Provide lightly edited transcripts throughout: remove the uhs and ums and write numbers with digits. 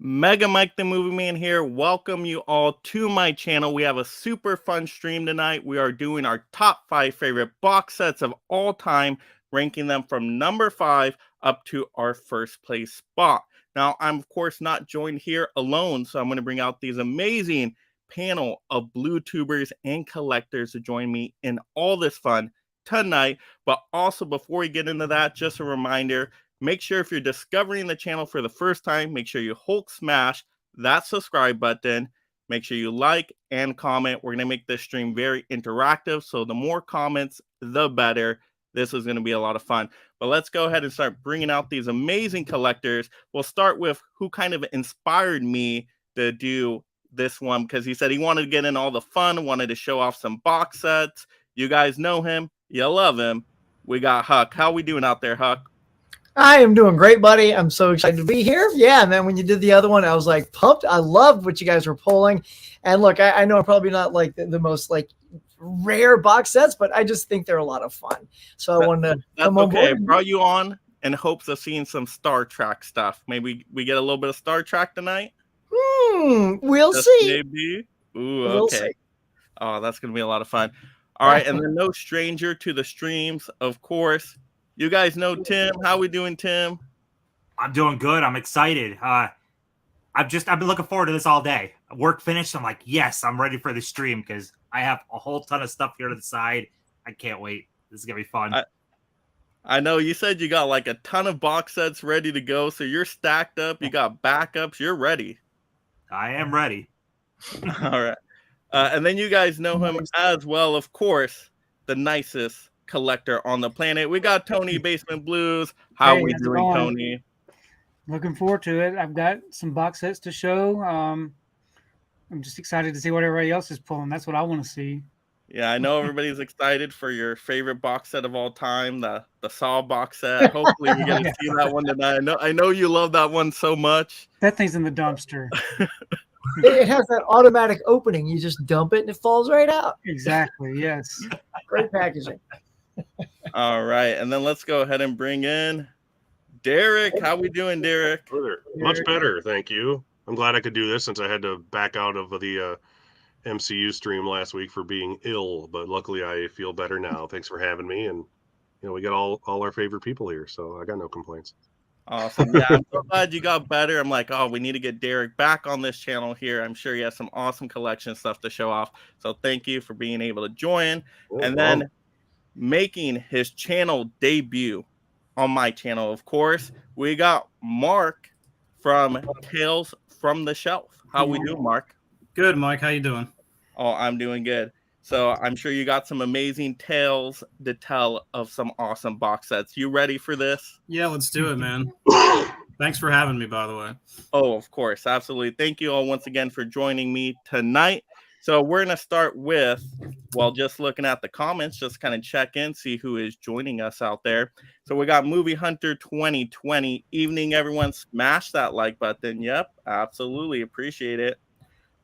Mega Mike the Movie Man here. Welcome you all to my channel. We have a super fun stream tonight. We are doing our top 5 favorite box sets of all time, ranking them from number 5 up to our first place spot. Now, I'm of course not joined here alone, so I'm going to bring out these amazing panel of blue tubers and collectors to join me in all this fun tonight. But also, before we get into that, just a reminder, make sure if you're discovering the channel for the first time, make sure you Hulk smash that subscribe button. Make sure you like and comment. We're going to make this stream very interactive, so the more comments, the better. This is going to be a lot of fun. But let's go ahead and start bringing out these amazing collectors. We'll start with who kind of inspired me to do this one, because he said he wanted to get in all the fun, wanted to show off some box sets. You guys know him. You love him. We got Huck. How we doing out there, Huck? I am doing great, buddy. I'm so excited to be here. Yeah, and then when you did the other one, I was like pumped. I loved what you guys were pulling. And look, I know I'm probably not like the most like rare box sets, but I just think they're a lot of fun. So I wanted to come on board. I brought you on in hopes of seeing some Star Trek stuff. Maybe we get a little bit of Star Trek tonight. We'll Just see. Maybe. Ooh, okay. We'll see. Oh, that's gonna be a lot of fun. All right, and then no stranger to the streams, of course. You guys know Tim. How we doing, Tim? I'm doing good. I'm excited. I've been looking forward to this all day. Work finished. I'm like, yes, I'm ready for the stream because I have a whole ton of stuff here to the side. I can't wait. This is gonna be fun. I know you said you got like a ton of box sets ready to go, so you're stacked up. You got backups. You're ready. I am ready. All right. And then you guys know him as well, of course, the nicest collector on the planet. We got Tony Basement Blues. How we doing, Tony? Looking forward to it. I've got some box sets to show. I'm just excited to see what everybody else is pulling. That's what I want to see. Yeah, I know everybody's excited for your favorite box set of all time, the Saw box set. Hopefully we get to see that one tonight. I know you love that one so much. That thing's in the dumpster. It has that automatic opening. You just dump it and it falls right out. Exactly. Yes. Great packaging. All right, and then let's go ahead and bring in Derek. How we doing, Derek? Much better, thank you. I'm glad I could do this since I had to back out of the MCU stream last week for being ill, but luckily I feel better now. Thanks for having me, and we got all our favorite people here, so I got no complaints. Awesome. Yeah, I'm so glad you got better. I'm like, oh, we need to get Derek back on this channel here. I'm sure he has some awesome collection stuff to show off. So thank you for being able to join. And then making his channel debut on my channel, of course, we got Mark from Tales from the Shelf. How we doing, Mark? Good, Mike. How you doing? Oh, I'm doing good. So I'm sure you got some amazing tales to tell of some awesome box sets. You ready for this? Yeah, let's do it, man. Thanks for having me, by the way. Oh, of course. Absolutely. Thank you all once again for joining me tonight. So we're going to start with, well, just looking at the comments, just kind of check in, see who is joining us out there. So we got Movie Hunter 2020. Evening, everyone. Smash that like button. Yep, absolutely. Appreciate it.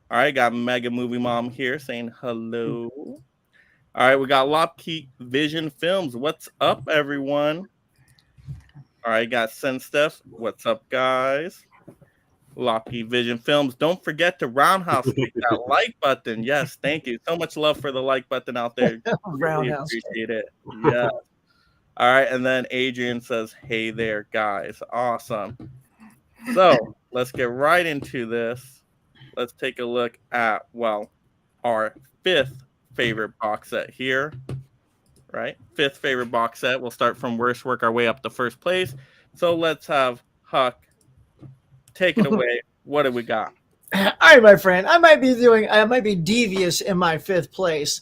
All right, got Mega Movie Mom here saying hello. All right, we got Lopkey Vision Films. What's up, everyone? All right, got Sen Steph. What's up, guys? Lopkey Vision Films. Don't forget to roundhouse click that like button. Yes, thank you. So much love for the like button out there. Really appreciate it. Yeah. All right, and then Adrian says, hey there, guys. Awesome. So let's get right into this. Let's take a look at, well, our 5th favorite box set here, right? 5th favorite box set. We'll start from worst, work our way up to first place. So let's have Huck take it away. What do we got? All right, my friend. I might be devious in my 5th place.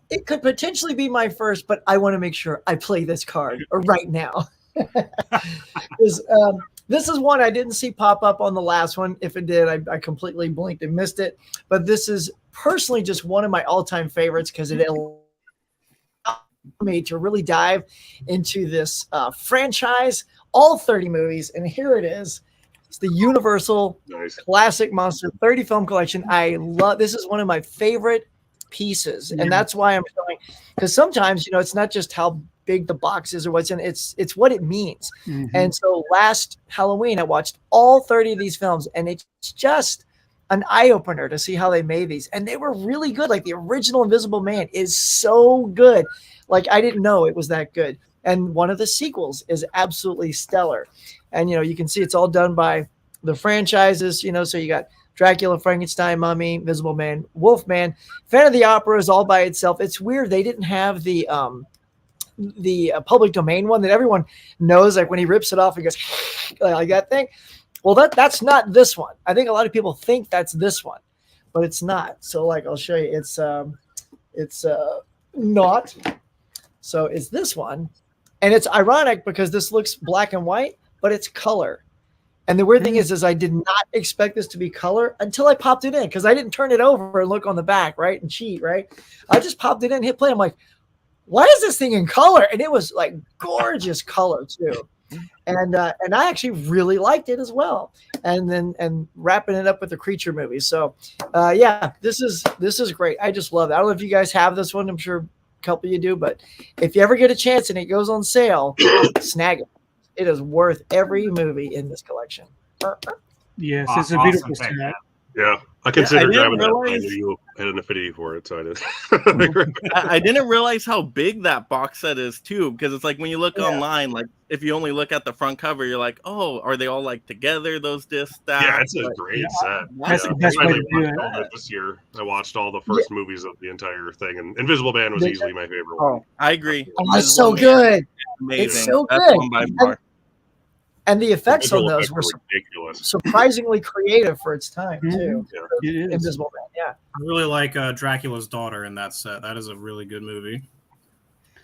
It could potentially be my first, but I want to make sure I play this card right now. This is one I didn't see pop up on the last one. If it did, I completely blinked and missed it. But this is personally just one of my all-time favorites because it allowed me to really dive into this franchise, all 30 movies. And here it is. It's the Universal Classic Monster 30 film collection. I love this. Is one of my favorite pieces. And that's why I'm showing, because sometimes, it's not just how big the box is or what's in it. It's what it means. Mhm. And so last Halloween, I watched all 30 of these films, and it's just an eye opener to see how they made these. And they were really good. Like the original Invisible Man is so good. Like I didn't know it was that good. And one of the sequels is absolutely stellar. And, you can see it's all done by the franchises, so you got Dracula, Frankenstein, Mummy, Invisible Man, Wolfman. Phantom of the Opera is all by itself. It's weird. They didn't have the public domain one that everyone knows. Like when he rips it off, he goes like that thing. Well, that's not this one. I think a lot of people think that's this one, but it's not. So like, I'll show you. It's not. So it's this one. And it's ironic because this looks black and white, but it's color. And the weird thing is I did not expect this to be color until I popped it in because I didn't turn it over and look on the back, right? And cheat, right? I just popped it in, hit play. I'm like, why is this thing in color? And it was like gorgeous color too. And I actually really liked it as well. And wrapping it up with the Creature movie. So yeah, this is great. I just love it. I don't know if you guys have this one. I'm sure a couple of you do, but if you ever get a chance and it goes on sale, snag it. It is worth every movie in this collection. Yes, it's a Awesome. beautiful Thank set. Yeah, I considered didn't grabbing that. I realize- knew you had an affinity for it, so I did. I didn't realize how big that box set is too, because it's like when you look Yeah. online, like if you only look at the front cover, you're like, oh, are they all like together? Those discs stacked? Yeah, it's a But- great Yeah, set. that's Yeah. the best I way finally to do watched it. all of it this year. I watched all the first movies of the entire thing, and Invisible Man was They- easily my favorite one. Oh, I agree. it's so good. Amazing. It's so That's good. one by far. And the effects on Visual those effects were ridiculous. surprisingly creative for its time too. It is. Invisible Man, yeah. I really like Dracula's daughter in that set. That is a really good movie.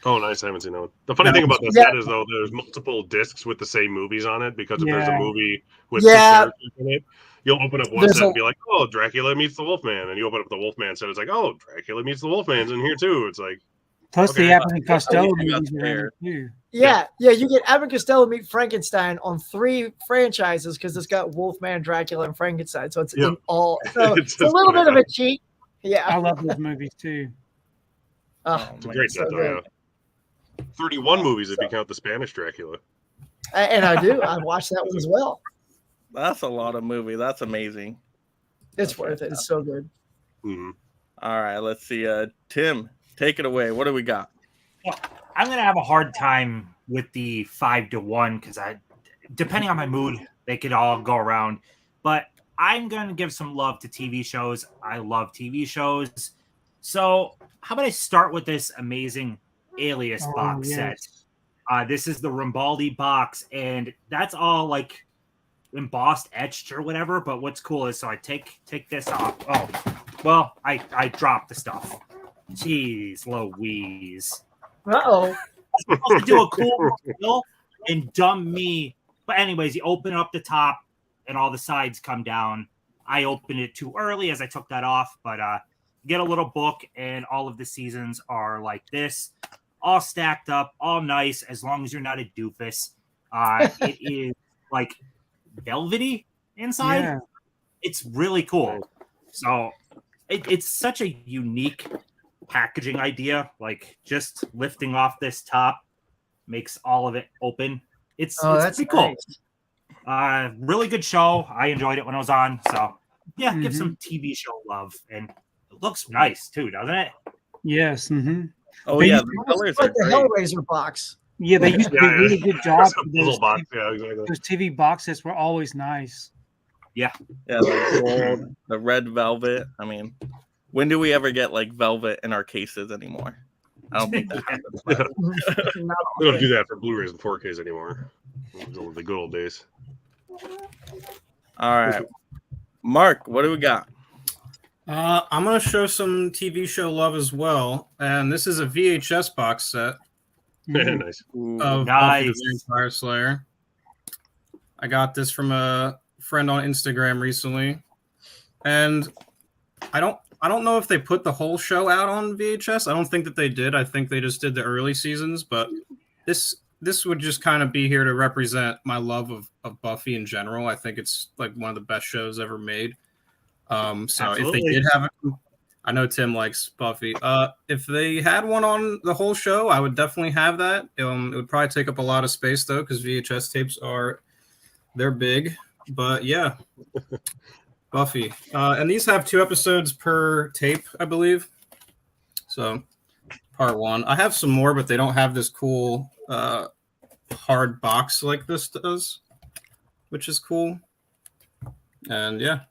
Oh, nice. I haven't seen that one. The funny Yeah. thing about this Yeah. set is, though, there's multiple discs with the same movies on it because if there's a Yeah. movie with Yeah. two characters in it, you'll open up one There's set a- and be like, oh, Dracula meets the Wolfman. And you open up the Wolfman set, it's like, oh, Dracula meets the Wolfman's in here too. It's like, Plus Okay. the Abbott and Costello Yeah, movies are in fair. it too. Yeah, you get Abbott and Costello meet Frankenstein on 3 franchises because it's got Wolfman, Dracula, and Frankenstein. So it's Yeah. in all. So It's it's a just little bit funny. of a cheat. I Yeah. love those movies too. Oh, it's a great so set, though, good. yeah. 31 movies if you count the Spanish Dracula. And I do. I watched that one as well. That's a lot of movie. That's amazing. It's worth it. It's so good. Mhm. All right, let's see. Tim, take it away. What do we got? I'm gonna have a hard time with the 5-1 because depending on my mood, they could all go around. But I'm gonna give some love to TV shows. I love TV shows. So how about I start with this amazing Alias Oh, box yes. set? This is the Rambaldi box, and that's all like embossed, etched, or whatever. But what's cool is so I take this off. Oh, well, I dropped the stuff. Jeez, Louise. Uh-oh. Supposed to do a cool reveal and dumb me. But anyways, you open up the top and all the sides come down. I opened it too early as I took that off, but you get a little book and all of the seasons are like this, all stacked up, all nice, as long as you're not a doofus. It is like velvety inside. Yeah. It's really cool. So it's such a unique packaging idea. Like just lifting off this top makes all of it open. It's That's pretty cool. nice. Really good show. I enjoyed it when I was on. So yeah, give Mhm. some TV show love, and it looks nice too, doesn't it? Yes. Mm-hmm. Oh They yeah, used the It's colors like are the great. Hellraiser box. Yeah, they used to do a Yeah, really good job. It's a puzzle box. Yeah, exactly. Those TV boxes were always nice. Yeah, the gold, the red velvet. I mean, when do we ever get like velvet in our cases anymore? I don't think that happens. but- Not We don't often. do that for Blu-rays and 4Ks anymore. The good old days. All right, Mark, what do we got? I'm going to show some TV show love as well. And this is a VHS box set Mhm. Nice. Ooh, of Buffy Nice. the Vampire Slayer. I got this from a friend on Instagram recently. And I don't know if they put the whole show out on VHS. I don't think that they did. I think they just did the early seasons, but this would just kind of be here to represent my love of Buffy in general. I think it's like one of the best shows ever made. So if they Absolutely. did have I know Tim likes Buffy. If they had one on the whole show, I would definitely have that. It would probably take up a lot of space though, because VHS tapes they're big. But yeah, Buffy. And these have 2 episodes per tape, I believe. So part 1. I have some more, but they don't have this cool hard box like this does, which is cool. And yeah.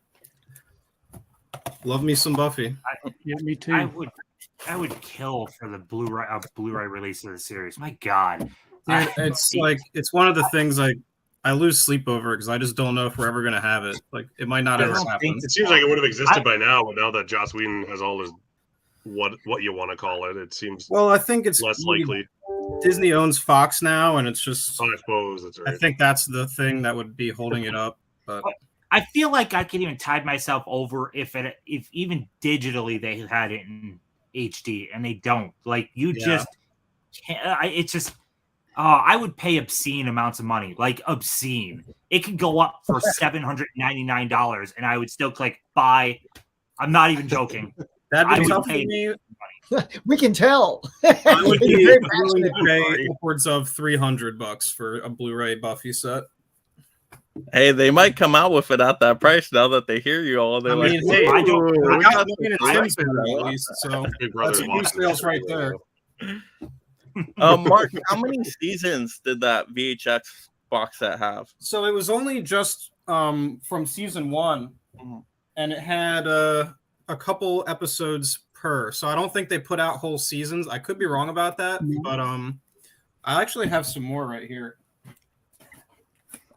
Love me some Buffy. Yeah, me too. I would kill for the Blu-ray release of the series. My God, Dude, it's one of the things I lose sleep over because I just don't know if we're ever gonna have it. Like it might not ever happen. It seems like it would have existed by now, but now that Joss Whedon has all his what you want to call it, it seems Well, I think it's less likely. Disney owns Fox now, and it's just. I suppose that's right. I think that's the thing that would be holding it up. But I feel like I could even tide myself over if even digitally they had it in HD, and they don't. Like you just can't. It's just. I would pay obscene amounts of money, like obscene. It could go up for $799, and I would still click buy. I'm not even joking. that'd be tough for me. We can tell. I would be You're very willing to passionate. pay upwards of $300 for a Blu-ray Buffy set. Hey, they might come out with it at that price now that they hear you all. They're I mean, like, hey, "Ooh, I we got got looking at some Tim's prices at now." least, so Big Brother that's a new watching sales this. right there. Mark, how many seasons did that VHX box set have? So it was only just from season 1, and it had a couple episodes per. So I don't think they put out whole seasons. I could be wrong about that, but I actually have some more right here.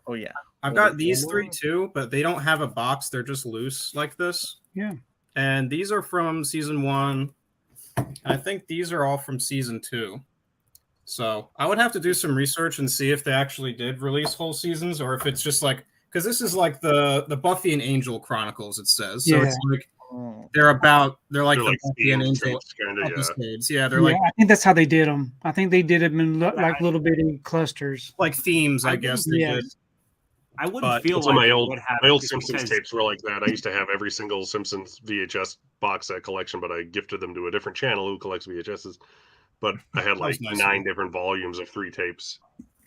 Oh yeah, I've got these 3 too, but they don't have a box. They're just loose like this. Yeah. And these are from season 1. And I think these are all from season 2. So I would have to do some research and see if they actually did release whole seasons, or if it's just like, because this is like the Buffy and Angel Chronicles, it says. So it's like they're like They're the like Buffy and Angel tapes, kinda, yeah. episodes. Yeah, they're Yeah, like I think that's how they did them. I think they did them in like little bitty clusters. themes, I guess they Yeah. did. I wouldn't But feel That's like what my it old would have Simpsons because- tapes were like that. I used to have every single Simpsons VHS box set collection, but I gifted them to a different channel who collects VHSs. But I had like nice. 9 different volumes of 3 tapes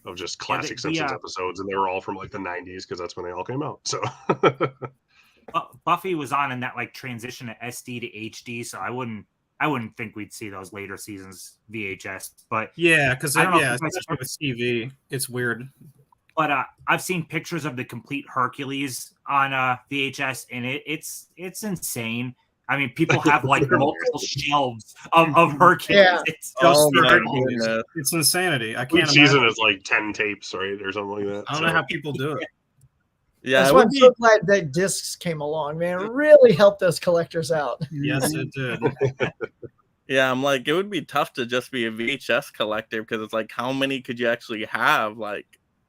of just classic Simpsons episodes, and they were all from like the 90s because that's when they all came out. So Buffy was on in that like transition to SD to HD, so I wouldn't think we'd see those later seasons VHS. But Yeah, because I don't know if especially with TV, it's weird. But I've seen pictures of the complete Hercules on VHS, and it's insane. I mean, people have like multiple shelves of Hercules. Yeah. It's Oh for my Hercules. goodness. It's insanity. I each can't season imagine. is like 10 tapes, right, or something like that. I don't know how people do it. Yeah, That's it why would I'm be, so glad that discs came along, man. It really helped those collectors out. Yes, it did. yeah. I'm like, it would be tough to just be a VHS collector because it's like, how many could you actually have? Like,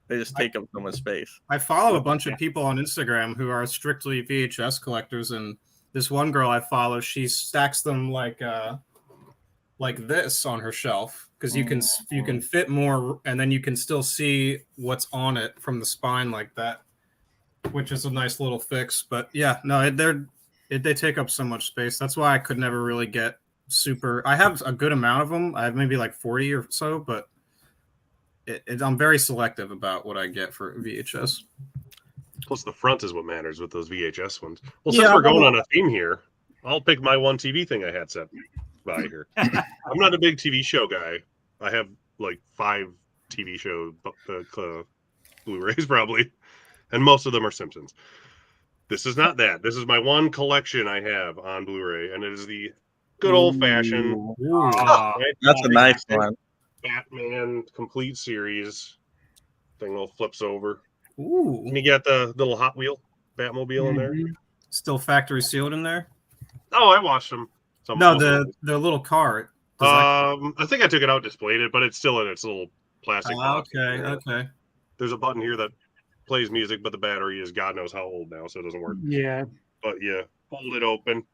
they just take up so much space. I follow a bunch of people on Instagram who are strictly VHS collectors, and this one girl I follow, she stacks them like this on her shelf because you can fit more, and then you can still see what's on it from the spine like that, which is a nice little fix. But yeah, no, they take up so much space. That's why I could never really get super. I have a good amount of them. I have maybe like 40 or so, but I'm very selective about what I get for VHS. Plus, the front is what matters with those VHS ones. Well, Yeah, since we're going on a theme here, I'll pick my one TV thing I had set by here. I'm not a big TV show guy. I have like 5 TV show Blu-rays probably, and most of them are Simpsons. This is not that. This is my one collection I have on Blu-ray, and it is the good old-fashioned That's a nice one. Batman complete series. Thing all flips over. Ooh, And you got the little Hot Wheel Batmobile in there. still factory sealed in there. Oh, I watched them. No, the little car. Does that- I think I took it out, displayed it, but it's still in its little plastic box. Okay. There's a button here that plays music, but the battery is God knows how old now, so it doesn't work. Yeah. But yeah, hold it open,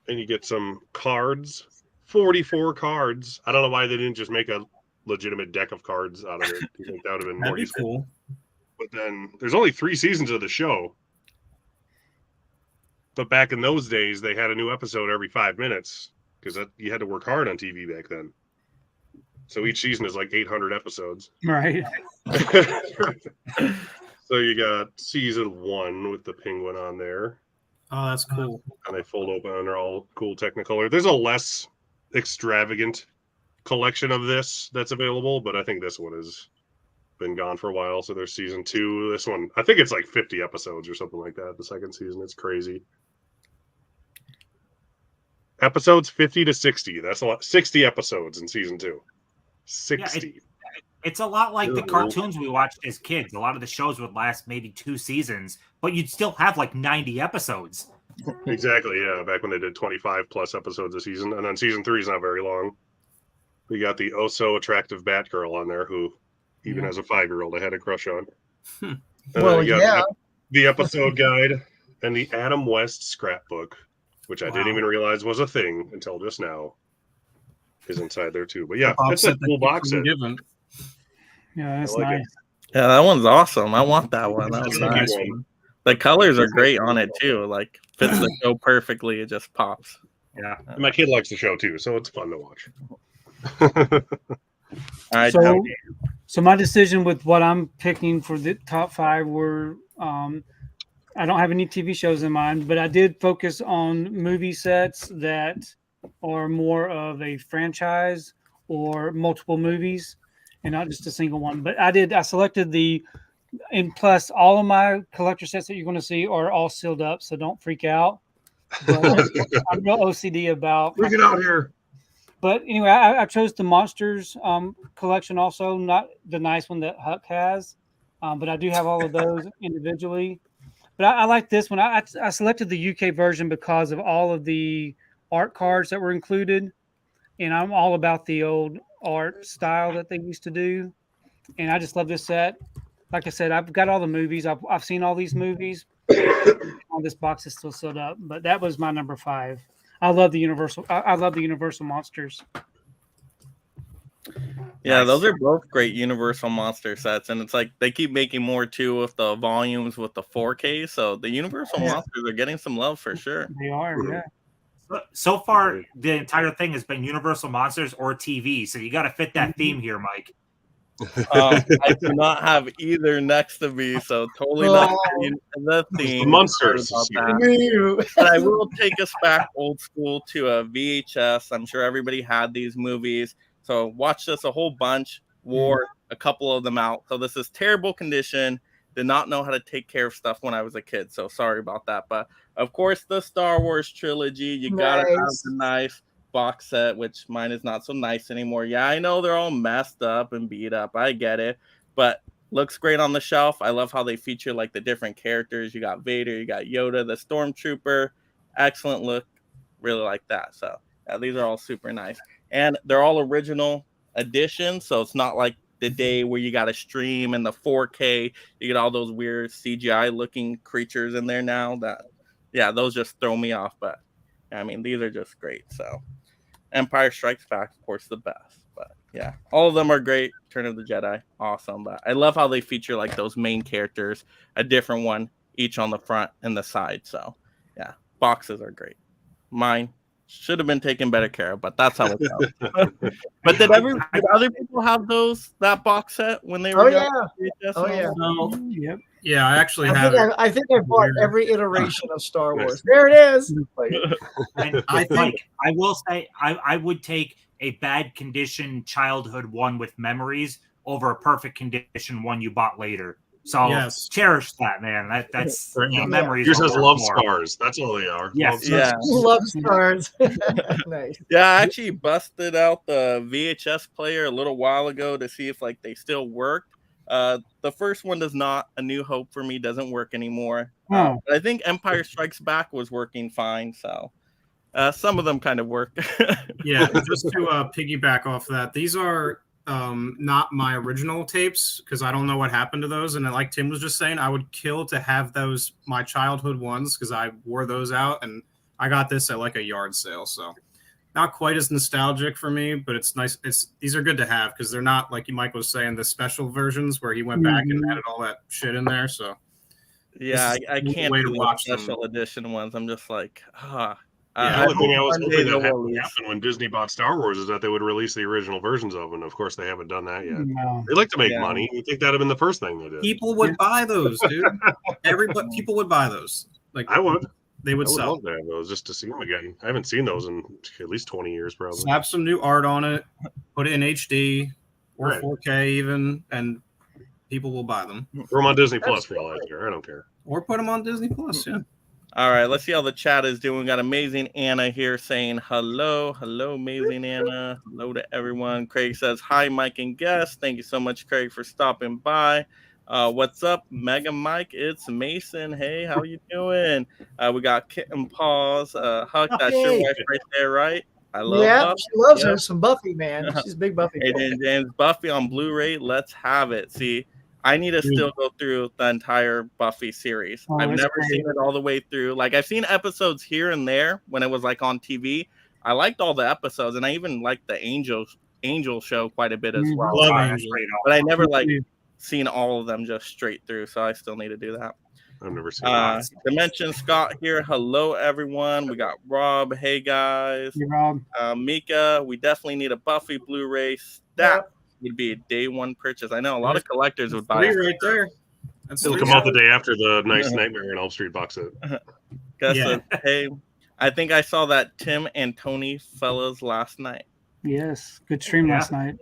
and you get some cards. 44 cards. I don't know why they didn't just make a legitimate deck of cards out of it. I think that would have been more That'd be useful. cool. But then there's only 3 seasons of the show. But back in those days, they had a new episode every 5 minutes because you had to work hard on TV back then. So each season is like 800 episodes. Right. So you got season 1 with the penguin on there. Oh, that's cool. And they fold open and they're all cool Technicolor. There's a less extravagant collection of this that's available, but I think this one has been gone for a while. So there's season 2. This one, I think it's like 50 episodes or something like that. The second season, it's crazy. Episodes 50 to 60. That's a lot. 60 episodes in season 2. 60. It's a lot like the Ooh. cartoons we watched as kids. A lot of the shows would last maybe 2 seasons, but you'd still have like 90 episodes. Exactly, yeah. Back when they did 25 plus episodes a season. And then season 3 is not very long. We got the oh so attractive Batgirl on there, who even as a 5-year-old I had a crush on. And Well, then you got yeah. the episode guide and the Adam West scrapbook, which I didn't Wow. even realize was a thing until just now, is inside there too. But yeah, Box it's a set that cool keeps box on set. giving. Yeah, that's like it. nice. Yeah, that one's awesome. I want that one. That That's was a nice. good one. The colors are great on it too. Like fits the show perfectly. It just pops. Yeah. And my kid likes the show too, so it's fun to watch. All right. So, so my decision with what I'm picking for the top 5 were I don't have any TV shows in mind, but I did focus on movie sets that are more of a franchise or multiple movies and not just a single one. But I selected and plus all of my collector sets that you're going to see are all sealed up, so don't freak out. But I'm real OCD about Bring it out here. But anyway, I chose the Monsters collection also, not the nice one that Huck has, but I do have all of those individually. But I like this one. I selected the UK version because of all of the art cards that were included, and I'm all about the old art style that they used to do, and I just love this set. Like I said, I've got all the movies. I've seen all these movies. All this box is still sealed up, but that was my number 5. I love the Universal. I love the Universal monsters. Yeah, Nice. those are both great Universal monster sets, and it's like they keep making more too with the volumes with the 4K. So the Universal monsters are getting some love for sure. They are, yeah. So far, the entire thing has been Universal Monsters or TV. So you got to fit that theme here, Mike. I do not have either next to me, so totally not Oh. in the theme. Monsters. Sorry about that. But I will take us back old school to a VHS. I'm sure everybody had these movies. So watched this a whole bunch, wore a couple of them out. So this is terrible condition. Did not know how to take care of stuff when I was a kid. So sorry about that. But of course, the Star Wars trilogy, you gotta have Nice. the nice box set, which mine is not so nice anymore. Yeah, I know they're all messed up and beat up. I get it. But looks great on the shelf. I love how they feature like the different characters. You got Vader, you got Yoda, the Stormtrooper. Excellent look. Really like that. So yeah, these are all super nice. And they're all original editions. So it's not like the day where you got to stream and the 4K. You get all those weird CGI looking creatures in there now. Those just throw me off. But I mean, these are just great. So Empire Strikes Back, of course, the best. But yeah, all of them are great. Return of the Jedi, awesome. But I love how they feature like those main characters, a different one each on the front and the side. So yeah, boxes are great. Mine should have been taken better care of, but that's how it goes. But did other people have that box set when they were? Oh yeah. VHS Oh, and yeah. all that? So, Yep. yeah, I actually have it. I think I bought Weird. every iteration of Star Wars. There it is. Like, And I think- Mike, I will say I would take a bad condition childhood one with memories over a perfect condition one you bought later. So Yes. cherish that, man. That's Yeah. memories. Yours are has worth love more. scars. That's all they are. Yes. Love Yeah. love stars. Nice. Yeah, I actually busted out the VHS player a little while ago to see if like they still worked. The first one does not. A New Hope for me doesn't work anymore. Oh. But I think Empire Strikes Back was working fine. So some of them kind of work. Yeah, just to piggyback off that, these are not my original tapes because I don't know what happened to those. And like Tim was just saying, I would kill to have those my childhood ones because I wore those out, and I got this at like a yard sale. So not quite as nostalgic for me, but it's nice. These are good to have because they're not like Mike was saying the special versions where he went back and added all that shit in there. So Yeah, I This is can't way do to the watch them. special edition ones. I'm just like, The I only thing hope I was one day hoping they'll that release. happened when Disney bought Star Wars is that they would release the original versions of them. Of course, they haven't done that yet. No. They like to make Yeah. money. You think that'd have been the first thing they did? People would buy those, dude. People would buy those. Like I would. they would I would sell. love to have those just to see them again. I haven't seen those in at least 20 years, probably. Slap some new art on it, put it in HD or Right. 4K even, and people will buy them. Throw them on Disney Plus for all I care. I don't care. Or put them on Disney Plus. Yeah. All right, let's see how the chat is doing. We got amazing Anna here saying hello. Hello, amazing Anna. Hello to everyone. Craig says hi, Mike and guests. Thank you so much, Craig, for stopping by. What's up, Mega Mike? It's Mason. Hey, how you doing? We got Kitten Paws. Huck, that's your Hey. wife right there, right? I love Yeah, Buffy. she loves Yep. her some Buffy, man. She's a big Buffy. fan. Adrian James, Buffy on Blu-ray. Let's have it. See, I need to still go through the entire Buffy series. Oh, I've it's never great. seen it all the way through. Like I've seen episodes here and there when it was like on TV. I liked all the episodes, and I even liked the Angel show quite a bit as Mhm. well. Love That's Angel. great. But I never like seen all of them just straight through, so I still need to do that. I've never seen that. Dimension Scott here. Hello, everyone. We got Rob. Hey, guys. Hey, Rob. Mika, we definitely need a Buffy Blu-ray. That would be a day one purchase. I know a lot of collectors would buy Three it. right there. That's It'll three. come out the day after the Nice Nightmare on Elm Street box set. Gus Yeah. said, hey, I think I saw that Tim and Tony fellas last night. Yes, good stream Yeah. last night.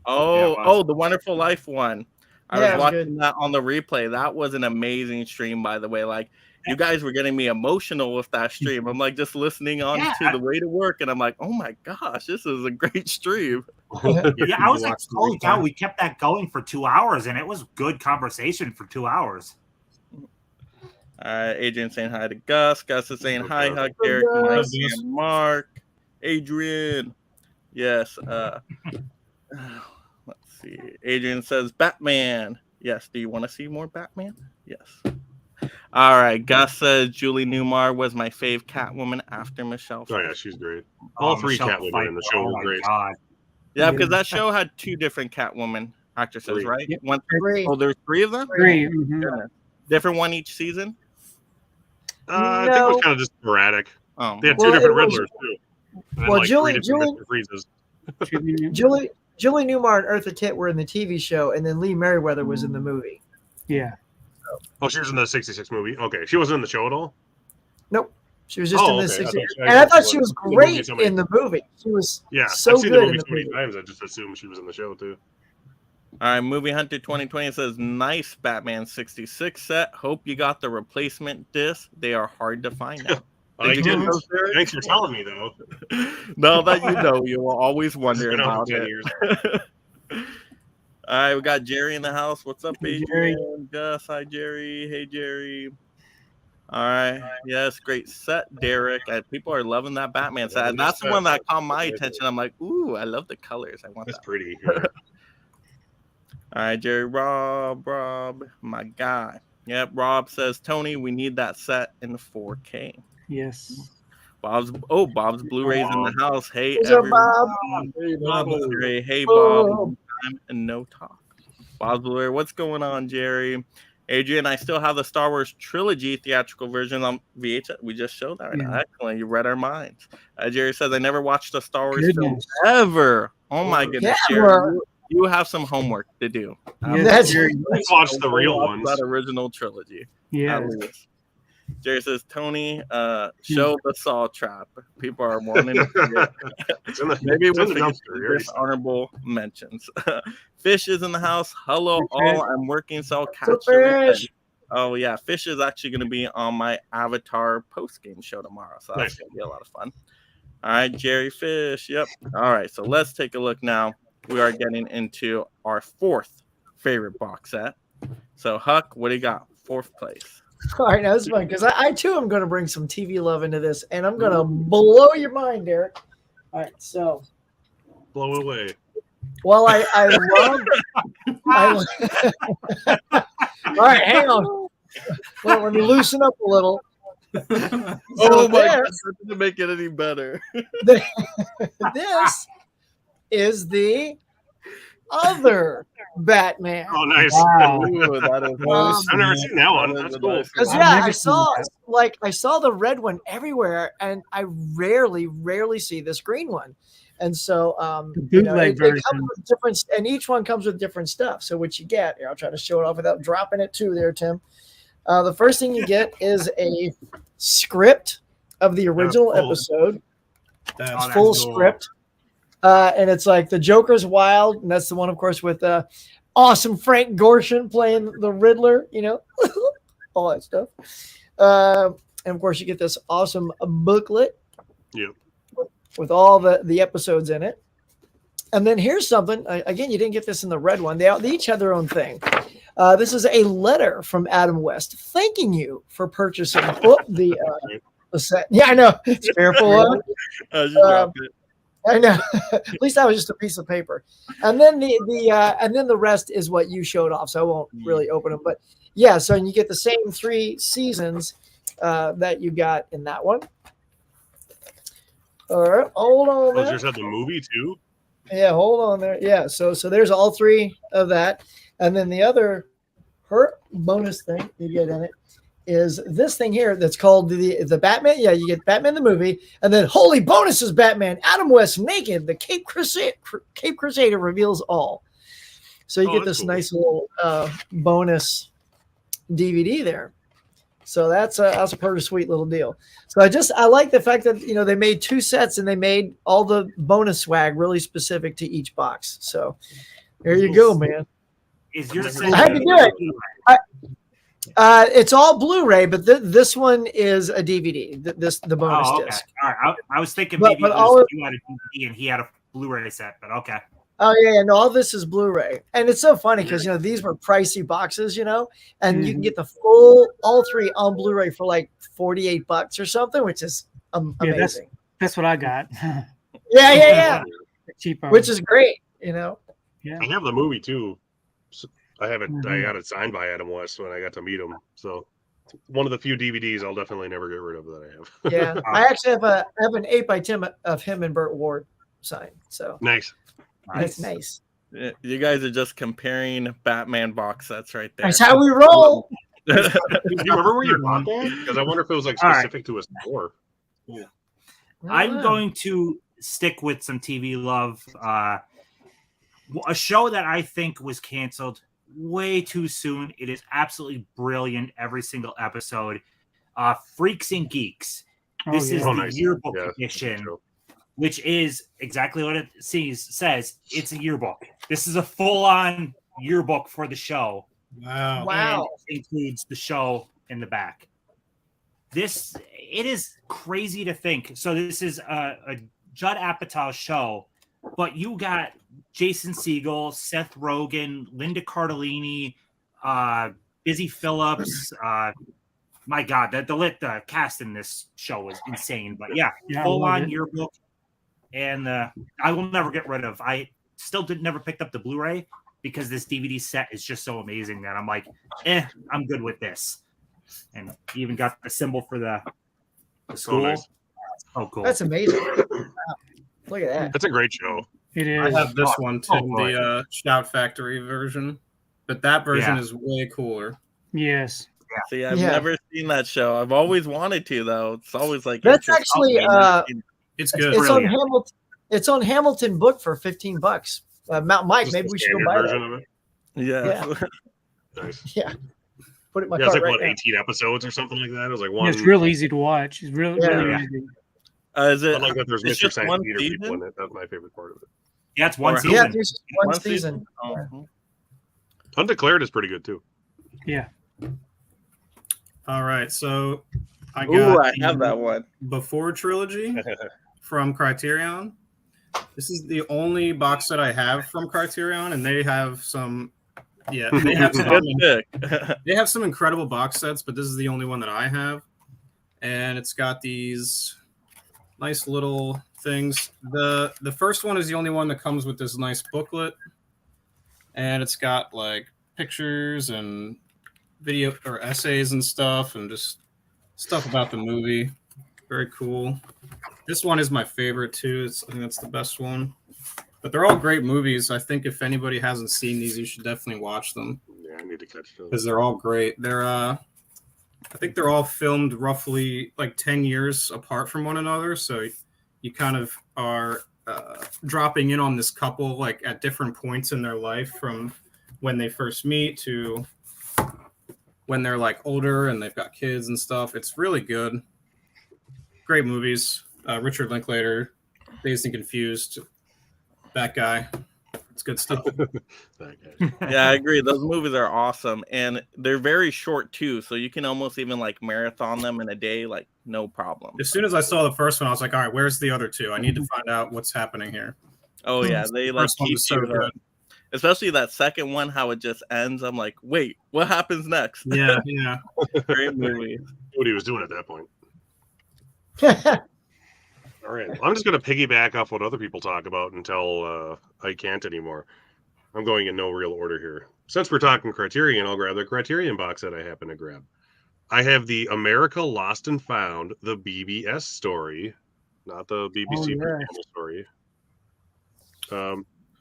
Oh, Yeah, it was. the Wonderful Life one. I Yeah, it was was watching that on the replay. That was an amazing stream, by the way. Like, you guys were getting me emotional with that stream. I'm like just listening on Yeah. to the way to work, and I'm like, oh my gosh, this is a great stream. Yeah, I was like, Watch the holy replay. cow, we kept that going for 2 hours, and it was good conversation for 2 hours. Adrian saying hi to Gus. Gus is saying hi, Huck, Hey, Derek, Mike, Gus. and Mark. Adrian. Yes. Let's see. Adrian says Batman. Yes. Do you want to see more Batman? Yes. All right. Gus says Julie Newmar was my fave Catwoman after Michelle. Oh yeah, she's great. All three Michelle Catwoman in the Pfeiffer, show oh were my great. God. Yeah, because that show had two different Catwoman actresses, Three. right? Yep. One. Three. Oh, there's three of them. Three. Mhm. Goodness. Different one each season. I think it was No. kind of just sporadic. Oh, They had Well, two different it was- Riddlers too. And then, Well, like, Julie- three Julie- different Mr. Freezes. Julie Newmar and Eartha Kitt were in the TV show, and then Lee Merriweather was in the movie. Yeah. Oh, she was in the '66 movie. Okay, she wasn't in the show at all. Nope. She was just Oh, in the okay. 60s. I And I thought she was in the movie great so many- in the movie. She was Yeah, so I've seen the good in movie the so many movie. times. I just assumed she was in the show too. All right, Movie Hunter 2020 says, nice Batman 66 set. Hope you got the replacement disc. They are hard to find now. I Did you get didn't. those, Derek? Thanks for telling me though. Now that you know, you will always It's wonder been over about 10 it. years. All right, we got Jerry in the house. What's up, Hey, Jerry. Adrian? Gus, hi, Jerry. Hey, Jerry. All right. Yes, great set, Derek. People are loving that Batman set. And that's the one that caught my attention. I'm like, ooh, I love the colors. I want That's that. pretty. Yeah. All right, Jerry, Rob, my guy. Yep, Rob says, Tony, we need that set in 4K. Yes. Bob's Blu-ray's in the house. Hey, What's up, everyone. Bob? Hey, Whoa. Bob. Time and no talk. Bob's Blu-ray. What's going on, Jerry? Adrian, I still have the Star Wars trilogy theatrical version on VHS. We just showed that right now. Yeah. Excellent. You read our minds. Jerry says, I never watched a Star Wars film Goodness. ever. Oh, my goodness. Jerry, Never. you have some homework to do. Yes, That's- Jerry. Let's watch the real Watch ones. That original trilogy. Yeah. At least. Jerry says, Tony, show the Saw Trap. People are wanting to see it. It's in the, Maybe it's we'll in the see dumpster. We already- dishonorable mentions. Fish is in the house. Hello, Fish. all. I'm working, so I'll catch What's you. up, later. Fish? Oh, yeah. Fish is actually going to be on my Avatar post-game show tomorrow, so that's Nice. going to be a lot of fun. All right, Jerry Fish. Yep. All right, so let's take a look now. We are getting into our fourth favorite box set. So, Huck, what do you got? Fourth place. All right, now this is fun because I too am going to bring some TV love into this, and I'm going to blow your mind, Derek. All right, so Blow it away. well, I love. All right, hang on. Well, let me loosen up a little. Oh, my there- God. That didn't make it any better. This is the other Batman. Oh, nice. Wow. Ooh, that is I've never seen that one. That is That's a cool. nice Because one. I've yeah, never I seen saw that. I saw the red one everywhere, and I rarely see this green one. And so The you know, bootleg it version. comes with different, and each one comes with different stuff. So what you get, here, I'll try to show it off without dropping it too there, Tim. The first thing you get is a script of the original cool. episode, That's Oh, that's full cool. script. And it's like The Joker's Wild, and that's the one, of course, with awesome Frank Gorshin playing the Riddler, you know, all that stuff. And of course, you get this awesome booklet Yep. with all the episodes in it. And then here's something, again, you didn't get this in the red one. They each had their own thing. This is a letter from Adam West thanking you for purchasing the set. Yeah, I know. It's fearful. Huh? Just dropped it. I know. At least that was just a piece of paper. And then the rest is what you showed off. So I won't really open them. But yeah, so you get the same 3 seasons that you got in that one. All right, hold on Those there. yours had the movie too. Yeah, hold on there. Yeah, so there's all 3 of that. And then the other bonus thing you get in it is this thing here that's called the Batman. Yeah, you get Batman the movie, and then holy bonuses, Batman, Adam West naked, the Cape Crusader reveals all. So you get that's this cool. nice little bonus DVD there. So that's a pretty sweet little deal. So I like the fact that, you know, they made 2 sets and they made all the bonus swag really specific to each box. So there you go, man. Is your I had to do it. It's all Blu-ray, but this one is a DVD. The bonus Oh, okay. disc. All right. I was thinking But- maybe but it all was of- you had a DVD and he had a Blu-ray set, but okay. Oh yeah, no, all this is Blu-ray, and it's so funny because you know these were pricey boxes, you know, and you can get the all 3 on Blu-ray for like $48 or something, which is Yeah, amazing. That's what I got. Yeah, Cheaper. which is great, you know. Yeah. I have the movie too. I have it. I Mhm. got it signed by Adam West when I got to meet him. So one of the few DVDs I'll definitely never get rid of that I have. Yeah, I actually have an 8x10 of him and Burt Ward signed, so Nice. that's nice. Yeah, you guys are just comparing Batman box sets right there. That's how we roll. Do you remember where you bought that? Because I wonder if it was like All right. specific to a store. I'm going to stick with some TV love. A show that I think was canceled way too soon. It is absolutely brilliant every single episode. Freaks and Geeks. Oh, This yeah. is Oh, the nice. yearbook Yeah, edition, true. which is exactly what it says. It's a yearbook. This is a full-on yearbook for the show. wow. Wow. And it includes the show in the back. It is crazy to think. So this is a Judd Apatow show, but you got Jason Segel, Seth Rogen, Linda Cardellini, Busy Phillips. My God, the cast in this show was insane. But yeah, Yeah, I full love on it. yearbook, and I will never get rid of. I still never picked up the Blu-ray because this DVD set is just so amazing that I'm like, I'm good with this. And even got the symbol for the school. nice. Oh, cool. That's amazing. Wow. Look at that. That's a great show. It I is. have this one too, boy. the Shout Factory version, but that version Yeah. is way cooler. Yes. See, I've Yeah. never seen that show. I've always wanted to, though. It's always like That's interesting. actually, I've never seen it. It's good. It's on Brilliant. Hamilton. It's on Hamilton Book for $15. Mount Mike, Just maybe the we should go standard buy version that. of it. Yeah. Nice. Yeah, put it in my Yeah, cart it's like right what, now. 18 episodes or something like that. It was like Yeah, one. it's real easy to watch. It's really, Yeah. really Yeah. easy. Is I it? like that there's It's Mr. just Science one Theater people season? in it. That's my favorite part of it. Yeah, it's one Or- season. Yeah, there's one One season. Oh. Undeclared is pretty good too. Yeah. All right, so I got Ooh, I the have that one. Before trilogy from Criterion. This is the only box set I have from Criterion, and they have some. Yeah, they have some. Good pick. They have some incredible box sets, but this is the only one that I have, and it's got these nice little things. The first one is the only one that comes with this nice booklet, and it's got like pictures and video or essays and stuff, and just stuff about the movie. Very cool. This one is my favorite too. I think that's the best one. But they're all great movies. I think if anybody hasn't seen these, you should definitely watch them Yeah, I need to catch those. because they're all great. They're I think they're all filmed roughly like 10 years apart from one another, so you kind of are dropping in on this couple like at different points in their life, from when they first meet to when they're like older and they've got kids and stuff. It's really good. Great movies. Richard Linklater, Dazed and Confused, that guy. It's good stuff. That guy. Yeah, I agree. Those movies are awesome, and they're very short too, so you can almost even like marathon them in a day, like no problem. As soon as I saw the first one, I was like, all right, where's the other two? I need to find out what's happening here. Oh yeah, they The like first one keep was so you good. especially that second one, how it just ends. I'm like, wait, what happens next? Yeah, yeah. Great movie. What he was doing at that point. All right. Well, I'm just going to piggyback off what other people talk about until I can't anymore. I'm going in no real order here. Since we're talking Criterion, I'll grab the Criterion box that I happen to grab. I have the America Lost and Found, the BBS story, not the BBC Channel story.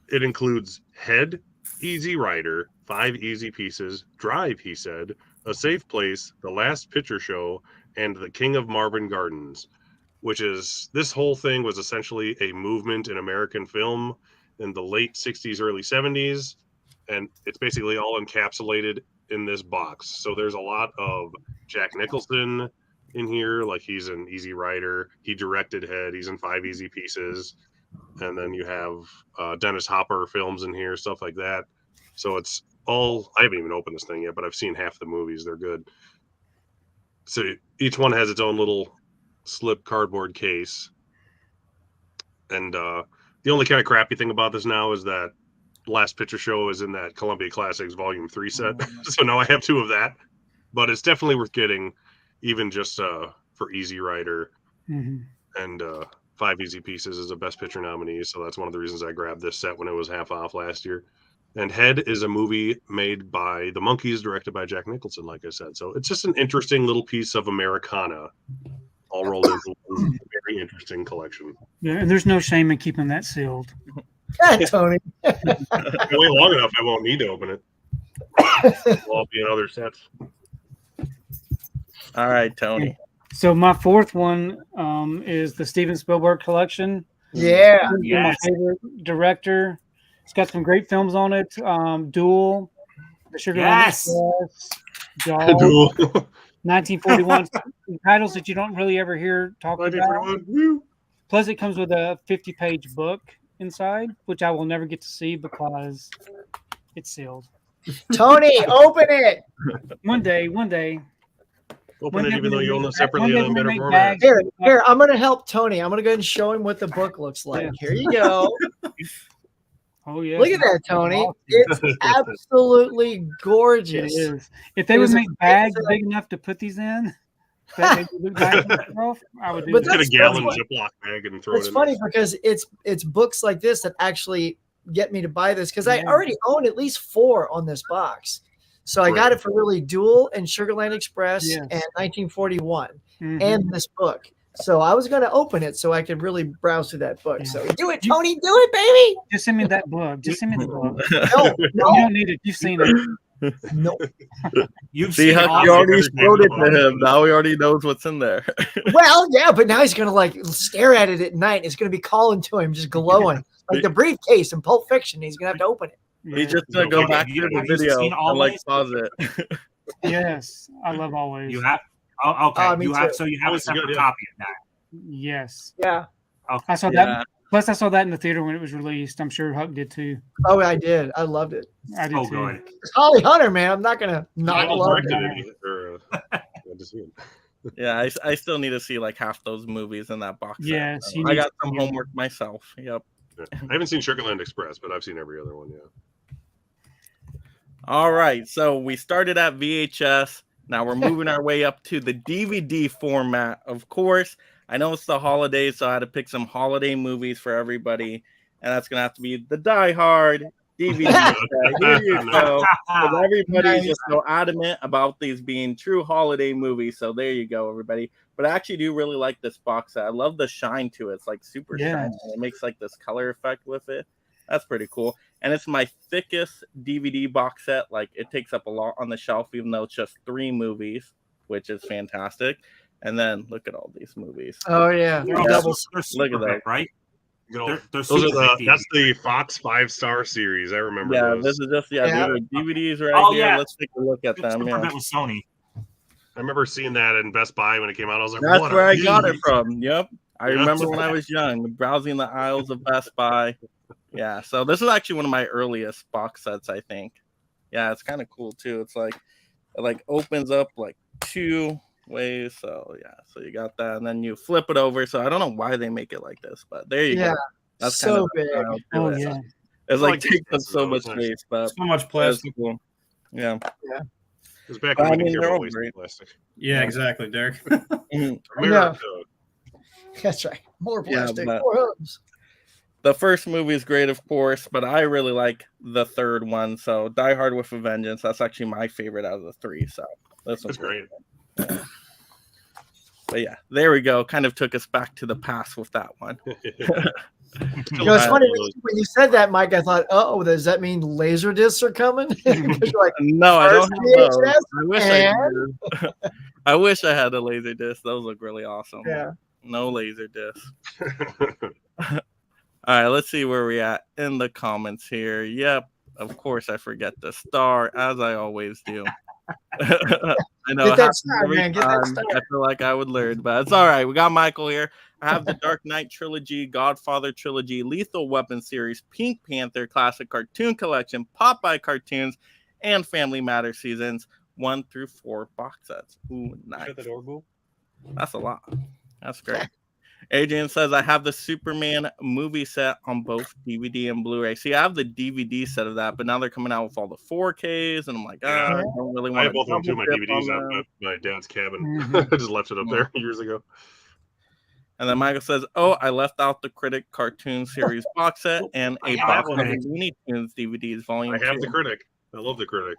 It includes Head, Easy Rider, 5 Easy Pieces, Drive, he said, A Safe Place, The Last Picture Show, and The King of Marvin Gardens, which is, this whole thing was essentially a movement in American film in the late 60s, early 70s, and it's basically all encapsulated in this box. So there's a lot of Jack Nicholson in here, like he's an Easy Rider, he directed Head, he's in 5 Easy Pieces, and then you have Dennis Hopper films in here, stuff like that. So it's all, I haven't even opened this thing yet, but I've seen half the movies. They're good. So each one has its own little slip cardboard case. And the only kind of crappy thing about this now is that Last Picture Show is in that Columbia Classics Volume 3 set. So now I have 2 of that. But it's definitely worth getting, even just for Easy Rider. Mhm. And 5 Easy Pieces is a Best Picture nominee. So that's one of the reasons I grabbed this set when it was half off last year. And Head is a movie made by the Monkees, directed by Jack Nicholson, like I said. So it's just an interesting little piece of Americana, all rolled into one very interesting collection. Yeah, and there's no shame in keeping that sealed. Tony. If I wait long enough, I won't need to open it. Will all be in other sets. All right, Tony. So my fourth one is the Steven Spielberg collection. Yeah. He's Yes. my favorite director. It's got some great films on it. Duel, The Sugar Yes. Express, Jaws, Duel. 1941. Titles that you don't really ever hear talked Ready about. for one? Woo. Plus, it comes with a 50-page book inside, which I will never get to see because it's sealed. Tony, open it. One day. Open it Whenever even though they you own make- it separately whenever in a they better make format. bags- Here, I'm going to help Tony. I'm going to go ahead and show him what the book looks like. Yeah. Here you go. Oh yeah. Look at that, Tony. It's absolutely It gorgeous. is. If they would It's a- make bags it's a- big enough to put these in, that they would look nice and stuff, I would do But Just get a that. gallon what- Ziploc bag and throw It's it in funny there. because it's books like this that actually get me to buy this because I Yeah. already own at least 4 on this box. So I got Right. it for really Duel and Sugarland Express Yes. and 1941 Mhm. and this book. So I was going to open it so I could really browse through that book. Yeah. So do it, Tony. Do it, baby. Just send me that book. Just send me the book. No, You no, don't need it. You've seen it. no. You've See, seen Huck, all you of already it. showed it to him. Now he already knows what's in there. Well, yeah, but now he's going to like stare at it at night. It's going to be calling to him, just glowing like the briefcase in Pulp Fiction. He's going to have to open it. He's just gonna go Okay, back have to you- the have you video seen and like Always? pause it. Yes, I love Always. You have. Oh, okay. Me you have. too. So you have a Always separate good, yeah. copy of that. Yes, Yeah. Okay. I saw Yeah. that. Plus, I saw that in the theater when it was released. I'm sure Huck did too. Oh, I did. I loved it. I did Oh, too. good. It's Holly Hunter, man. I'm not going to not I love directed it. it, or, to see it. Yeah, I still need to see like half those movies in that box. set. Yes, So you I need got to some see it. homework myself. Yep. Yeah. I haven't seen Sugarland Express, but I've seen every other one. Yeah. All right, so we started at VHS. Now we're moving our way up to the DVD format. Of course, I know it's the holidays, so I had to pick some holiday movies for everybody, and that's gonna have to be the Die Hard DVD set. Here you go. Because everybody's Nice. just so adamant about these being true holiday movies. So there you go, everybody. But I actually do really like this box set. I love the shine to it. It's like super Yeah. shiny. It makes like this color effect with it. That's pretty cool. And it's my thickest DVD box set. Like, it takes up a lot on the shelf, even though it's just 3 movies, which is fantastic. And then look at all these movies. Oh yeah, They're, all double. they're super Look at big, right? Good old- They're those are super big that's DVDs. the Fox 5-star series. I remember Yeah, those. this is just Yeah. these are DVDs right Oh, here. yeah. Let's take a look at them. Super Yeah. bit with Sony. I remember seeing that in Best Buy when it came out. I was like, That's what where are I got it these? from. Yep. I Yeah. remember when I was young, browsing the aisles of Best Buy. Yeah. So this is actually one of my earliest box sets, I think. Yeah, it's kind of cool too. It's like it like opens up like 2 ways. So yeah, so you got that, and then you flip it over. So I don't know why they make it like this, but there you Yeah, go. That's so kind of big. the style to Oh it. yeah. It's I like like these takes up pencils, so though. much It's nice. space, but So much that's plastic. cool. Yeah. It was back But, when I we mean, didn't care they're about all wasting great. plastic. Yeah, Yeah. exactly, Derek. Mhm. America. That's right. More Yeah, plastic, but- more hooves. The first movie is great, of course, but I really like the third one. So Die Hard with a Vengeance. That's actually my favorite out of the 3. So this one's That's great. But yeah, there we go. Kind of took us back to the past with that one. You know, it's I funny love when you said that, Mike. I thought, oh, does that mean laser discs are coming? 'Cause you're like, No, I don't have First those. VHS I wish I did. I wish I had a laser disc. Those look really awesome. yeah. No laser disc. All right, let's see where we at in the comments here. Yep, of course I forget the star, as I always do. I know Get it that happens star, every man, get that time. star. I feel like I would learn, but it's all right. We got Michael here. I have the Dark Knight trilogy, Godfather trilogy, Lethal Weapon series, Pink Panther classic cartoon collection, Popeye cartoons, and Family Matters seasons 1 through 4 box sets. Ooh, nice. That's a lot. That's great. Adrian says, I have the Superman movie set on both DVD and Blu-ray. See, I have the DVD set of that, but now they're coming out with all the 4Ks, and I'm like, Yeah. I don't really I want have both of them too. My DVDs on at my dad's cabin. Mhm. I just left it up there years ago. And then Michael says, oh, I left out the Critic cartoon series box set and I a have box one. of Looney Tunes DVDs, volume I have 2. the Critic. I love the Critic.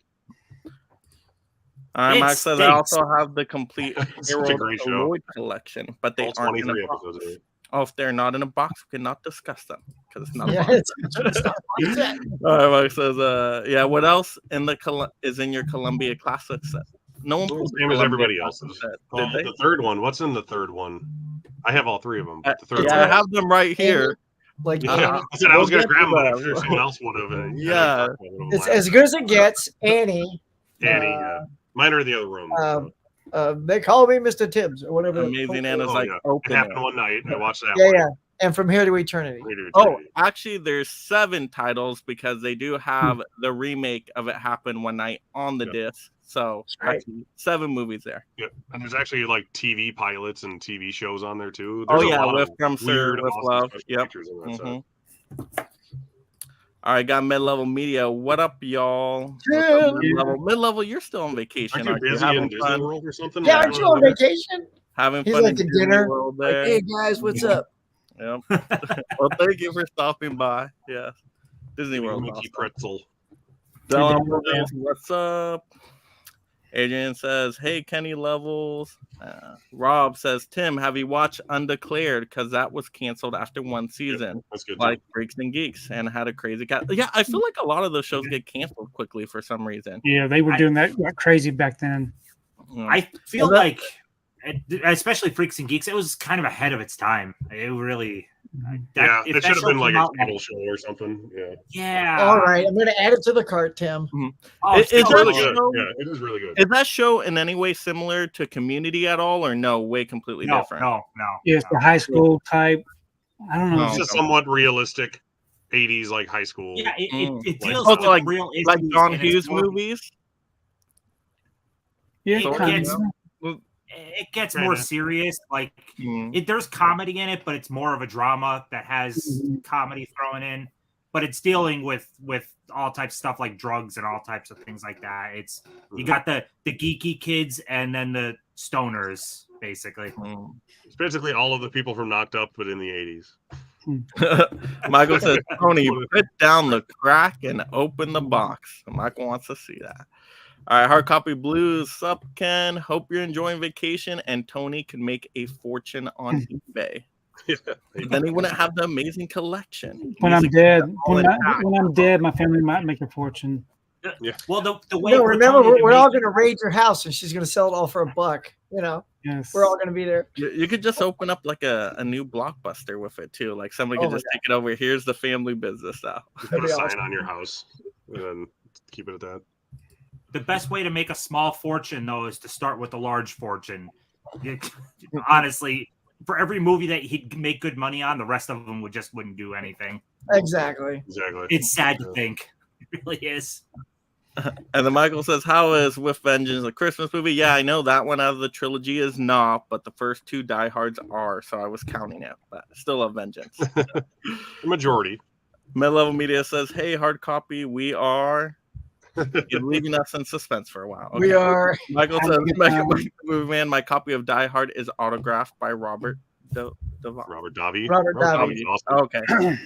All right, It Mike says, I stinks. also have the complete It's such a Harold great show. Lloyd collection, but they All aren't in 23 a box. episodes of it. Oh, if they're not in a box, we cannot discuss them because it's not a Yeah, box. it's not like that. All right, Mike says, yeah, what else in the is in your Columbia Classic set? No one pulled the Same as Columbia everybody Classic else's. set, Oh, did they? the third one. What's in the third one? I have all 3 of them. But the third Yeah, one. I have them right here. Like Yeah, Uh, I said I was we'll gonna get to grab them, but I'm that. sure someone else would have. And Yeah. I talked about one of them it's last as good as it gets. Annie. Annie, yeah. Mine are in the other room. They call me Mr. Tibbs or whatever. Amazing Anna's Oh, like yeah. It open. happened one night. I watched that Yeah, one. yeah. And from here to eternity. Oh, actually, there's 7 titles because they do have the remake of It Happened One Night on the Yeah. disc. So Right. actually, 7 movies there. Yeah, and there's actually like TV pilots and TV shows on there too. Oh, There's a yeah, lot with of From Sir weird, with awesome Love. special Yep. features in that set. Mhm. All right, got mid-level media. What up, y'all? Yeah. Mid-level, you're still on vacation. Aren't you busy in Disney World or something? Yeah, Like, aren't you on vacation? Having He's fun like in at Disney dinner, World Like, there. hey guys, what's up? Yep. Well, thank you for stopping by. Yeah, Disney World. Mickey Awesome. Pretzel. Dylan says, what's up? Adrian says, hey, Kenny Levels. Rob says, Tim, have you watched Undeclared? Because that was canceled after 1 season, That's good. like Freaks and Geeks, and had a crazy cat. Yeah, I feel like a lot of those shows get canceled quickly for some reason. Yeah, they were doing that crazy back then. I feel Well, that- like, especially Freaks and Geeks, it was kind of ahead of its time. It really. Yeah, if it that should have been show like came a out, cable show or something. Yeah, Yeah. All right, I'm going to add it to the cart, Tim. Oh, Is still it's that really good. good. show- Yeah, it is really good. Is that show in any way similar to Community at all, or no, way completely No, different? no. Yeah, it's the high school type. I don't know. No. It's just somewhat realistic, 80s like high school. Yeah, it Like- deals Oh, with so like- real issues. Like John and it's Hughes more- movies? Yeah, it kind gets- of. It gets more Kinda. serious. Like Mm. there's comedy in it, but it's more of a drama that has comedy thrown in. But it's dealing with all types of stuff like drugs and all types of things like that. It's you got the geeky kids and then the stoners basically. Mm. It's basically all of the people from Knocked Up, but in the 80s. Michael says, Tony, put down the crack and open the box. Michael wants to see that. All right, Hard Copy Blues. Sup, Ken? Hope you're enjoying vacation and Tony can make a fortune on eBay. Yeah. Then he wouldn't have the amazing collection. When He I'm needs to dead, keep it all intact. when I'm dead, my family might make a fortune. Well, the way No, for remember, Tony to we're all make- going to raid your house, and she's going to sell it all for $1. You know, Yes. we're all going to be there. You could just open up like a new Blockbuster with it too. Like somebody Oh could my just take it over. Here's the family business now. Just That'd put a be sign awesome. on your house and then keep it at that. The best way to make a small fortune, though, is to start with a large fortune. Honestly, for every movie that he'd make good money on, the rest of them wouldn't do anything. Exactly. Exactly. It's sad to think. It really is. And then Michael says, "How is With Vengeance a Christmas movie?" Yeah, I know that one out of the trilogy is not, but the first two Die Hards are, so I was counting it. But still a Vengeance. The majority. Mid-Level Media says, "Hey, hard copy, we are." You're leaving us in suspense for a while. We Okay. are. Michael Have a says, good "Mega time." Movie Man, my copy of Die Hard is autographed by Robert Devon." Robert Davi. Robert Davi. Davi's awesome. Okay.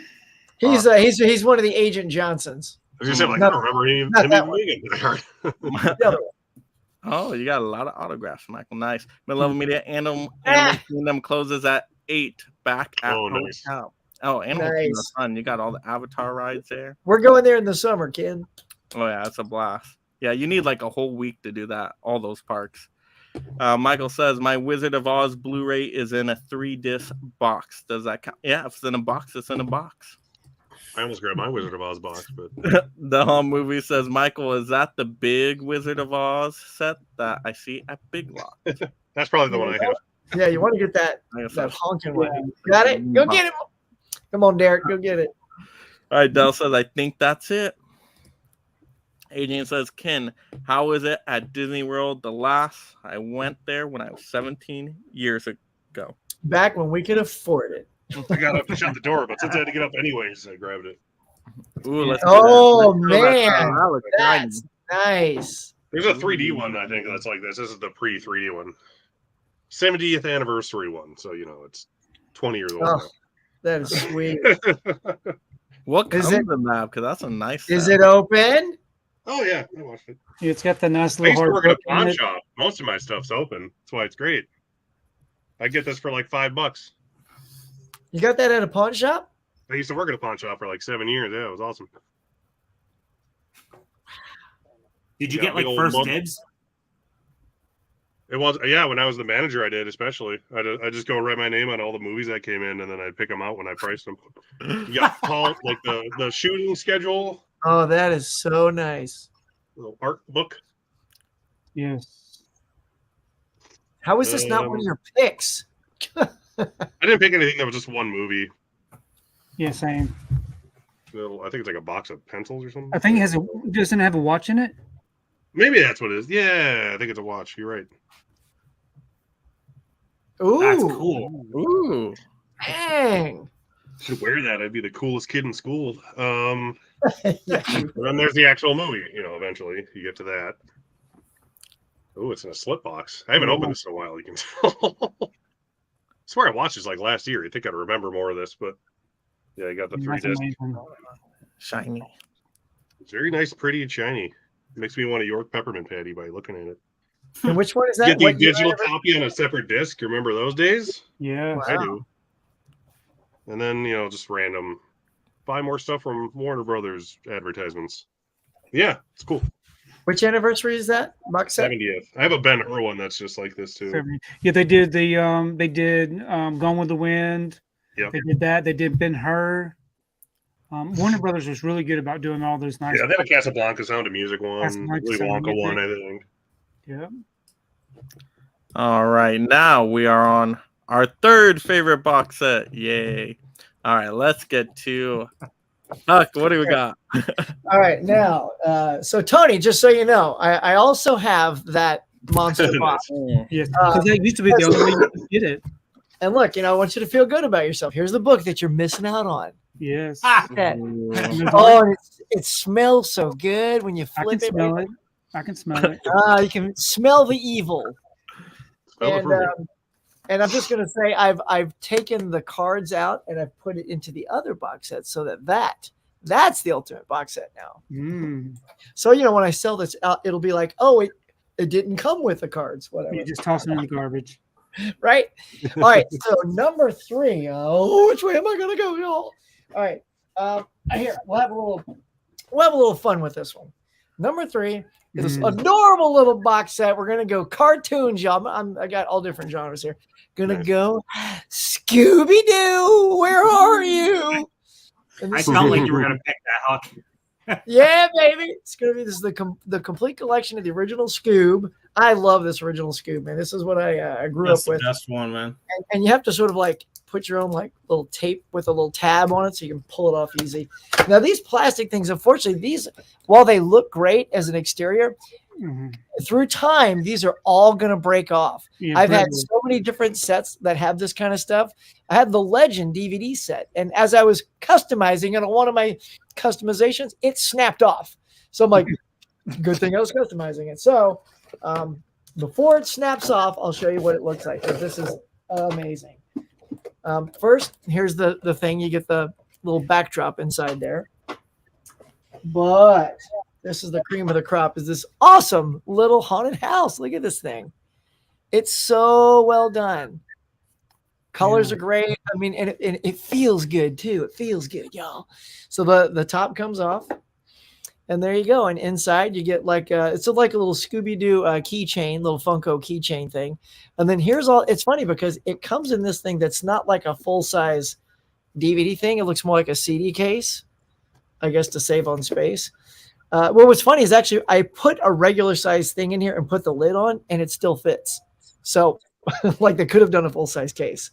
He's one of the Agent Johnsons. I was gonna say, like, Not- I don't remember any not him that even one. being in Die Hard. The other one. Oh, you got a lot of autographs, Michael. Nice. Mid-Level Media, Animal Ah. Kingdom closes at 8 back at Oh, nice. hotel. Oh, Animal Kingdom Nice. fun. You got all the Avatar rides there. We're going there in the summer, kid. Oh yeah, it's a blast. Yeah, you need like a whole week to do that. All those parks. Michael says my Wizard of Oz Blu-ray is in a 3-disc box. Does that count? Yeah, if it's in a box, it's in a box. I almost grabbed my Wizard of Oz box, but The Home Movie says, Michael, is that the big Wizard of Oz set that I see at Big Lots? that's probably the one I have. Yeah, you want to get that I guess that that's- honking one. Got it? Go get it. Come on, Derek. Go get it. All right, Dell says, I think that's it. Adrian says, Ken, how is it at Disney World? The last I went there when I was 17 years ago. Back when we could afford it. I got up to shut the door, but since I had to get up anyways, I grabbed it. Ooh, let's Oh, do that. Let's do that. man. That looks shiny. That's nice. There's a 3D one, I think, that's like this. This is the pre-3D one. 70th anniversary one. So, you know, it's 20 years old Oh, now. that is sweet. What Is comes it- in that? Because that's a nice Is set. it open? Oh, yeah. I watched it. It's got the nice I little used to hard work at a book in pawn it. shop. Most of my stuff's open. That's why it's great. I get this for like $5. You got that at a pawn shop? I used to work at a pawn shop for like 7 years. Yeah, it was awesome. Did you Yeah, get like big old first mug. dibs? It was, yeah, when I was the manager, I did, especially. I just go write my name on all the movies that came in, and then I'd pick them out when I priced them. You got call like the shooting schedule, Oh, that is so nice. little art book. Yes. How is this not one of your picks? I didn't pick anything that was just one movie. Yeah, same. I think it's like a box of pencils or something. I think it has doesn't it have a watch in it. Maybe that's what it is. Yeah, I think it's a watch. You're right. Ooh, That's cool. Ooh. dang. Should wear that. I'd be the coolest kid in school. Yeah. And then there's the actual movie. You know, eventually you get to that. Oh, it's in a slip box. I haven't opened this in a while. You can tell. I swear I watched this like last year. I think I'd remember more of this, but yeah, I got the 3 That's disc. amazing. Shiny. It's very nice, pretty, and shiny. Makes me want a York peppermint patty by looking at it. And which one is You that? get the What year digital anniversary? copy on a separate disc. You remember those days? Yeah. Wow. I do. And then, you know, just random buy more stuff from Warner Brothers advertisements. Yeah, it's cool. Which anniversary is that? Box set? 70th. I have a Ben Hur one that's just like this too. Yeah, they did Gone with the Wind. Yep. They did that. They did Ben Hur. Warner Brothers was really good about doing all those nice. Yeah, they have a Casablanca Sound of Music one, Casablanca Willy Sound of Wonka one, Music. I think. Yeah. All right, now we are on our third favorite box set. Yay. All right, let's get to Huck. What do we got? All right, now, so Tony, just so you know, I also have that monster box. Yes. Uh, Because that used to be the only way you could get it. And look, you know, I want you to feel good about yourself. Here's the book that you're missing out on. Yes. Ah, That. Ooh. Oh, and it smells so good when you I flip can it. smell it. I can smell it. You can smell the evil. Spell it And, for me. and I'm just gonna say I've taken the cards out and I've put it into the other box set so that's the ultimate box set now. Mm. So you know when I sell this out, it'll be like, oh, it didn't come with the cards, whatever. You just toss it in the garbage. Right? All right. So number 3. Oh, which way am I gonna go, y'all? All right. Here we'll have a little fun with this one. Number 3 is this adorable little box set. We're gonna go cartoons, y'all. I got all different genres here. Gonna go Scooby Doo. Where are you? And I this felt like you were gonna pick that, Huck. yeah, baby. It's gonna be this is the complete collection of the original Scoob. I love this original Scoob, man. This is what I grew That's up the with. best one, man. And you have to sort of like put your own like little tape with a little tab on it so you can pull it off easy. Now these plastic things, unfortunately, these while they look great as an exterior, through time these are all going to break off. Yeah, I've had so many different sets that have this kind of stuff. I had the Legend DVD set, and as I was customizing it on one of my customizations, it snapped off. So I'm like, good thing I was customizing it. So before it snaps off, I'll show you what it looks like. This is amazing. First, here's the thing. You get the little backdrop inside there. But this is the cream of the crop, is this awesome little haunted house. Look at this thing. It's so well done. Colors are great. I mean, and it feels good too. It feels good, y'all. So the top comes off. And there you go. And inside you get like it's like a little Scooby-Doo keychain, little Funko keychain thing. And then here's all. It's funny because it comes in this thing that's not like a full-size DVD thing. It looks more like a CD case, I guess, to save on space. Well, what's funny is actually I put a regular size thing in here and put the lid on, and it still fits. So like they could have done a full-size case.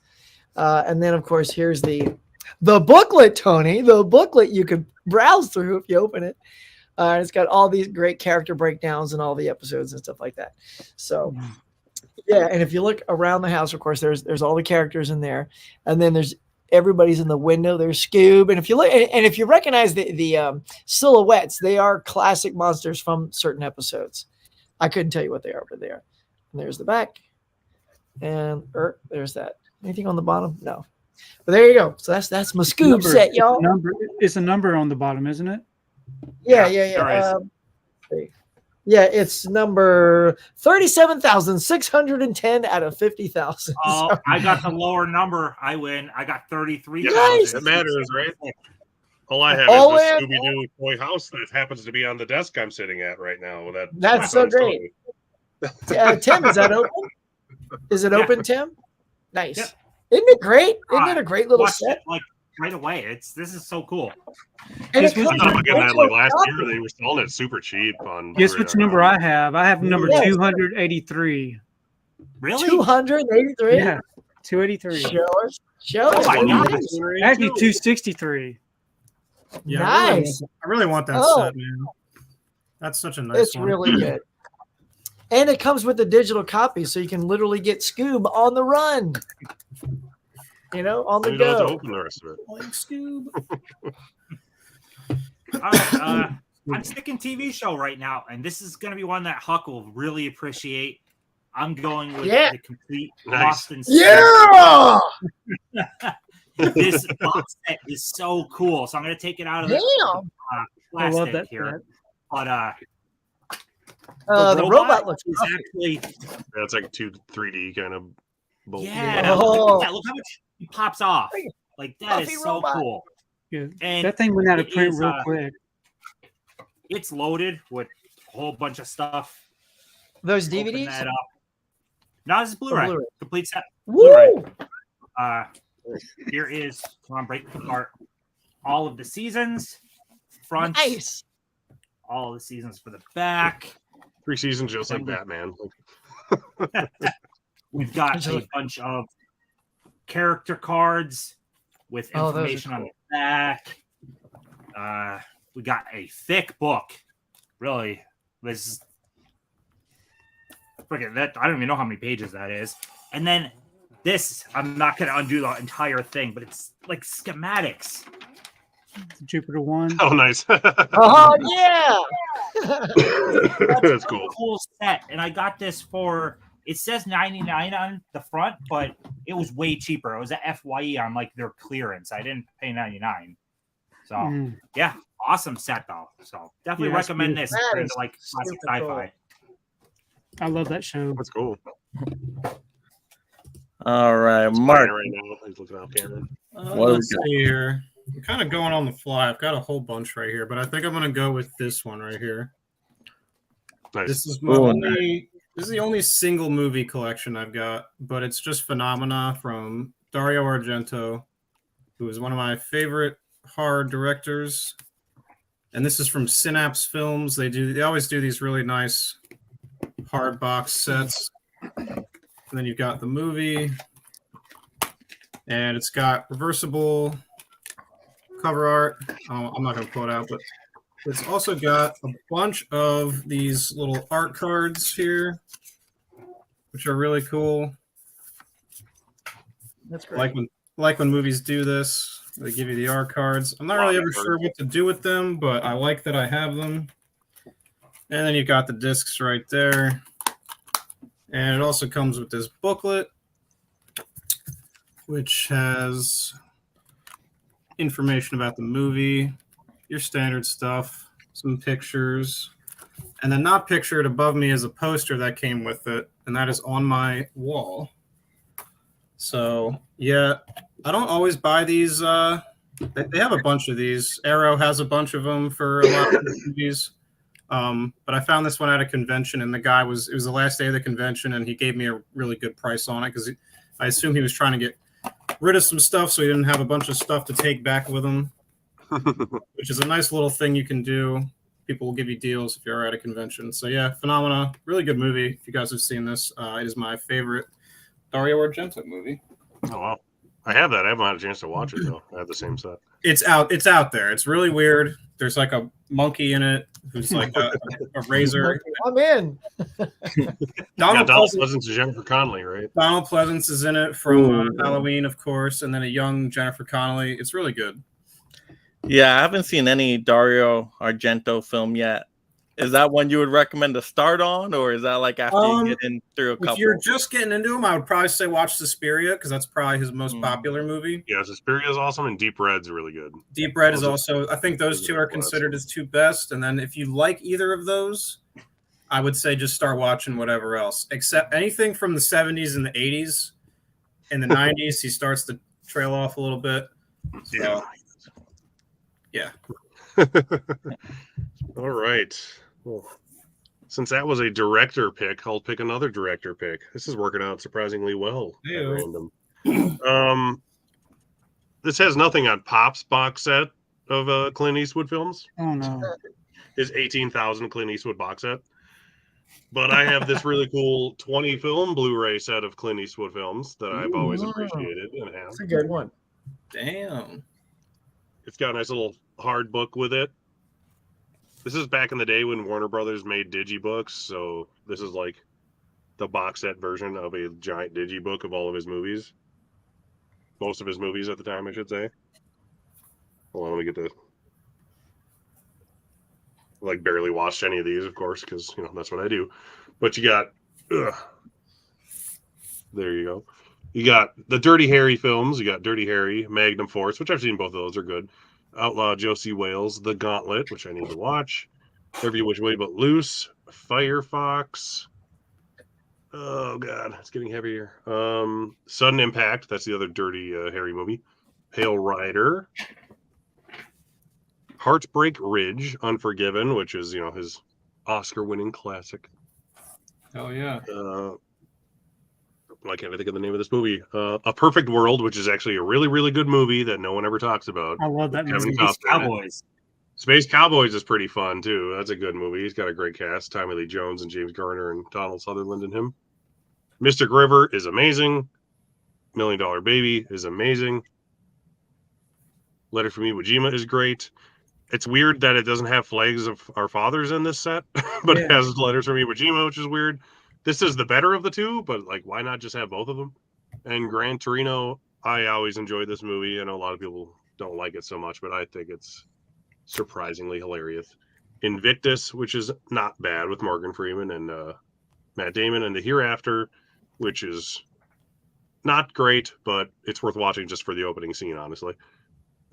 And then of course here's the booklet, Tony. The booklet you could browse through if you open it. It's got all these great character breakdowns and all the episodes and stuff like that. So, yeah. And if you look around the house, of course, there's all the characters in there, and then there's everybody's in the window. There's Scoob, and if you look, and if you recognize the silhouettes, they are classic monsters from certain episodes. I couldn't tell you what they are, but they are. And there's the back, and there's that. Anything on the bottom? No. But there you go. So that's my Scoob set, y'all. It's a number on the bottom, isn't it? Yeah. It's number 37,610 out of 50,000. Oh, I got the lower number. I win. I got 33,000. Nice. That matters, right? All I have All is in. the Scooby-Doo toy house that happens to be on the desk I'm sitting at right now. That's so great. Tim, is that open? Is it open, Tim? Nice. Yeah. Isn't it great? Isn't it a great little Watched set? it, like right away. This is so cool. And Guess it which comes I'm with getting that like last copy. year. They were selling it super cheap on. Guess which number I have? I have number Yes. 283. Really? 283. Yeah, 283. Show us. Oh my God. Actually, 263. Yeah, Nice. I really want that Oh. set, man. That's such a nice It's one. really good. And it comes with a digital copy, so you can literally get Scoob on the run. On the You don't have to go. open the rest of it. Like Scoob. All right, I'm sticking TV show right now, and this is going to be one that Huck will really appreciate. I'm going with Yeah. the complete Nice. Boston. Yeah. This box set is so cool. So I'm going to take it out of the Damn. I love plastic that. here. But The robot looks is awesome. actually Yeah, it's like 3D kind of. bolt. yeah. Oh. Look at that. Look how much he pops off. Like that Fluffy is so robot. cool. Yeah. And That thing went out of it print is, real quick. It's loaded with a whole bunch of stuff. Those Open DVDs? that up. No, this is Blu-ray. Blu-ray. Complete set. Woo! Here is, come on, break it apart. All of the seasons, front, Nice. all of the seasons for the back. 3 seasons just like Batman. We've got a bunch of character cards with Oh, those are information on the back. We got a thick book. Really, this is forget that. I don't even know how many pages that is. And then this, I'm not going to undo the entire thing, but it's like schematics. Jupiter 1. Oh, nice. Oh, yeah. That's cool. Cool set, and I got this for. It says $99 on the front, but it was way cheaper. It was a FYE on like their clearance. I didn't pay $99. So yeah, awesome set though. So definitely Yeah, it's recommend this That for is like classic super cool. sci-fi. I love that show. That's cool. All right, He's Mark. playing right now. He's looking off camera. What do we Let's got? see here. I'm kind of going on the fly. I've got a whole bunch right here, but I think I'm going to go with this one right here. Nice. This is my only. This is the only single movie collection I've got, but it's just Phenomena from Dario Argento, who is one of my favorite horror directors. And this is from Synapse Films. They always do these really nice hard box sets. And then you've got the movie, and it's got reversible cover art. I'm not going to pull it out, but it's also got a bunch of these little art cards here, which are really cool. That's great. Like when movies do this, they give you the art cards. I'm not really ever sure what to do with them, but I like that I have them. And then you've got the discs right there. And it also comes with this booklet, which has information about the movie, your standard stuff, some pictures, and then not pictured above me is a poster that came with it, and that is on my wall. So, yeah, I don't always buy these. They have a bunch of these. Arrow has a bunch of them for a lot of movies. But I found this one at a convention, and it was the last day of the convention, and he gave me a really good price on it because I assume he was trying to get rid of some stuff so he didn't have a bunch of stuff to take back with him, which is a nice little thing you can do. People will give you deals if you're at a convention. So yeah, Phenomena, really good movie. If you guys have seen this, it is my favorite Dario Argento movie. Oh wow, I have that. I haven't had a chance to watch it though. I have the same set. It's out there. It's really weird. There's like a monkey in it who's like a razor. I'm in. Donald Donald Pleasance and Jennifer Connelly, right? Donald Pleasance is in it from Halloween, of course, and then a young Jennifer Connelly. It's really good. Yeah, I haven't seen any Dario Argento film yet. Is that one you would recommend to start on, or is that like after you get in through a couple? If you're just getting into him, I would probably say watch Suspiria because that's probably his most popular movie. Yeah, Suspiria is awesome, and Deep Red's really good. Deep Red is also, I think those two are considered his two best. And then if you like either of those, I would say just start watching whatever else, except anything from the 70s and the 80s. In the 90s, he starts to trail off a little bit. So, yeah. All right. Well, since that was a director pick, I'll pick another director pick. This is working out surprisingly well. At random. This has nothing on Pop's box set of Clint Eastwood films. Oh no. His 18,000 Clint Eastwood box set. But I have this really cool 20 film Blu-ray set of Clint Eastwood films that I've always appreciated and have. That's a good one. Damn. It's got a nice little hard book with it. This is back in the day when Warner Brothers made digibooks, so this is like the box set version of a giant digibook of all of his movies. Most of his movies at the time, I should say. Hold on, let me get the... Like, barely watched any of these, of course, because, you know, that's what I do. But you got... There you go. You got the Dirty Harry films. You got Dirty Harry, Magnum Force, which I've seen both of those are good. Outlaw Josie Wales, The Gauntlet, which I need to watch. Every Which Way But Loose, Firefox. Oh God, it's getting heavier. Sudden Impact, that's the other Dirty Harry movie. Pale Rider. Heartbreak Ridge, Unforgiven, which is, you know, his Oscar-winning classic. Oh yeah. I can't think of the name of this movie. A Perfect World, which is actually a really, really good movie that no one ever talks about. I love that movie. Kevin Costner. Cowboys. Space Cowboys is pretty fun too. That's a good movie. He's got a great cast: Tommy Lee Jones and James Garner and Donald Sutherland in him. Mystic River is amazing. $1 Million Baby is amazing. Letter from Iwo Jima is great. It's weird that it doesn't have Flags of Our Fathers in this set, but it has Letters from Iwo Jima, which is weird. This is the better of the two, but like, why not just have both of them? And Gran Torino, I always enjoy this movie. I know a lot of people don't like it so much, but I think it's surprisingly hilarious. Invictus, which is not bad with Morgan Freeman and Matt Damon, and The Hereafter, which is not great, but it's worth watching just for the opening scene, honestly.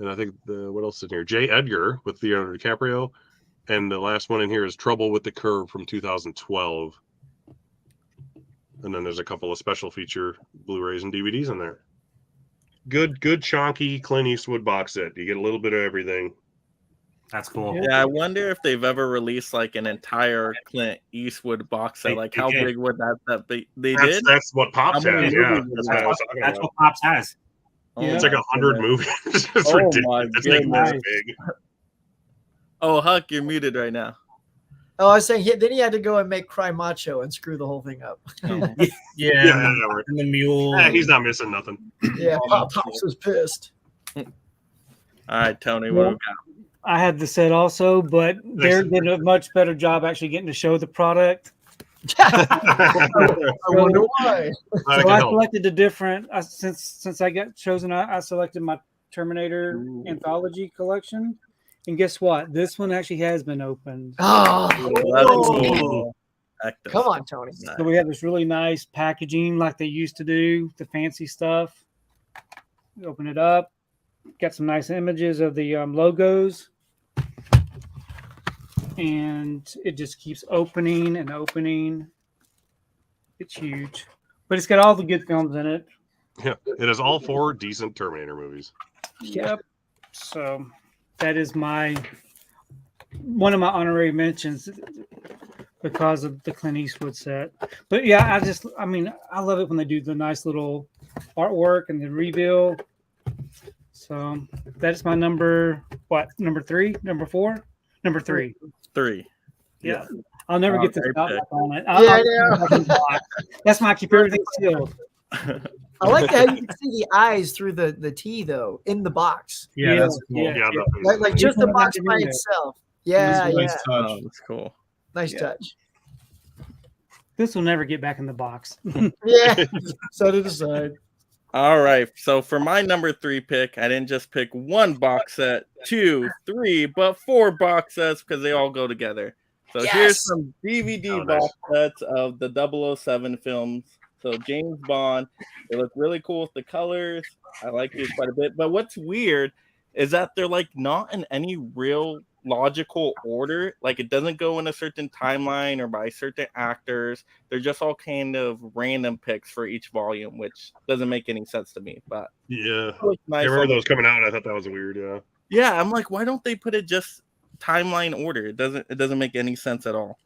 And I think what else is in here? J. Edgar with Leonardo DiCaprio, and the last one in here is Trouble with the Curve from 2012. And then there's a couple of special feature Blu-rays and DVDs in there. Good chonky Clint Eastwood box set. You get a little bit of everything. That's cool. Yeah, I wonder if they've ever released like an entire Clint Eastwood box set. Like, They how did. big would that be? They That's, did. that's what Pops How many has. Yeah, movies that's is what I was that? talking That's about. what Pops has. Yeah. It's like 100 movies. It's Oh, ridiculous. my It's like this goodness. big. Oh, Huck, you're muted right now. Oh, I was saying, then he had to go and make Cry Macho and screw the whole thing up. Yeah, Yeah, right. and the mule. Yeah, he's not missing nothing. Yeah, Pops was pissed. All right, Tony, what we got? I had the set also, but they're doing a much better job actually getting to show the product. I wonder why. I So can I help. selected the different since I got chosen. I selected my Terminator Ooh. anthology collection, and guess what? This one actually has been opened. Oh, That's cool. Active. come on, Tony. So we have this really nice packaging, like they used to do, the fancy stuff. You open it up, got some nice images of the logos, and it just keeps opening and opening. It's huge, but it's got all the good films in it. Yeah, it is all 4 decent Terminator movies. Yep. So that is one of my honorary mentions because of the Clint Eastwood set. But yeah, I love it when they do the nice little artwork and the reveal. So that's my number 3, number 4, number 3. 3. Yeah. I'll never Oh, get the great stop pick. on it. Yeah, I know. That's my keep everything sealed. I like how you can see the eyes through the T though in the box, Yeah, that's cool. yeah. Yeah, like Just just the put it box back in by there. itself. This Yeah, is a yeah, nice touch. Oh, that's cool. nice Yeah. touch. This will never get back in the box. Yeah, set it aside. All right. So for my number 3 pick, I didn't just pick 1 box set, 2, 3, but 4 box sets because they all go together. So here's Yes! some DVD Oh, nice. box sets of the 007 films. So James Bond, they look really cool with the colors. I like these quite a bit. But what's weird is that they're like not in any real logical order. Like it doesn't go in a certain timeline or by certain actors. They're just all kind of random picks for each volume, which doesn't make any sense to me. But Yeah. it looks nice. I remember on the- those coming out. I thought that was weird. Yeah. Yeah, I'm like, why don't they put it just timeline order? It doesn't make any sense at all.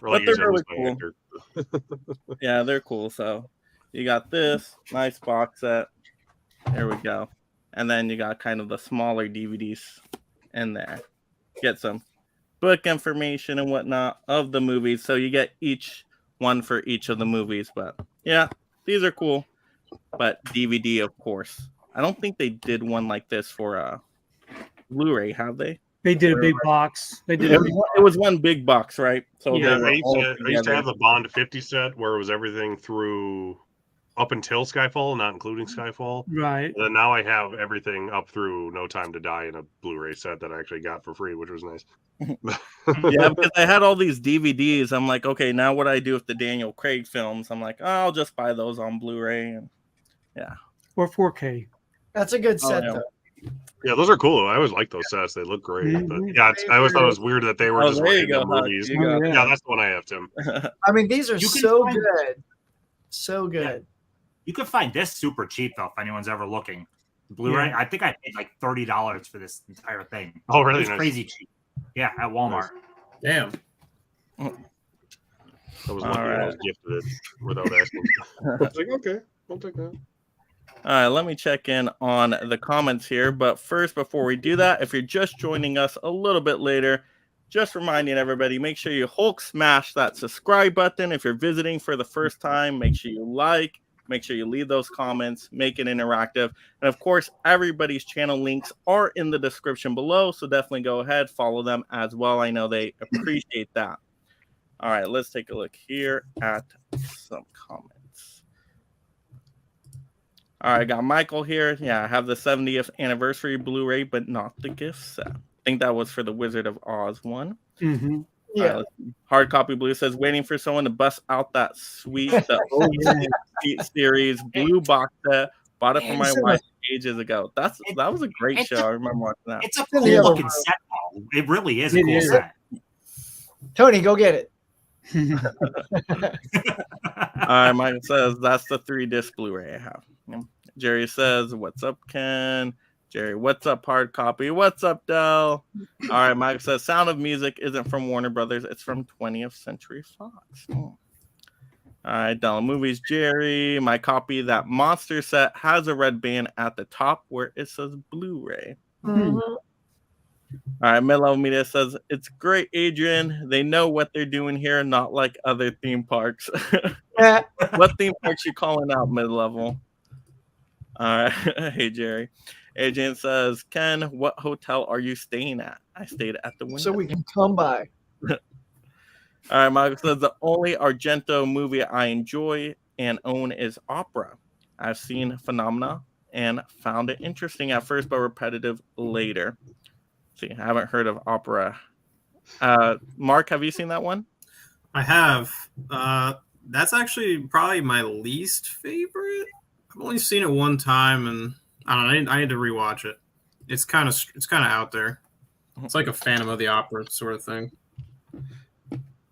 Or But they're using really this by cool. actor. Yeah, they're cool. So you got this nice box set. There we go. And then you got kind of the smaller DVDs in there. Get some book information and whatnot of the movies. So you get each one for each of the movies. But yeah, these are cool. But DVD, of course. I don't think they did one like this for Blu-ray, have they? They did a big box. They did It a big was one big box, right? So Yeah, they were I used, all to, I used to together. have the Bond 50 set where it was everything through up until Skyfall, not including Skyfall. right. And then now I have everything up through No Time to Die in a Blu-ray set that I actually got for free, which was nice. Yeah, because I had all these DVDs. I'm like, okay, now what I do with the Daniel Craig films? I'm like, oh, I'll just buy those on Blu-ray. And Or 4K. That's a good set yeah. though. Yeah, those are cool. I always like those sets. They look great. But Mhm. yeah, I always thought it was weird that they were Oh, just there you go, random Huck. movies. You got- Oh, Yeah, that's the one I have, Tim. I mean, these are You can so find- good, so good. You can find this super cheap though if anyone's ever looking. Blu-ray. I think I paid like $30 for this entire thing. Oh, really? It's Nice. crazy cheap. Yeah, at Walmart. Damn. I was All lucky I was right. gifted it without asking. I was like, okay, I'll take that. All right, let me check in on the comments here. But first, before we do that, if you're just joining us a little bit later, just reminding everybody, make sure you Hulk smash that subscribe button. If you're visiting for the first time, make sure you like, make sure you leave those comments, make it interactive. And of course, everybody's channel links are in the description below. So definitely go ahead, follow them as well. I know they appreciate that. All right, let's take a look here at some comments. All right, I got Michael here. Yeah, I have the 70th anniversary Blu-ray, but not the gift set. I think that was for the Wizard of Oz one. Mm-hmm. Yeah. All right, let's see. Hard Copy Blue says, waiting for someone to bust out that sweet the OG series blue box set. Bought it for my wife ages ago. That was a great show. I remember watching that. It's a in cool the other looking room. set though. It really is a It cool is. set. Tony, go get it. All right, Michael says that's the 3-disc Blu-ray I have. Yeah. Jerry says, "What's up, Ken?" Jerry, "What's up, hard copy?" "What's up, Dell?" All right, Michael says, "Sound of Music isn't from Warner Brothers; it's from 20th Century Fox." All right, Dell Movies, Jerry. "My copy, that monster set, has a red band at the top where it says Blu-ray." Mhm. All right, Mid-Level Media says, "It's great, Adrian. They know what they're doing here, not like other theme parks." Yeah. What theme parks you calling out, Mid-Level? All right. Hey, Jerry. Adrian says, "Ken, what hotel are you staying at?" "I stayed at the window." So we can come by. All right, Michael says, "The only Argento movie I enjoy and own is Opera. I've seen Phenomena and found it interesting at first, but repetitive later." See, I haven't heard of Opera. Mark, have you seen that one? I have. That's actually probably my least favorite. I've only seen it one time, and I don't know. I need to rewatch it. It's kind of out there. It's like a Phantom of the Opera sort of thing.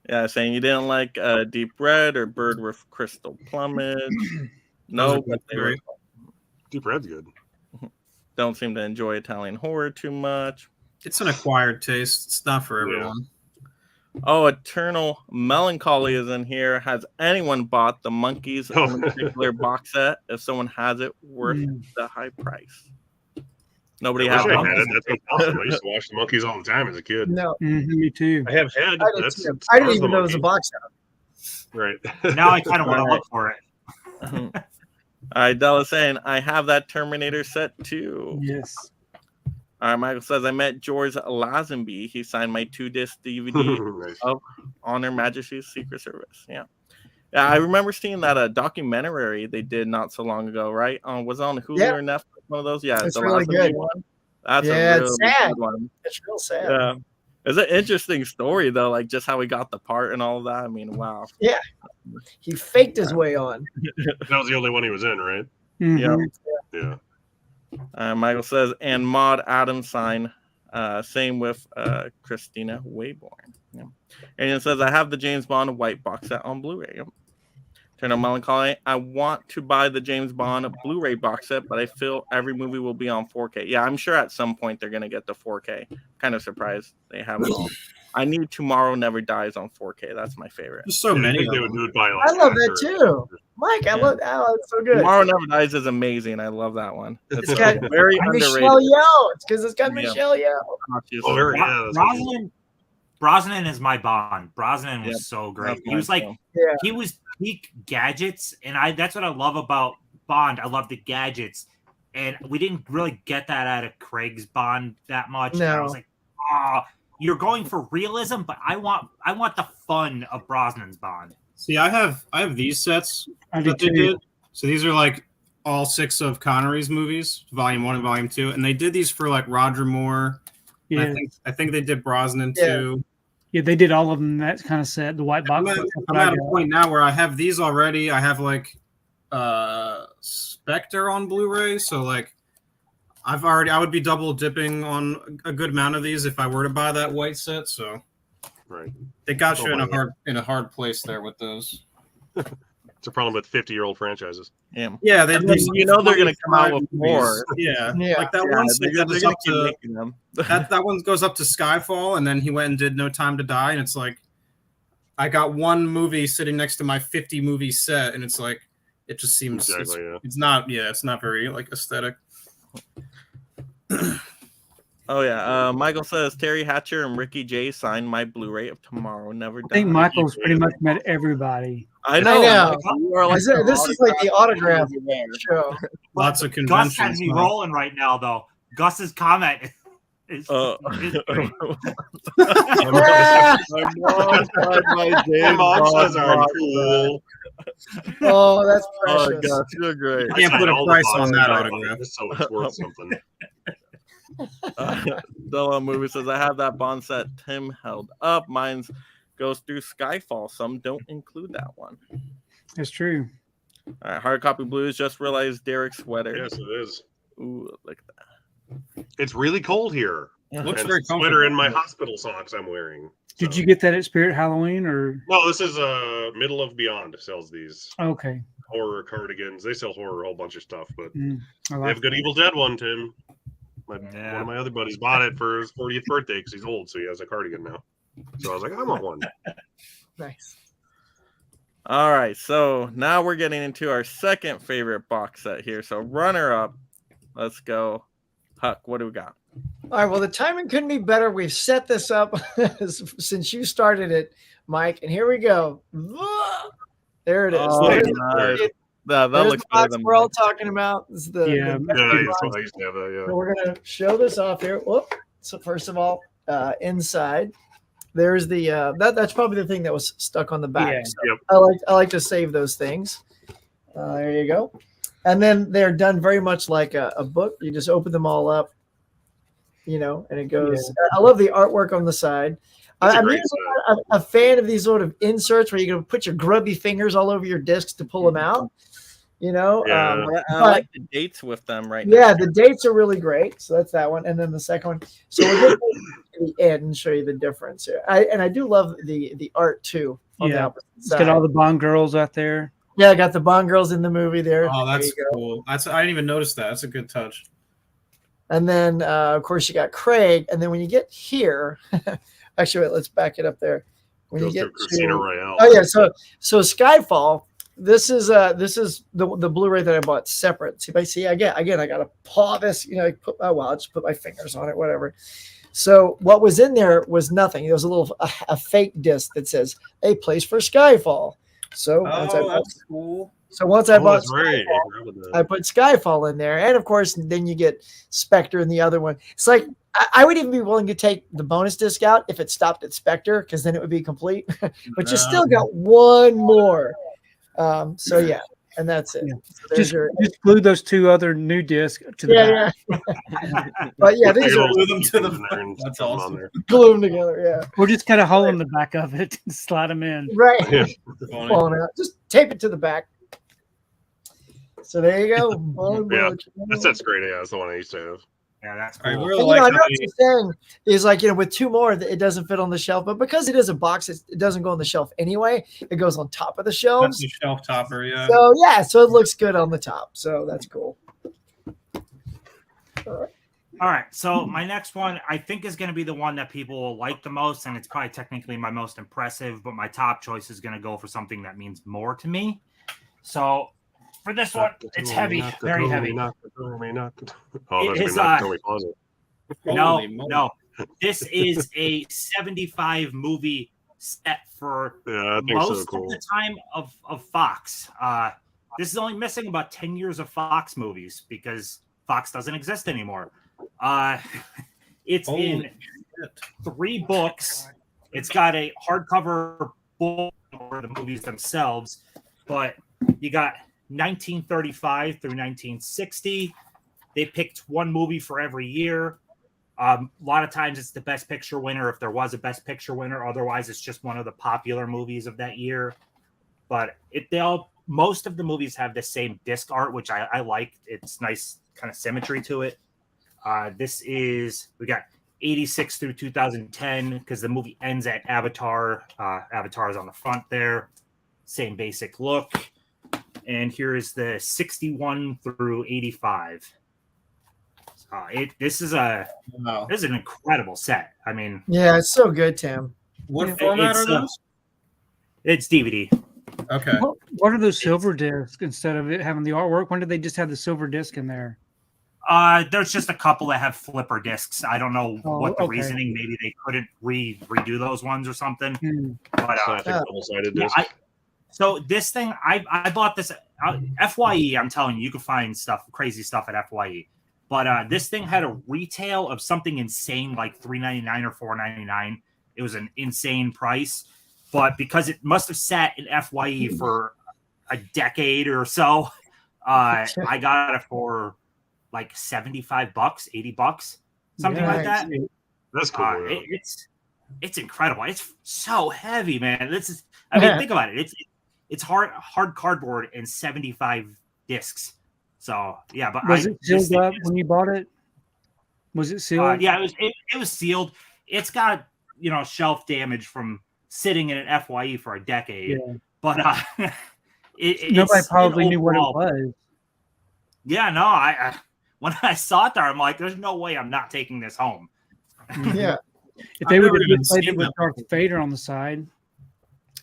Yeah, saying you didn't like Deep Red or Bird with Crystal Plumage. No, but they were, Deep Red's good. don't seem to enjoy Italian horror too much. It's an acquired taste. It's not for Yeah. everyone. Oh, Eternal Melancholy is in here. Has anyone bought the Monkeys Oh. Lenticular box set? If someone has it, worth the high price. Nobody I has wish I it. had it. That's awesome. I used to watch the Monkeys all the time as a kid. No, Me too. I have had. I didn't, That's see it. I didn't Stars even the know it was a Monkey. box set. Right. Now I kind of want to Right. look for it. All right, Della saying, "I have that Terminator set too." Yes. All right, Michael says, "I met George Lazenby. He signed my 2-disc DVD Nice. of On Her Majesty's Secret Service." Yeah. Yeah, I remember seeing that documentary they did not so long ago, right? Was it on Hulu Yeah. or Netflix? One of those? Yeah, It's the really Lazenby good. one. That's Yeah, a it's really sad. good one. It's real sad. Yeah. It's an interesting story though, like just how he got the part and all of that. I mean, wow. He faked his way on. That was the only one he was in, right? Mhm. Yeah. Yeah. Michael says, "And Maud Adams sign. Same with Christina Wayborn." Yeah. And it says, "I have the James Bond white box set on Blu-ray." Yep. Eternal Melancholy. "I want to buy the James Bond Blu-ray box set, but I feel every movie will be on 4K. Yeah, I'm sure at some point they're gonna get the 4K. Kind of surprised they haven't all. I need Tomorrow Never Dies on 4K. That's my favorite. There's so I many think of they would them. do it by like I love that after- too. Mike, I Yeah. love that. It's so good. Tomorrow Never Dies is amazing. I love that one. It's It's got very underrated. Michelle Yeoh. It's because it's got Yeah. Michelle Yeoh. Oh, very, yeah, that's what it is. Brosnan is my Bond. Brosnan was Yep. so great. That's He was mine, like too. Yeah. he was peak gadgets, and that's what I love about Bond. I love the gadgets, and we didn't really get that out of Craig's Bond that much. And I No. was like, oh, you're going for realism, but I want the fun of Brosnan's Bond. See, I have these sets I do that they too. did. So these are like all 6 of Connery's movies, Volume 1 and Volume 2, and they did these for like Roger Moore. And Yeah. I think they did Brosnan Yeah. too. Yeah, they did all of them. That kind of set, the white box. I'm at a point now where I have these already. I have like Spectre on Blu-ray, so like I would be double dipping on a good amount of these if I were to buy that white set. So Right. they got you Oh, in a hard place there with those. It's a problem with 50-year-old franchises. Yeah. Yeah, they And then you know they're gonna come out with 25 more. Yeah, Yeah. like that Yeah, one set they're that was gonna up keep to making them. that one goes up to Skyfall, and then he went and did No Time to Die, and it's like I got one movie sitting next to my 50 movie set, and it's like it just seems Exactly, yeah. it's not very like aesthetic. Oh yeah. Michael says Terry Hatcher and Ricky Jay signed my Blu-ray of Tomorrow Never Dies. I think Michael's pretty much met everybody. I know. know. Michael, you are like This is like the autograph show. Lots of Gus conventions. has me huh? rolling right now, though. Gus's comment is is great. Ah! My mom signed my My James mom Bond says I'm box cool. Oh, that's Oh precious. gosh, you're great. Can't I put a signed all the price boxes on that I autograph. bought, just so it's worth something. Della Movie says I have that Bond set Tim held up. Mine's goes through Skyfall. Some don't include that one. That's true. All right, hard copy blues. Just realized Derek's sweater. Yes, it is. Ooh, look at It's really cold here. Looks And very sweater comfortable. in my hospital socks I'm wearing. Did So- you get that at Spirit Halloween or? No, this is Middle of Beyond sells these Okay. horror cardigans. They sell horror, a whole bunch of stuff, but Mm, I they like have Good Evil Dead one, Tim. Yeah. One of my other buddies bought it for his 40th birthday because he's old, so he has a cardigan now. So I was like, I want one. Nice. All right, so now we're getting into our second favorite box set here. So runner up, let's go. Huck, what do we got? All right. Well, the timing couldn't be better. We've set this up since you started it, Mike. And here we go. There it is. Oh, There's, nice. That there's looks the better box than we're all mine. talking about. This is the, Yeah, the Yeah, box. I used to have that, So yeah. we're gonna show this off here. Whoop. So first of all, inside, there's the that's probably the thing that was stuck on the back. Yeah. So Yep. I like to save those things. There you go. And then they're done very much like a book. You just open them all up, and it goes. I love the artwork on the side. That's a I'm great usually a fan of these sort of inserts where you can put your grubby fingers all over your discs to pull them out. Yeah. I like the dates with them right now. Yeah, the dates are really great. So that's that one. And then the second one. So we'll get to the end and show you the difference here. I do love the art too on the Yeah. opposite It's side. got all the Bond girls out there. Yeah, I got the Bond girls in the movie there. Oh, There that's you go. cool. I didn't even notice that. That's a good touch. And then of course you got Craig. And then when you get here, actually wait, let's back it up there. When Goes you to get Casino to Royale. oh yeah, so Skyfall. This is the Blu-ray that I bought separate. See, again, I gotta paw this. I'll just put my fingers on it, whatever. So what was in there was nothing. There was a fake disc that says a place for Skyfall. So once I bought, cool. once I Oh, bought that's right. Skyfall, I put Skyfall in there, and of course, then you get Spectre in the other one. It's like I would even be willing to take the bonus disc out if it stopped at Spectre, because then it would be complete. But you still got one more. So yeah, and that's it. Yeah. So there's Just glue those two other new discs to the back. yeah. But yeah, these are Glue them to the- That's awesome. There. glue them together. Yeah, We're just kind of hole in the back of it and slide them in. right. Yeah. Funny. Falling out. Just tape it to the back. So there you go. One Yeah, more. That's great. Yeah, that's the one I used to have. Yeah, that's I cool. really And, like I how know what they- you're saying is like, with two more, it doesn't fit on the shelf, but because it is a box, it doesn't go on the shelf anyway. It goes on top of the that's shelves. the shelf topper, yeah. So yeah, so it looks good on the top. So that's cool. All right, so my next one I think is going to be the one that people will like the most, and it's probably technically my most impressive, but my top choice is going to go for something that means more to me. So for this one, it's heavy, very heavy. Oh, It that's is, not Tommy Closet. No, Holy moly. no. This is a 75 movie set for Yeah, I think most so. Cool. of the time of Fox. This is only missing about 10 years of Fox movies because Fox doesn't exist anymore. It's Holy in shit. 3 books. It's got a hardcover book for the movies themselves, but you got 1935 through 1960. They picked one movie for every year. A lot of times it's the best picture winner if there was a best picture winner. Otherwise, it's just one of the popular movies of that year. But most of the movies have the same disc art, which I like. It's nice kind of symmetry to it. We got 86 through 2010 because the movie ends at Avatar. Avatar is on the front there. Same basic look. And here is the 61 through 85. This is an incredible set. I mean, Yeah, it's so good, Tim. What format it's, are those? it's DVD. Okay. What are those silver discs instead of it having the artwork? When did they just have the silver disc in there? There's just a couple that have flipper discs. I don't know Oh, what the okay. reasoning. Maybe they couldn't redo those ones or something. Hmm. But Classic double-sided yeah, disc. so this thing, I bought this FYE. I'm telling you, you can find crazy stuff at FYE. But this thing had a retail of something insane like $3.99 or $4.99. It was an insane price. But because it must have sat in FYE for a decade or so, I got it for like $75, $80, something like that. That's cool. Yeah. It's incredible. It's so heavy, man. Think about it. It's hard cardboard and 75 discs. So yeah, but Was it sealed up when you bought it? Was it sealed? Yeah, it was sealed. It's got shelf damage from sitting in an FYE for a decade. Yeah. But Nobody probably knew what it was. Yeah, no, I when I saw it there, I'm like, there's no way I'm not taking this home. Yeah. If they I've would never have even displayed it seen with that Darth Vader on the side,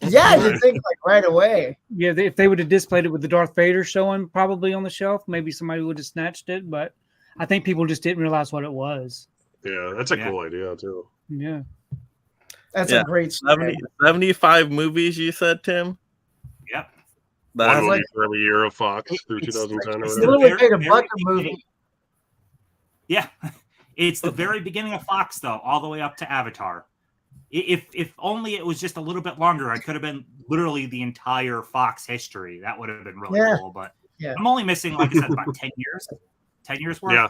Yeah, you think like right away. yeah, if they would have displayed it with the Darth Vader showing probably on the shelf, maybe somebody would have snatched it. But I think people just didn't realize what it was. Yeah, that's a Yeah. cool idea too. Yeah. That's Yeah. a great 70, 75 movies, you said, Tim? Yep. One That's movie like- for every year of Fox through It's- 2010 or it's You whatever. literally very- made a very bucket beginning. movie. Yeah, it's the very beginning of Fox, though, all the way up to Avatar. If only it was just a little bit longer, I could have been literally the entire Fox history. That would have been really Yeah. cool. But Yeah. I'm only missing, like I said, about 10 years. 10 years worth. Yeah.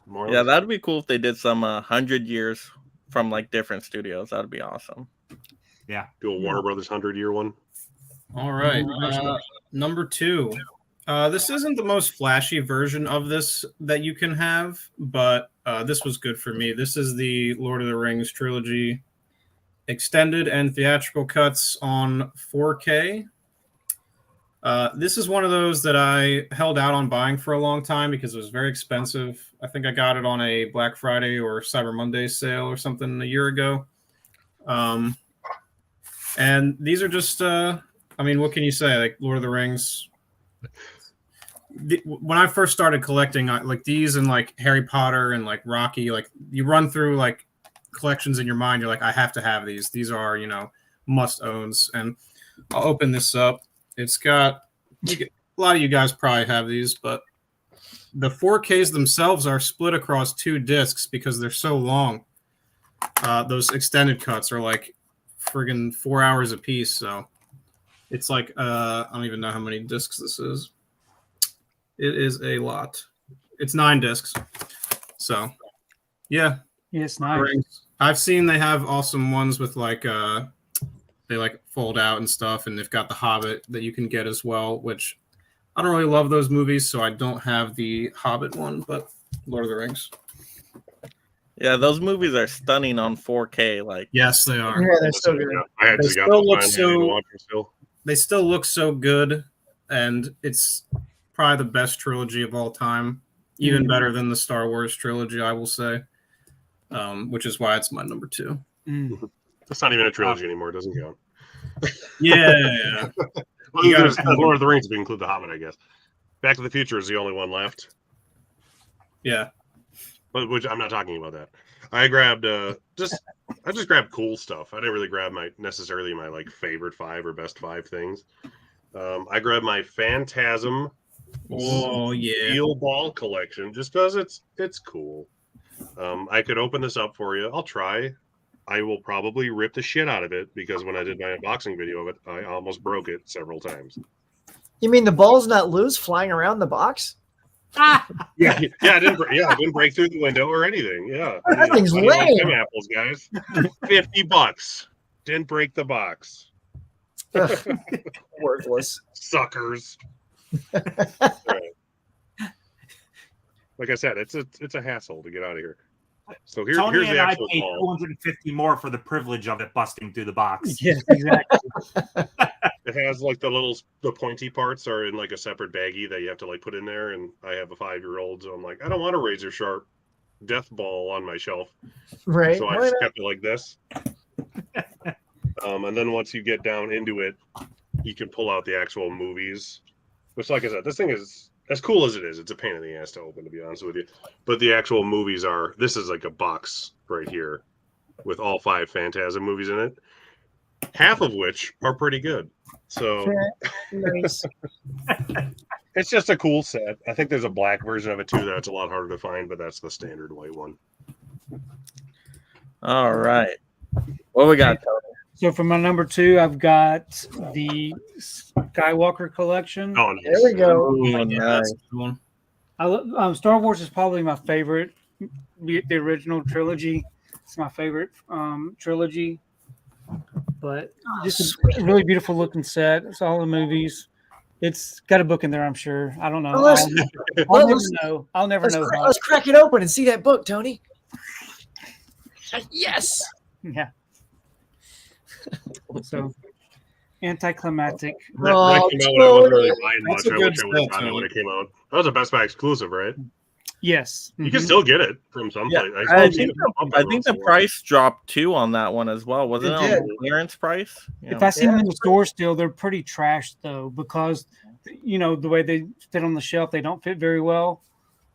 More or yeah, less. that'd be cool if they did some 100 years from like different studios. That'd be awesome. Do a Warner Brothers 100-year one. All right. Number 2. This isn't the most flashy version of this that you can have, but this was good for me. This is the Lord of the Rings trilogy extended and theatrical cuts on 4K. This is one of those that I held out on buying for a long time because it was very expensive. I think I got it on a Black Friday or Cyber Monday sale or something a year ago. And these are just, I mean, what can you say? Like Lord of the Rings. When I first started collecting, like these and like Harry Potter and like Rocky, like you run through like collections in your mind. You're like, I have to have these. These are, must owns. And I'll open this up. It's got a lot of you guys probably have these, but the 4Ks themselves are split across 2 discs because they're so long. Those extended cuts are like friggin' 4 hours a piece. So it's like, I don't even know how many discs this is. It is a lot. It's 9 discs. So yeah. Yeah, it's nice. I've seen they have awesome ones with like, they like fold out and stuff, and they've got The Hobbit that you can get as well, which I don't really love those movies, so I don't have the Hobbit one, but Lord of the Rings. Yeah, those movies are stunning on 4K. Like, Yes, they are. Yeah, they're so good. Yeah, I They actually got still to look find so- to watch them still. They still look so good, and it's probably the best trilogy of all time, even better than the Star Wars trilogy, I will say, which is why it's my number 2. Mm. It's not even a trilogy anymore. It doesn't count. Yeah. Well, You there's gotta- Lord of the Rings if you include the Hobbit, I guess. Back to the Future is the only one left, Yeah. but which I'm not talking about that. I grabbed I just grabbed cool stuff. I didn't really grab necessarily my like favorite 5 or best 5 things. I grabbed my Phantasm Oh, yeah. Steel Ball collection just because it's cool. I could open this up for you. I'll try. I will probably rip the shit out of it because when I did my unboxing video of it, I almost broke it several times. You mean the ball's not loose flying around the box? Yeah, it didn't break through the window or anything. Yeah, That thing's I like lame. them apples, guys. $50. Didn't break the box. Worthless. Suckers. Right. Like I said, it's a hassle to get out of here. So Tony here's and the I actual paid ball. $250 more for the privilege of it busting through the box. Yeah, exactly. It has like the pointy parts are in like a separate baggie that you have to like put in there. And I have a 5-year-old, so I'm like, I don't want a razor sharp death ball on my shelf. Right. So I Why just not? kept it like this. And then once you get down into it, you can pull out the actual movies. Which, like I said, this thing is as cool as it is. It's a pain in the ass to open, to be honest with you. But the actual movies are. This is like a box right here, with all 5 Phantasm movies in it. Half of which are pretty good. So Nice. it's just a cool set. I think there's a black version of it too. That's a lot harder to find, but that's the standard white one. all right. What we got, Tony? So for my number 2, I've got the Skywalker collection. Oh, nice. There we go. Ooh, Yeah, nice. that's a good one. Star Wars is probably my favorite. The original trilogy. It's my favorite trilogy. But just a really beautiful looking set. It's all the movies. It's got a book in there, I'm sure. I don't know. Well, let's- I'll never know. I'll never know. Let's crack it open and see that book, Tony. Yes. Yeah. So anticlimactic. That Oh, came out when I wasn't really totally. buying That's much. a I good wish I would have set, gotten it when Tony. it came out. That was a Best Buy exclusive, right? Yes. You can Mhm. still get it from some Yeah, place. I I've seen think it pop up I every think once the in a while. price dropped too on that one as well. Wasn't It it on did. the clearance price? If Yeah. I see them Yeah. in the store still, they're pretty trashed though, because the way they fit on the shelf, they don't fit very well.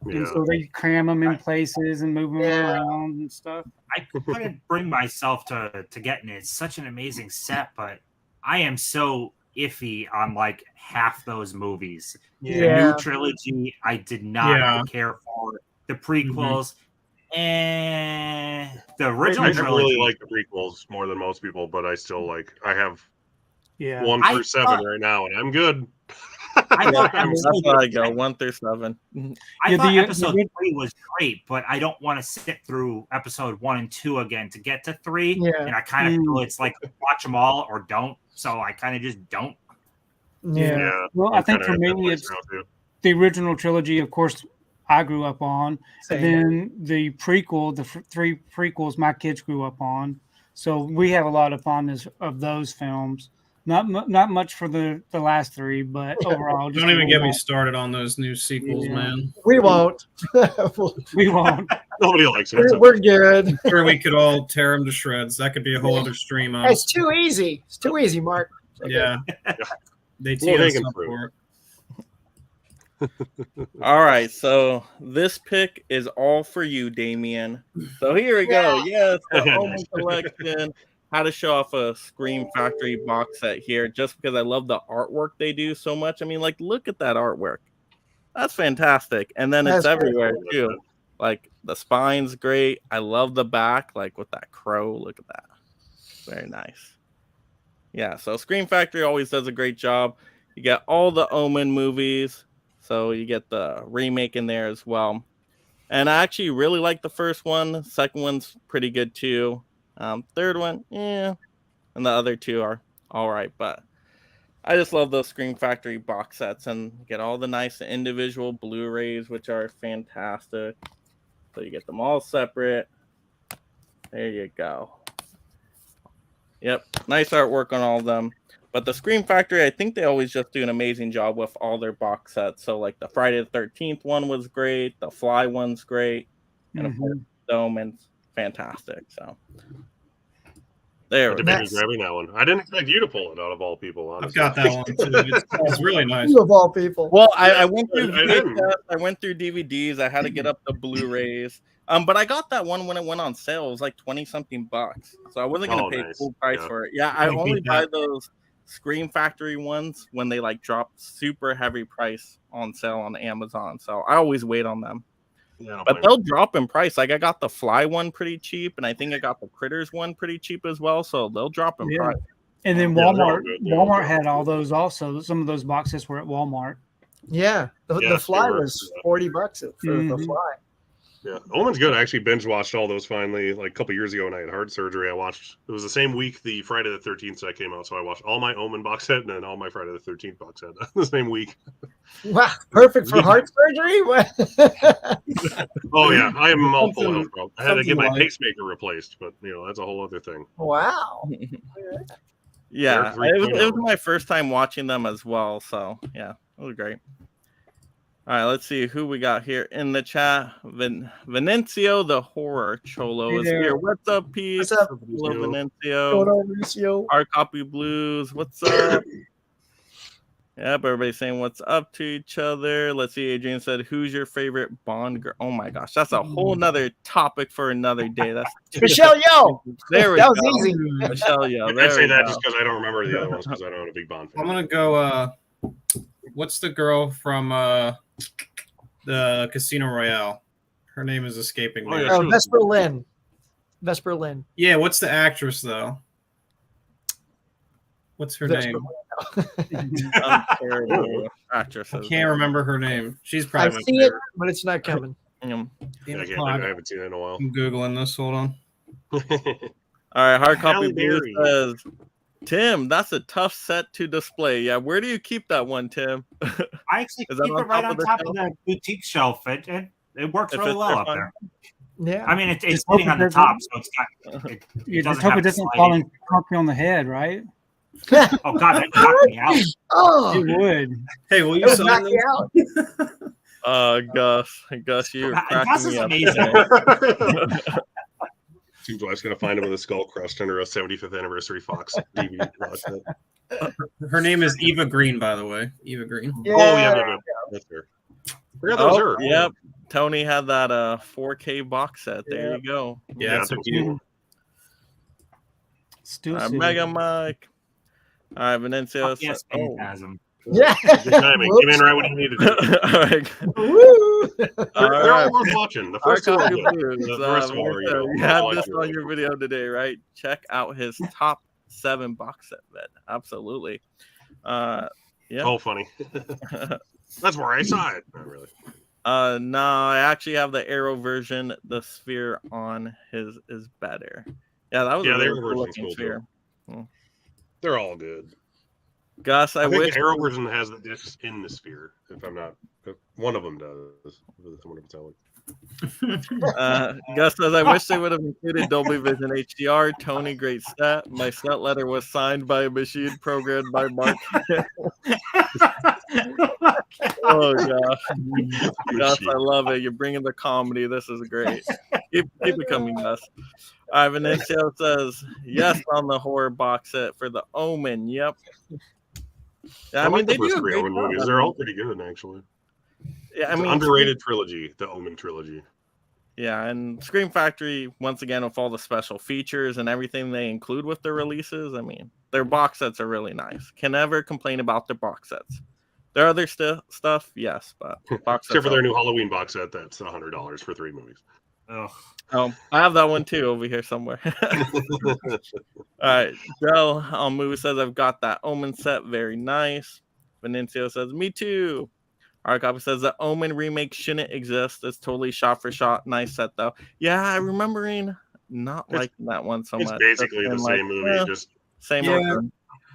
And Yeah. so they cram them in places and move them Yeah. around and stuff. I couldn't bring myself to getting it. It's such an amazing set, but I am so iffy on like half those movies. The Yeah. new trilogy, I did not Yeah. care for. The prequels, and the original I really trilogy. like the prequels more than most people, but I still I have Yeah. 1 I through 7 thought- right now, and I'm good. I thought I'm- episode, That's how I go. 1 through 7. I Yeah, thought the- episode the- 3 was great, but I don't want to sit through episode 1 and 2 again to get to 3. Yeah. And I kind of feel it's like watch them all or don't. So I kind of just don't. Yeah. Yeah. Well, I'm I think kinda for at that me, place it's now, too. the original trilogy, of course, I grew up on. Same. And then the prequel, the 3 prequels, my kids grew up on. So we have a lot of fondness of those films. Not much for the last 3, but overall, just Don't even get me overall, started on those new sequels, Yeah. man. We won't. we won't. Nobody likes it. It's We're good. I'm sure we could all tear them to shreds. That could be a whole other stream. It's too easy. It's too easy, Mark. Yeah. They Low teed us hanging up fruit. for it. All right, so this pick is all for you, Damien. So here we go. Yes, the Nice. Omen Collection. How to show off a Scream Factory box set here, just because I love the artwork they do so much. I mean, like, look at that artwork. That's fantastic. And then it's That's great. everywhere too. Like the spine's great. I love the back, like with that crow. Look at that. Very nice. Yeah, so Scream Factory always does a great job. You get all the Omen movies. So you get the remake in there as well. And I actually really like the first one. Second one's pretty good too. Third one, yeah. And the other 2 are all right. But I just love those Scream Factory box sets and get all the nice individual Blu-rays, which are fantastic. So you get them all separate. There you go. Yep, nice artwork on all of them. But the Scream Factory, I think they always just do an amazing job with all their box sets. So like the Friday the 13th one was great. The Fly one's great. And of course, Omen's fantastic. So there I we did go. Nice. grabbing that one. I didn't expect you to pull it out of all people. I've Honestly. got that one too. It's really nice. You of all people. Well, I went through I didn't. VHS, I went through DVDs. I had to get up the Blu-rays. But I got that one when it went on sale. It was like 20-something bucks. So I wasn't gonna Oh, pay nice. full price Yeah. for it. Yeah, I I only beat buy that. those Scream Factory ones when they like drop super heavy price on sale on Amazon. So I always wait on them. Yeah, I don't But blame they'll drop in price. Like I got the Fly one pretty cheap, and I think I got the Critters one pretty cheap as well. So they'll drop in Yeah. price. And then Yeah, they're all Walmart, good. They're all Walmart good. had all those also. Some of those boxes were at Walmart. Yeah. The Yes, Fly they were. was $40 for the Mhm. Fly. Yeah, Omen's good. I actually binge watched all those finally, like a couple years ago when I had heart surgery. I watched. It was the same week the Friday the 13th set came out, so I watched all my Omen box set and then all my Friday the 13th box set the same week. Wow. Perfect for heart surgery? Oh yeah, I have multiple Something- health problems. I had to get my something like- pacemaker replaced, but that's a whole other thing. Wow. Yeah, They're it was 3.0. my first time watching them as well. So yeah, it was great. All right, let's see who we got here in the chat. Venencio the Horror Cholo Hey is there. here. What's up, Pete? What's up? Hello, Venencio. Venencio. Going on, Lucio? Hard Copy Blues. What's up? Yep, everybody's saying what's up to each other. Let's see. Adrian said, "Who's your favorite Bond girl?" Oh my gosh, that's a whole nother topic for another day. That's Michelle Yeoh. there we That go. was easy. Michelle Yeoh. I There say we that go. just because I don't remember the other ones because I don't have a big Bond fan. I'm gonna go. What's the girl from the Casino Royale? Her name is escaping me. Oh, yeah. Oh, Sure. Vesper Lynn. Vesper Lynn. Yeah, what's the actress though? What's her Vesper name? I'm terrible actresses. I can't remember her name. She's I probably my see it, favorite. but it's not coming. Damn. Damn I, it, can't, hold on. I haven't seen it in a while. I'm googling this. Hold on. All right, Hard Copy Halle Blue Berry. says, "Tim, that's a tough set to display." Yeah, where do you keep that one, Tim? I actually Is that keep on it right top on of the top shelf? of the boutique shelf. It works If really it's well up fun. there. Yeah. I mean, it's Just sitting hope on the it top, doesn't- so it's got. You just doesn't hope have it to doesn't slide fall in. and clunk you on the head, right? Oh God, that knocked me out. Oh, It would. Hey, will it you would sign knock this? you out. Gus, you're Gus cracking is me up amazing. today. Seems wife's gonna find him with a skull crushed under a 75th anniversary Fox DVD box set. Her name is Eva Green, by the way. Eva Green. Yeah, Oh yeah, no, that's her. Forgot that was her. Yep. Tony had that 4K box set. There Yep. you go. Yeah, that's it's a cute. cool. Still Mega Mike. All right, Venancio. Yes, Oh. Phantasm. Yeah. Good timing. Came in right when you needed to. All right. Woo! They're all worth watching. The first two are Archive good. Blues, The rest of them are, you I had like this them on really your cool. video today, right? Check out his top 7 box set vet. Absolutely. Yeah. Oh, funny. That's where I saw it. Not really. No, I actually have the Arrow version. The sphere on his is better. Yeah, that was Yeah, a the really Arrow cool version's looking cool, sphere. They're all good. Gus, I I think wish the Arrow version has the discs in the sphere. If one of them does. Someone can tell it. Gus says, I wish they would have included Dolby Vision HDR. Tony, great set. My set letter was signed by a machine programmed by Mark. Oh, gosh. Gus, I love it. You're bringing the comedy. This is great. Keep it coming, Gus. Ivan Venancio says, yes, on the horror box set for the Omen. Yep. Yeah, I mean, like they the first do a three great Omen job. movies. They're all pretty good, actually. Yeah, I It's mean, an underrated trilogy, the Omen trilogy. Yeah, and Scream Factory, once again, with all the special features and everything they include with their releases, I mean, their box sets are really nice. Can never complain about their box sets. There are other stuff, yes, but box Except sets for their are- new Halloween box set, that's $100 for 3 movies. Oh, I have that one too over here somewhere. All right, Joe on Movie says, I've got that Omen set, very nice. Venancio says, me too. Our copy says the Omen remake shouldn't exist. It's totally shot for shot. Nice set though. Yeah, I remembering not liking that one so It's much. basically the Just same like, movie, just same Yeah. old thing.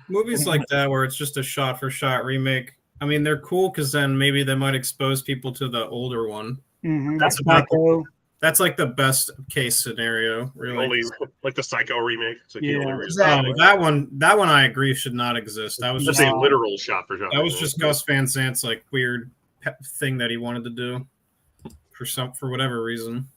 Movies like that where it's just a shot-for-shot remake. I mean, they're cool because then maybe they might expose people to the older one. Mm-hmm. That's about Psycho. That's like the best case scenario, really. only like the Psycho remake. It's like the Yeah, only reason. exactly. That one I agree should not exist. That was That's just a literal shot for shot. that was remake. just Gus Van Sant's like weird thing that he wanted to do for whatever reason.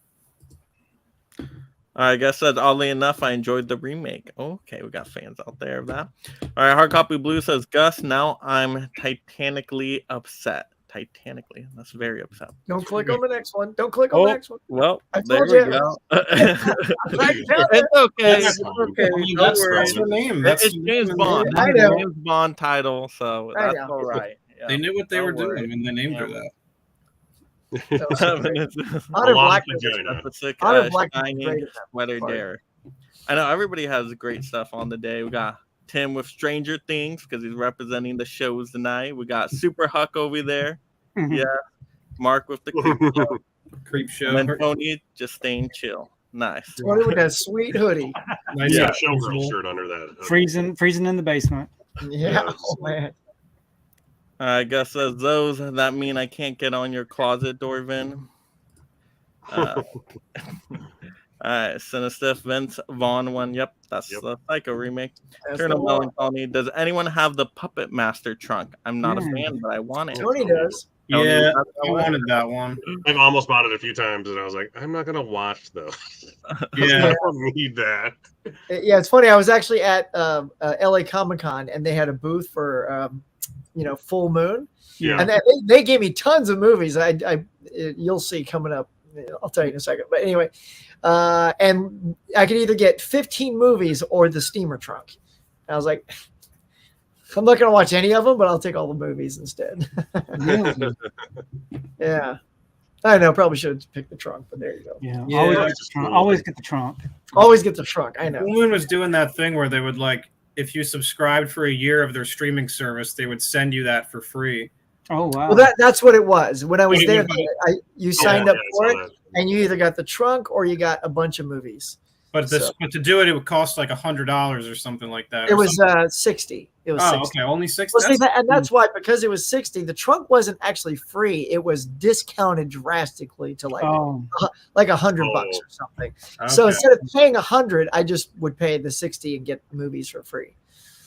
I guess that oddly enough, I enjoyed the remake. Okay, we got fans out there of that. All right, Hard Copy Blue says, Gus, now I'm titanically upset. Titanically. That's very upset. Don't click on the next one. Don't click on the next one. Well, I there told we you. go. I tell It's okay. That's It's fine. okay. I mean, Don't that's worry. her name. It's That's James Bond. I That's know. a James Bond title, so I that's know. all right. Yeah. They knew what they were Don't worry. doing, and they named her Yeah. that. That was so great. That's Honor Long Black. vagina. a sick Honor Black was shiny great at that sweater part. dare. I know everybody has great stuff on the day. We got Tim with Stranger Things because he's representing the shows tonight. We got Super Huck over there. Mhm. Yeah. Mark with the creep show. Creep show. And then Tony just staying chill. Nice. Tony with that sweet hoodie. Nice Yeah, visual. showgirl shirt under that. Freezing in the basement. Yeah. Yes. Oh man. I guess those that mean I can't get on your closet door, Vin. All right, Sinistiff, Vince Vaughn one. Yep, that's Yep. the Psycho remake. That's Turn the of one. Melancholy. Does anyone have the Puppet Master trunk? I'm not a fan, but I want it. Tony does. Tony, Yeah, that's the I one. wanted that one. I've almost bought it a few times, and I was like, I'm not gonna watch those. Yeah. I don't need that. Yeah, it's funny. I was actually at LA Comic-Con and they had a booth for Full Moon, Yeah. and they gave me tons of movies. You'll see coming up. I'll tell you in a second. But anyway, and I could either get 15 movies or the steamer trunk. And I was like, I'm not going to watch any of them, but I'll take all the movies instead. Really? Yeah. I know. Probably should have picked the trunk, but there you go. Yeah. Yeah, Always, that's get the just trunk. cool. Always get the trunk. Always get the trunk. I know. Full Moon was doing that thing where they would if you subscribed for a year of their streaming service, they would send you that for free. Oh wow. Well, that's what it was. When I was Wait, there, wait, you signed Yeah, up I for saw it, that. and you either got the trunk or you got a bunch of movies. But but to do it, it would cost like $100 or something like that. It or was something. 60. It was Oh, 60. okay, only 60. Well, see, and that's why, because it was 60, the trunk wasn't actually free. It was discounted drastically to like Oh, like $100 or something. So Okay. instead of paying 100, I just would pay the 60 and get movies for free.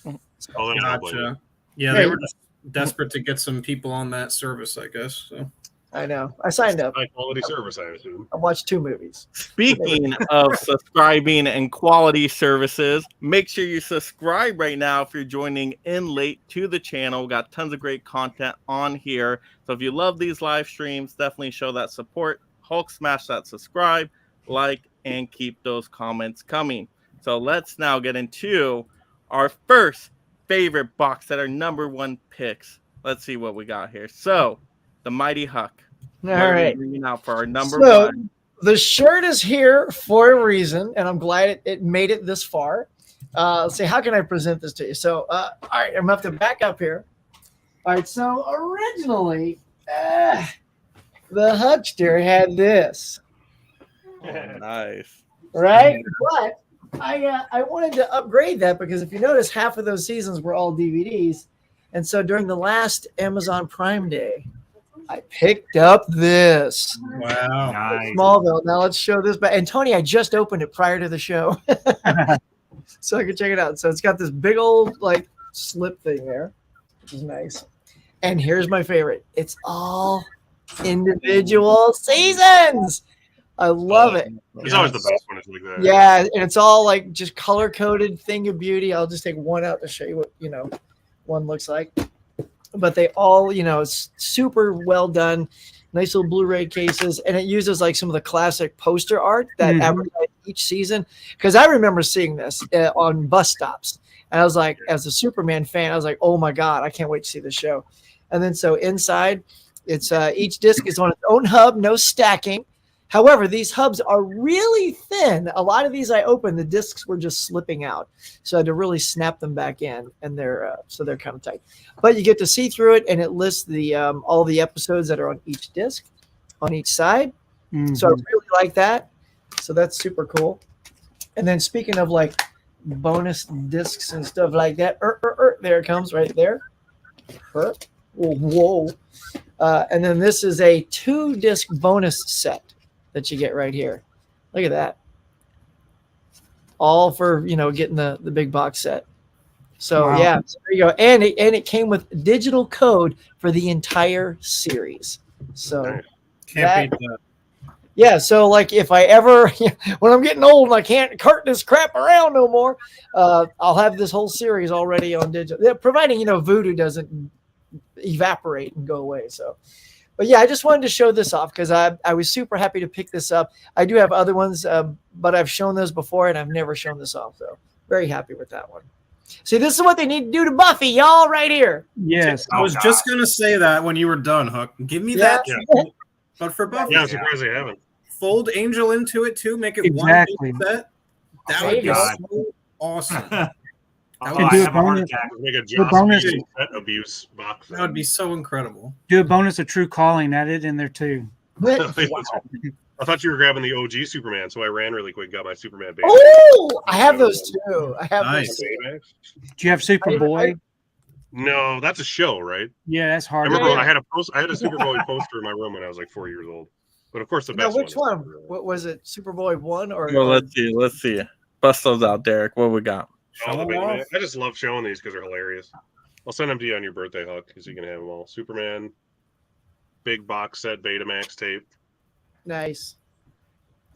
Oh, then I'll blame you. Gotcha. Yeah, they were just desperate to get some people on that service, I guess. So. I know. I signed up. High quality service, I assume. I watched 2 movies. Speaking of subscribing and quality services, make sure you subscribe right now if you're joining in late to the channel. We got tons of great content on here. So if you love these live streams, definitely show that support. Hulk smash that subscribe, like, and keep those comments coming. So let's now get into our first favorite box set, our number 1 picks. Let's see what we got here. So the Mighty Huck. All right. Bringing out for our number So 1. the shirt is here for a reason, and I'm glad it made it this far. Let's see, how can I present this to you? So, all right, I'm going to have to back up here. All right, so originally, the Huckster had this, Oh, nice. right? But I wanted to upgrade that because if you notice, half of those seasons were all DVDs. And so during the last Amazon Prime Day, I picked up this Wow. Nice. Smallville. Now let's show this back. And Tony, I just opened it prior to the show, so I could check it out. So it's got this big old like slip thing there, which is nice. And here's my favorite. It's all individual seasons. I love it. It's always the best when it's like that. Yeah, and it's all like just color coded thing of beauty. I'll just take one out to show you what one looks like. But they all, it's super well done, nice little Blu-ray cases, and it uses like some of the classic poster art that advertise each season. Because I remember seeing this on bus stops, and I was like, as a Superman fan, I was like, oh my god, I can't wait to see the show. And then so inside, it's each disc is on its own hub, no stacking. However, these hubs are really thin. A lot of these I opened, the discs were just slipping out. So I had to really snap them back in, and they're kind of tight. But you get to see through it, and it lists the all the episodes that are on each disc, on each side. So I really like that. So that's super cool. And then speaking of like bonus discs and stuff like that, there it comes right there. Whoa. And then this is a 2-disc bonus set that you get right here. Look at that. All for, getting the big box set. So Wow. yeah, so there you go. And it came with digital code for the entire series. So Can't beat that. yeah, so like if I ever, when I'm getting old and I can't cart this crap around no more, I'll have this whole series already on digital. Yeah, providing, Voodoo doesn't evaporate and go away. So, but yeah, I just wanted to show this off because I was super happy to pick this up. I do have other ones, but I've shown those before and I've never shown this off. So very happy with that one. See, this is what they need to do to Buffy, y'all, right here. yes. I was just gonna say that when you were done, Hook. Give me that. Yeah. But for Buffy, Yeah, I'm surprised they haven't. fold Angel into it too. Make it Exactly. one big set. That There would you be go. so awesome. Oh, would I do have a heart bonus. attack. Make a The Joss bonus- Whedon pet abuse box. That would be so incredible. Do a bonus of True Calling. Add it in there too. I thought you were grabbing the OG Superman, so I ran really quick, got my Superman baby. Oh, I have those too. I have Nice. those too. Do you have Superboy? No, that's a show, right? Yeah, that's I hard. remember Yeah. I had a Superboy poster in my room when I was like 4 years old. But of course, the Now, best which one. one? What was it? Superboy 1 or? Well, let's see. Bust those out, Derek. What we got? Oh, Show wait a them minute. I just love showing these because they're hilarious. I'll send them to you on your birthday, Huck, because you can have them all. Superman, big box set, Betamax tape. Nice.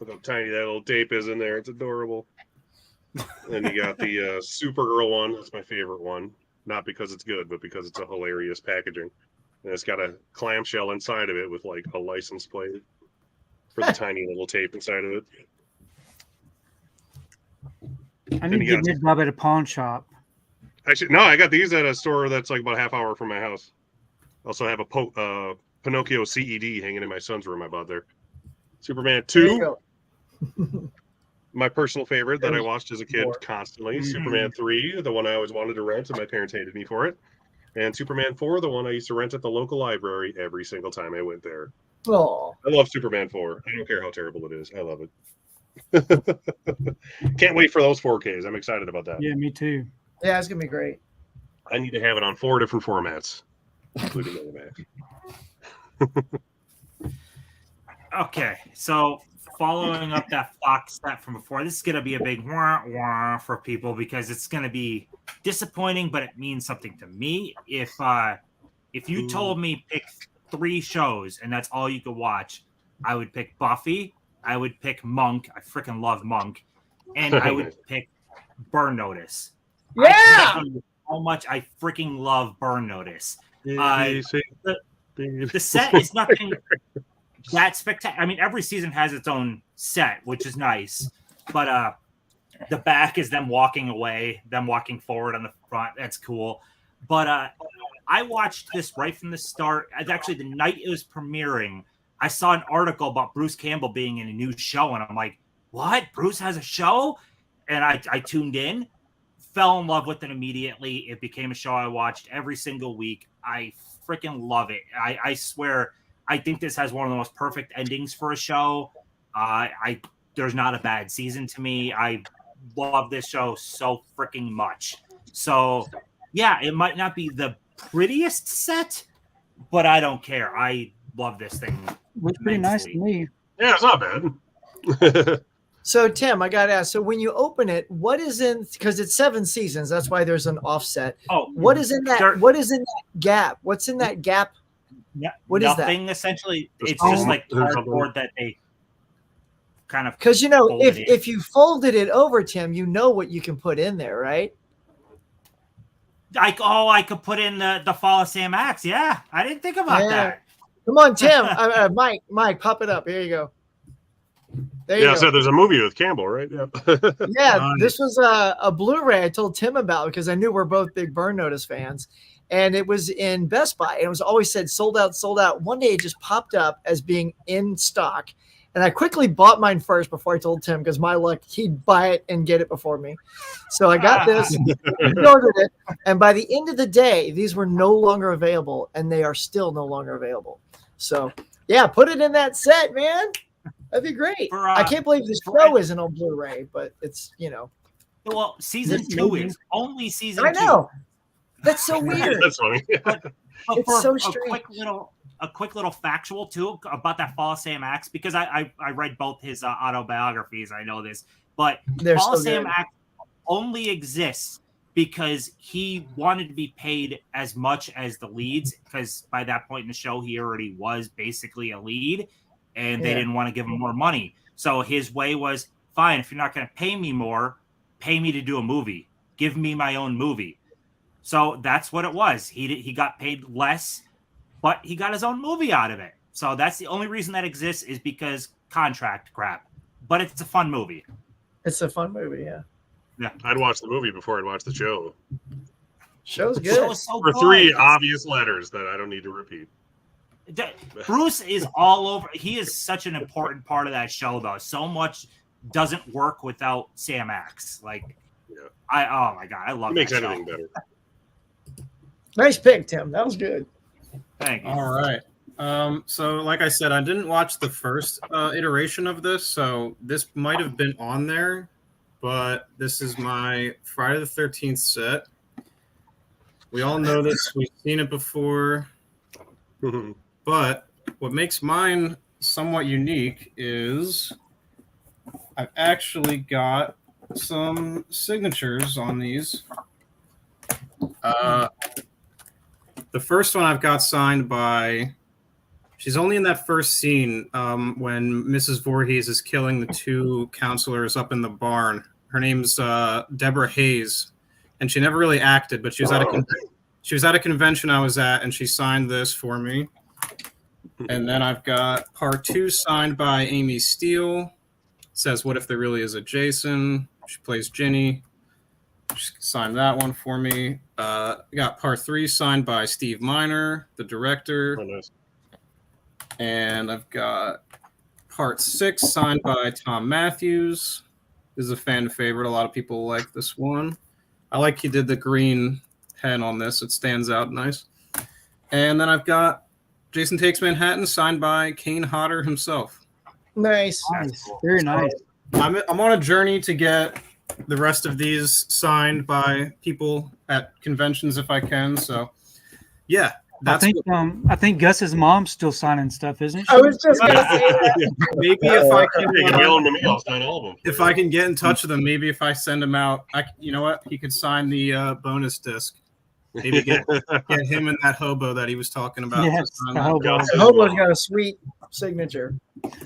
Look how tiny that little tape is in there. It's adorable. And you got the Supergirl one. That's my favorite one. Not because it's good, but because it's a hilarious packaging. And it's got a clamshell inside of it with like a license plate for the tiny little tape inside of it. I need to you get got- Red Bob at a pawn shop. Actually, no, I got these at a store that's like about a half hour from my house. Also have a Pinocchio CED hanging in my son's room I bought there. Superman There you 2, go. my personal favorite that I watched as a kid Four. constantly. Mhm. Superman 3, the one I always wanted to rent and my parents hated me for it. And Superman 4, the one I used to rent at the local library every single time I went there. Oh, I love Superman 4. I don't care how terrible it is. I love it. Can't wait for those 4Ks. I'm excited about that. Yeah, me too. Yeah, it's gonna be great. I need to have it on 4 different formats, including Megamax. Okay, so following up that Fox stat from before, this is going to be a big wah wah for people because it's going to be disappointing, but it means something to me. If you told me pick 3 shows and that's all you could watch, I would pick Buffy, I would pick Monk. I freaking love Monk, and I would pick Burn Notice. Yeah. I can't tell you how much I freaking love Burn Notice. The set is nothing that spectacular. I mean, every season has its own set, which is nice. But the back is them walking away, them walking forward on the front. That's cool. But I watched this right from the start. Actually, the night it was premiering, I saw an article about Bruce Campbell being in a new show, and I'm like, what? Bruce has a show? And I tuned in, fell in love with it immediately. It became a show I watched every single week. I freaking love it. I swear, I think this has one of the most perfect endings for a show. There's not a bad season to me. I love this show so freaking much. So, yeah, it might not be the prettiest set, but I don't care. I love this thing. Looks pretty nice to me. Yeah, it's not bad. So Tim, I gotta ask. So when you open it, what is in? Because it's 7 seasons. That's why there's an offset. Oh, What is in that? What is in that gap? What's in that gap? Yeah, What is that? nothing. Essentially, it's Oh. just like cardboard that they kind of. Because you know, folded it. if you folded it over, Tim, you know what you can put in there, right? I could put in the Fall of Sam Axe. Yeah, I didn't think about Yeah. that. Come on, Tim. Mike, pop it up. Here you go. There you Yeah, go. so there's a movie with Campbell, right? Yeah. Yeah, Nice. this was a Blu-ray I told Tim about because I knew we're both big Burn Notice fans. And it was in Best Buy. And it was always said sold out, sold out. One day it just popped up as being in stock. And I quickly bought mine first before I told Tim because my luck, he'd buy it and get it before me. So I got this, ordered it. And by the end of the day, these were no longer available. And they are still no longer available. So, yeah, put it in that set, man. That'd be great. I can't believe this show isn't on Blu-ray, but it's, you know. Well, season 2 is only season 2. I know. That's so weird. That's funny. But It's for so a strange. quick little factual too about that Fall of Sam Axe, because I read both his autobiographies. I know this, but They're Fall so of Sam good. Axe only exists because he wanted to be paid as much as the leads, because by that point in the show he already was basically a lead, and they Yeah. didn't want to give him more money. So his way was, fine, if you're not going to pay me more, pay me to do a movie. Give me my own movie. So that's what it was. He got paid less, but he got his own movie out of it. So that's the only reason that exists, is because contract crap. But it's a fun movie. It's a fun movie, yeah. I'd watch the movie before I'd watch the show. Show's The good. show is so For good. 3 obvious letters that I don't need to repeat. Bruce is all over. He is such an important part of that show, though. So much doesn't work without Sam Axe. Like, Yeah. oh my god, I love It makes that anything show. better. Nice pick, Tim. That was good. Thank you. All right. So like I said, I didn't watch the first iteration of this, so this might have been on there, but this is my Friday the 13th set. We all know this. We've seen it before. But what makes mine somewhat unique is I've actually got some signatures on these. The first one I've got signed by, she's only in that first scene when Mrs. Voorhees is killing the 2 counselors up in the barn. Her name's Deborah Hayes, and she never really acted, but she was at a convention I was at, and she signed this for me. And then I've got part 2 signed by Amy Steele. It says, "What if there really is a Jason?" She plays Ginny. She signed that one for me. Got part 3 signed by Steve Miner, the director. Oh, nice. And I've got part 6 signed by Tom Matthews. This is a fan favorite. A lot of people like this one. I like he did the green pen on this. It stands out nice. And then I've got Jason Takes Manhattan signed by Kane Hodder himself. Nice. That's Nice. cool. Very nice. I'm on a journey to get the rest of these signed by people at conventions if I can. So, yeah, that's I think Gus's mom's still signing stuff, isn't she? I was just gonna say that. maybe if I You can can. mail them to me. I'll sign all of them. If I can get in touch with him, maybe if I send him out, you know what? He could sign the bonus disc. Maybe get him and that hobo that he was talking about. to Yes, sign the that. hobo. Gus. The Hobo's got a sweet signature.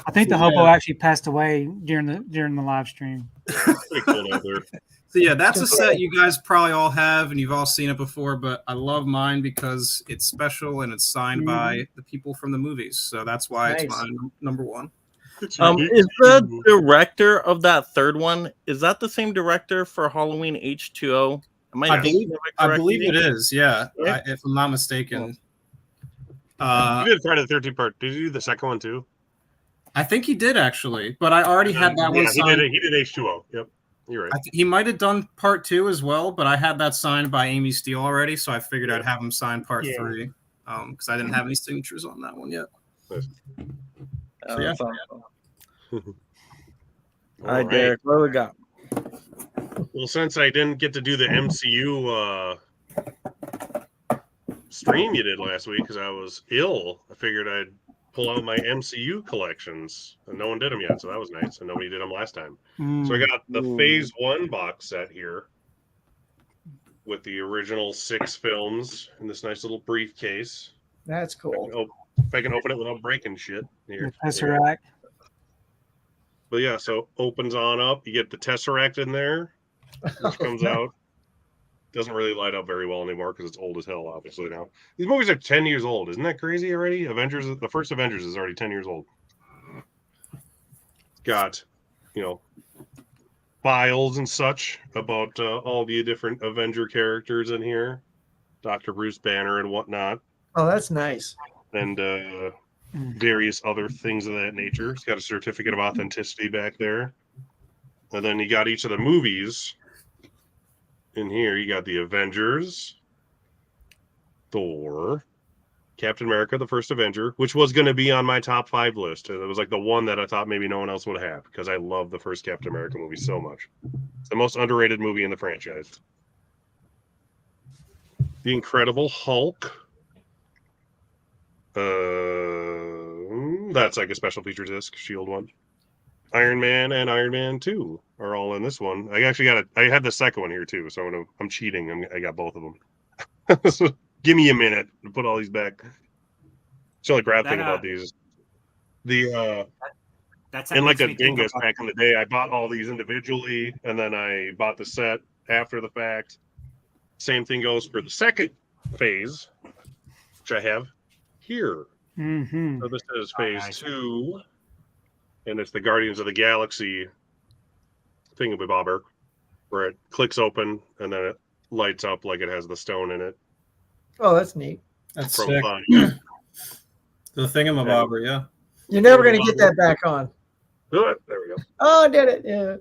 I think the Yeah. hobo actually passed away during the live stream. Pretty cool out there. So yeah, that's a set you guys probably all have and you've all seen it before, but I love mine because it's special and it's signed by the people from the movies. So that's why it's Nice. my number one. It's Is the director of that third one, is that the same director for Halloween H2O? Am I thinking of I correctly? believe it is, yeah. Yeah. If I'm not mistaken. You did Friday the 13th part. Did you do the second one too? I think he did actually, but I already had that one Yeah, signed. he did H2O. Yep. You're right. He might have done part 2 as well, but I had that signed by Amy Steele already, so I figured I'd have him sign part 3 because I didn't have any signatures on that one yet. Oh, yeah. that's awesome. All All right, Derek, what do we got? Well, since I didn't get to do the MCU stream you did last week because I was ill, I figured I'd pull out my MCU collections, and no one did them yet, so that was nice. And nobody did them last time. So I got the Ooh. Phase 1 box set here with the original 6 films in this nice little briefcase. That's cool. If I can open it without breaking shit. Here. The Tesseract. But yeah, so opens on up. You get the Tesseract in there, which comes out. Doesn't really light up very well anymore because it's old as hell, obviously, now. These movies are 10 years old. Isn't that crazy already? The first Avengers is already 10 years old. Got, files and such about all the different Avenger characters in here. Dr. Bruce Banner and whatnot. Oh, that's nice. And various other things of that nature. It's got a certificate of authenticity back there. And then you got each of the movies. In here, you got the Avengers, Thor, Captain America, the first Avenger, which was going to be on my top 5 list. It was like the one that I thought maybe no one else would have because I love the first Captain America movie so much. It's the most underrated movie in the franchise. The Incredible Hulk. That's like a special feature disc, Shield one. Iron Man and Iron Man 2 are all in this one. I actually I had the second one here too, so I'm cheating. I got both of them. So give me a minute to put all these back. It's the only crap thing about these. That's And like a dingus back in the day, I bought all these individually, and then I bought the set after the fact. Same thing goes for the second phase, which I have here. Mm-hmm. So this is phase 2. And it's the Guardians of the Galaxy thingamabobber, where it clicks open and then it lights up like it has the stone in it. Oh, that's neat. That's From sick. Thania. The thingamabobber, yeah. You're never going to get that back on. There we go. Oh, I did it. Yeah.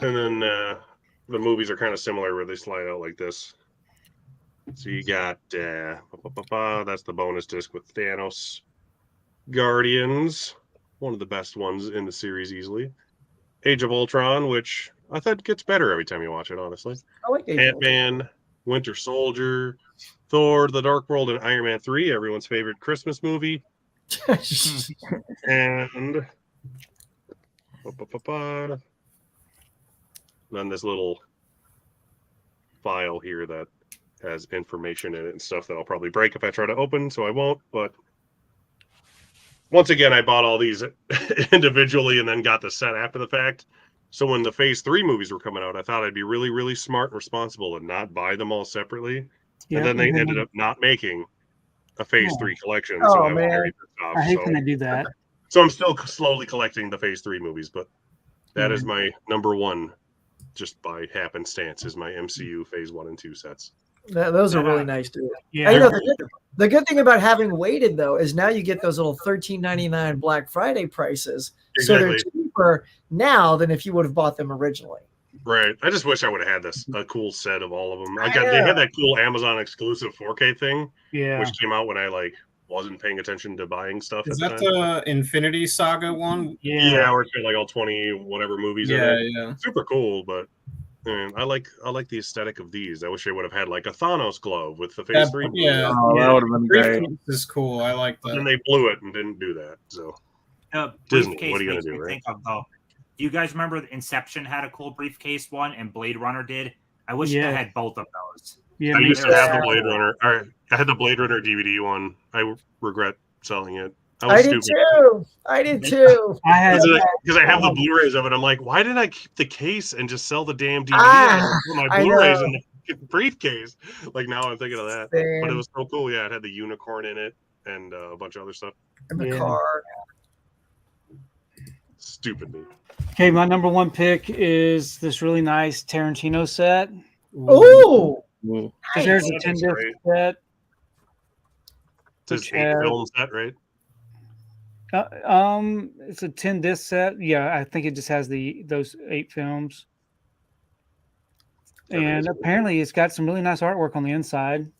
And then the movies are kind of similar where they slide out like this. So you got that's the bonus disc with Thanos. Guardians, one of the best ones in the series easily. Age of Ultron, which I thought gets better every time you watch it, honestly. I like Age of Ant-Man, Winter Soldier, Thor, The Dark World, and Iron Man 3, everyone's favorite Christmas movie. And then this little file here that has information in it and stuff that I'll probably break if I try to open, so I won't. But once again, I bought all these individually and then got the set after the fact. So when the Phase 3 movies were coming out, I thought I'd be really, really smart and responsible and not buy them all separately. Yeah, And then they ended up not making a Phase 3 collection. Oh, so I was man. very pissed off. I hate when they do that. So I'm still slowly collecting the Phase 3 movies, but that is my number one, just by happenstance, is my MCU Phase 1 and 2 sets. Those are really nice too. Yeah, And, you know, the good thing about having waited though is now you get those little $13.99 Black Friday prices. So they're cheaper now than if you would have bought them originally. Right. I just wish I would have had a cool set of all of them. They know. had that cool Amazon exclusive 4K thing, yeah. which came out when I wasn't paying attention to buying stuff. Is at that the time. the Infinity Saga one? Yeah, where it's got like all 20 whatever movies in Yeah, it. yeah. Super cool, but I like the aesthetic of these. I wish I would have had like a Thanos glove with the Phase That- 3. yeah. Oh, that would have been great. Briefcase is cool. I like But then that. they blew it and didn't do that. So Disney, Briefcase what are you gonna makes do, me right? think of, though. Do you guys remember Inception had a cool briefcase one, and Blade Runner did? I wish Yeah. I had both of those. Yeah, I me used too. to have the Yeah. Blade Runner. I had the Blade Runner DVD one. I regret selling it. I I was did stupid. too. I did too. I had Because I have the Blu-rays of it. I'm like, why did I keep the case and just sell the damn DVD? Ah, Put my I Blu-rays know. in the briefcase. Like now I'm thinking of that. But it was so cool. Yeah, it had the unicorn in it and a bunch of other stuff. in the Yeah. car. Stupid me. okay. My number one pick is this really nice Tarantino set. Ooh, Ooh. So there's a That's 10 disc great. set. It's his Which 8 has- film set, right? It's a 10 disc set. Yeah, I think it just has those 8 films. And apparently it's got some really nice artwork on the inside.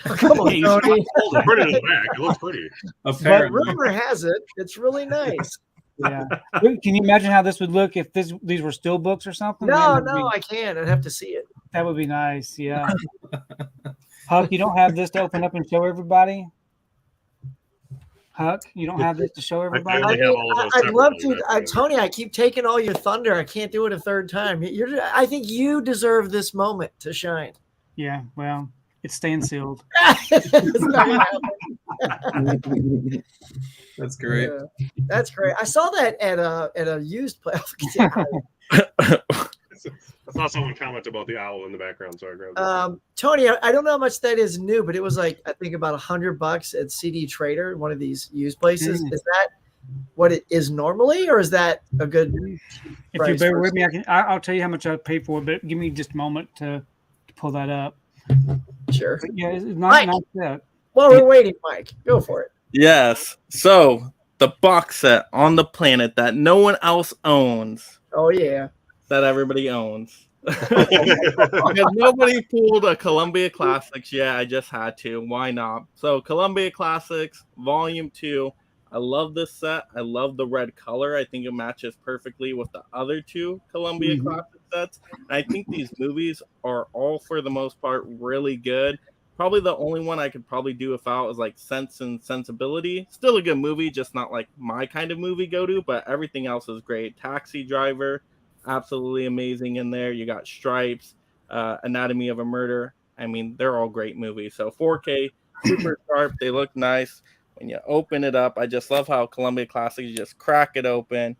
come on, Hey, you should Tony. hold it. Put it in the back. It looks pretty. But Apparently. rumor has it, it's really nice. Yeah. Can you imagine how this would look if these were still books or something? No, Man, that'd no, be- I can't. I'd have to see it. that would be nice. Yeah. Huck, you don't have this to open up and show everybody? Huck, you don't have this to show everybody? only I have mean, all those I'd love separately, to. that's Tony, I keep taking all your thunder. I can't do it a third time. I think you deserve this moment to shine. Yeah, well, it's staying sealed. It's not gonna happen. That's great. Yeah, that's great. I saw that at a used place. I saw someone comment about the owl in the background, so I grabbed it. Tony, I don't know how much that is new, but it was like I think about $100 at CD Trader, one of these used places. Is that what it is normally, or is that a good? If you price bear for- with me, I'll tell you how much I paid for it, but give me just a moment to pull that up. Sure. But yeah, it's Mike. not that. While we're waiting, Mike, go for it. Yes. So the box set on the planet that no one else owns, Oh yeah. that everybody owns. Because nobody pulled a Columbia Classics. Yeah, I just had to. Why not? So Columbia Classics Volume 2. I love this set. I love the red color. I think it matches perfectly with the other 2 Columbia Mhm. Classic sets. And I think these movies are all, for the most part, really good. Probably the only one I could probably do without is like Sense and Sensibility. Still a good movie, just not like my kind of movie go to, but everything else is great. Taxi Driver, absolutely amazing in there. You got Stripes, Anatomy of a Murder. I mean, they're all great movies. So 4K, super sharp. They look nice. When you open it up, I just love how Columbia Classics, you just crack it open.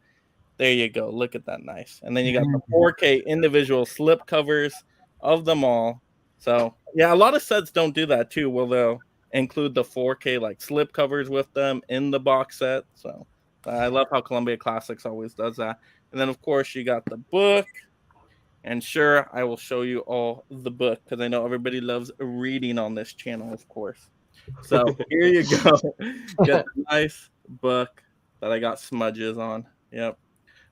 There you go. Look at that, nice. And then you got the 4K individual slip covers of them all. So yeah, a lot of sets don't do that too. Well, they'll include the 4K like slip covers with them in the box set. So I love how Columbia Classics always does that. And then of course you got the book. And sure, I will show you all the book because I know everybody loves reading on this channel, of course. So here you go. Get a nice book that I got smudges on. Yep.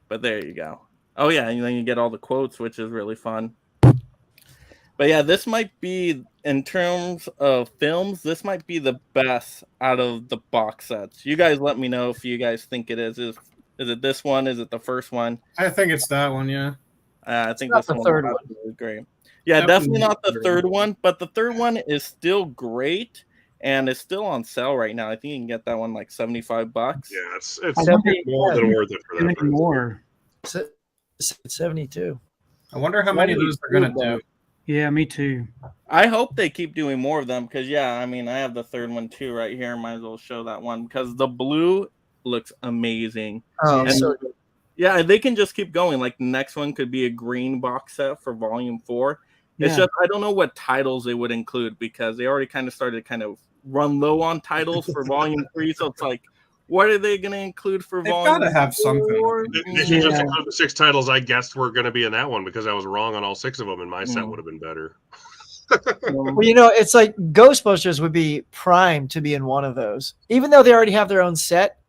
But there you go. Oh yeah, and then you get all the quotes, which is really fun. But yeah, this might be, in terms of films, this might be the best out of the box sets. You guys let me know if you guys think it is. Is it this one? Is it the first one? I think it's that one, yeah. I think not this the one third is one. absolutely great. Yeah, Definitely definitely not the third third one, but the third one is still great and it's still on sale right now. I think you can get that one like $75. Yeah, it's I wonder- more than worth it for How that. many more? 72. I wonder how many of those they're gonna do. Yeah, me too. I hope they keep doing more of them because, yeah, I mean, I have the third one too right here. Might as well show that one because the blue looks amazing. Oh, And- so good. Yeah, they can just keep going. Like the next one could be a green box set for Volume 4. It's Yeah. just I don't know what titles they would include because they already kind of started to kind of run low on titles for Volume 3. So it's like, what are they going to include for They've Volume got to have something. 4? They should just Yeah. include the 6 titles I guessed were going to be in that one because I was wrong on all 6 of them, and my set Mm. would have been better. Well, you know, it's like Ghostbusters would be primed to be in one of those. Even though they already have their own set,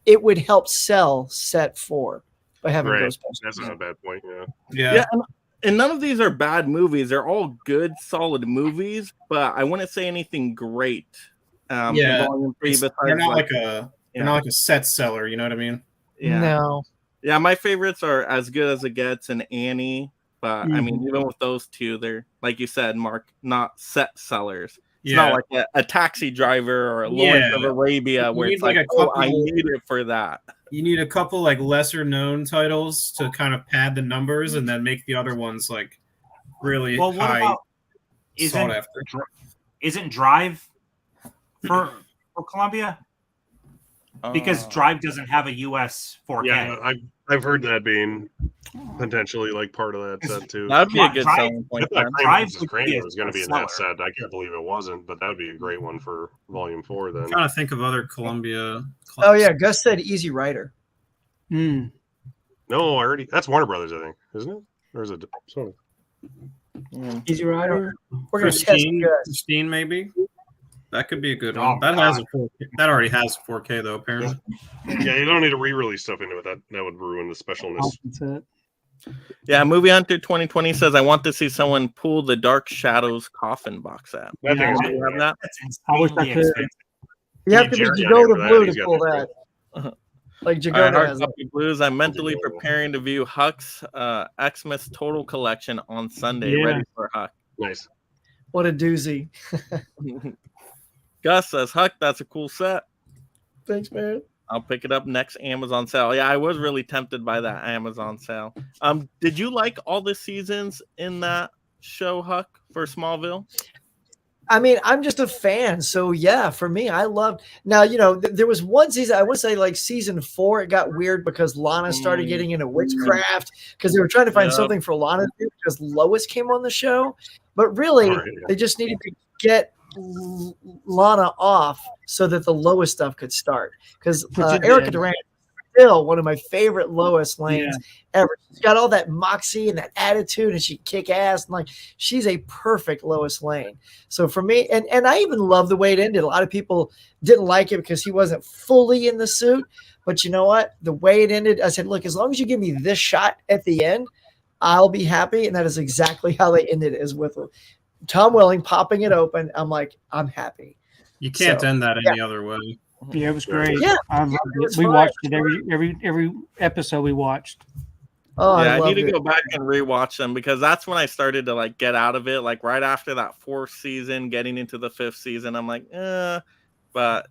it would help sell set 4 by having Right. Ghostbusters. That's not a bad point. Yeah. Yeah. Yeah, and none of these are bad movies. They're all good, solid movies, but I wouldn't say anything great in Yeah, volume 3. They're Besides, not like, like a yeah. they're not like a set seller. You know what I mean? yeah. No. Yeah, my favorites are As Good as It Gets and Annie. But I mean, even with those two, they're, like you said, Mark, not set sellers. It's not like a Taxi Driver or a Lawrence of Arabia where need it's like like, a oh, I couple- need it for that. You need a couple like lesser known titles to kind of pad the numbers, and then make the other ones like really Well, what high about sought after. isn't Drive for Columbia? Because Drive doesn't have a US 4K. Yeah, I've heard that being potentially like part of that set too. That'd be a good Drive- selling point. I thought Drive Kramer would Crane be a was going to be in seller. that set. I can't believe it wasn't, but that would be a great one for Volume 4 then. I'm trying to think of other Columbia. Oh yeah, Gus said Easy Rider. Mm. No, that's Warner Brothers, I think, isn't it? Or is it Sony? Easy Rider. We're gonna test Christine, Gus. Christine, maybe. That could be a good Oh, one. That has a 4K. That already has 4K though, apparently. Yeah, you don't need to re-release stuff into it. That would ruin the specialness. That's it. Yeah, Movie Hunter 2020 says, I want to see someone pull the Dark Shadows coffin box set. That thing is Do you have that? That's I wish I insanely could. expensive. You have to be Jerry Jagoda on here for that. Blue He's to got pull that. that. Like All right, Jagoda Hard has. Copy Blues. I'm mentally preparing to view Huck's Xmas Total Collection on Sunday. Yeah. Ready for Huck. Nice. What a doozy. Gus says, Huck, that's a cool set. Thanks, man. I'll pick it up next Amazon sale. Yeah, I was really tempted by that Amazon sale. Did you like all the seasons in that show, Huck, for Smallville? I mean, I'm just a fan. So yeah, for me, I loved. Now, you know, there was one season, I would say like season 4, it got weird because Lana started getting into witchcraft because they were trying to find something for Lana to do because Lois came on the show. But really, they just needed to get Lana off so that the Lois stuff could start. Because Erica Durant is still one of my favorite Lois Lanes ever. She's got all that moxie and that attitude, and she kick ass, and like she's a perfect Lois Lane. So for me, and I even love the way it ended. A lot of people didn't like it because he wasn't fully in the suit. But you know what? The way it ended, I said, look, as long as you give me this shot at the end, I'll be happy. And that is exactly how they ended, is with Tom Welling popping it open. I'm like, I'm happy. You can't end that any other way. Yeah, it was great. Yeah, I loved it. We watched it every episode we watched. Oh, yeah, I loved need to it. go back and rewatch them because that's when I started to like get out of it. Like right after that 4th season, getting into the 5th season, I'm like, But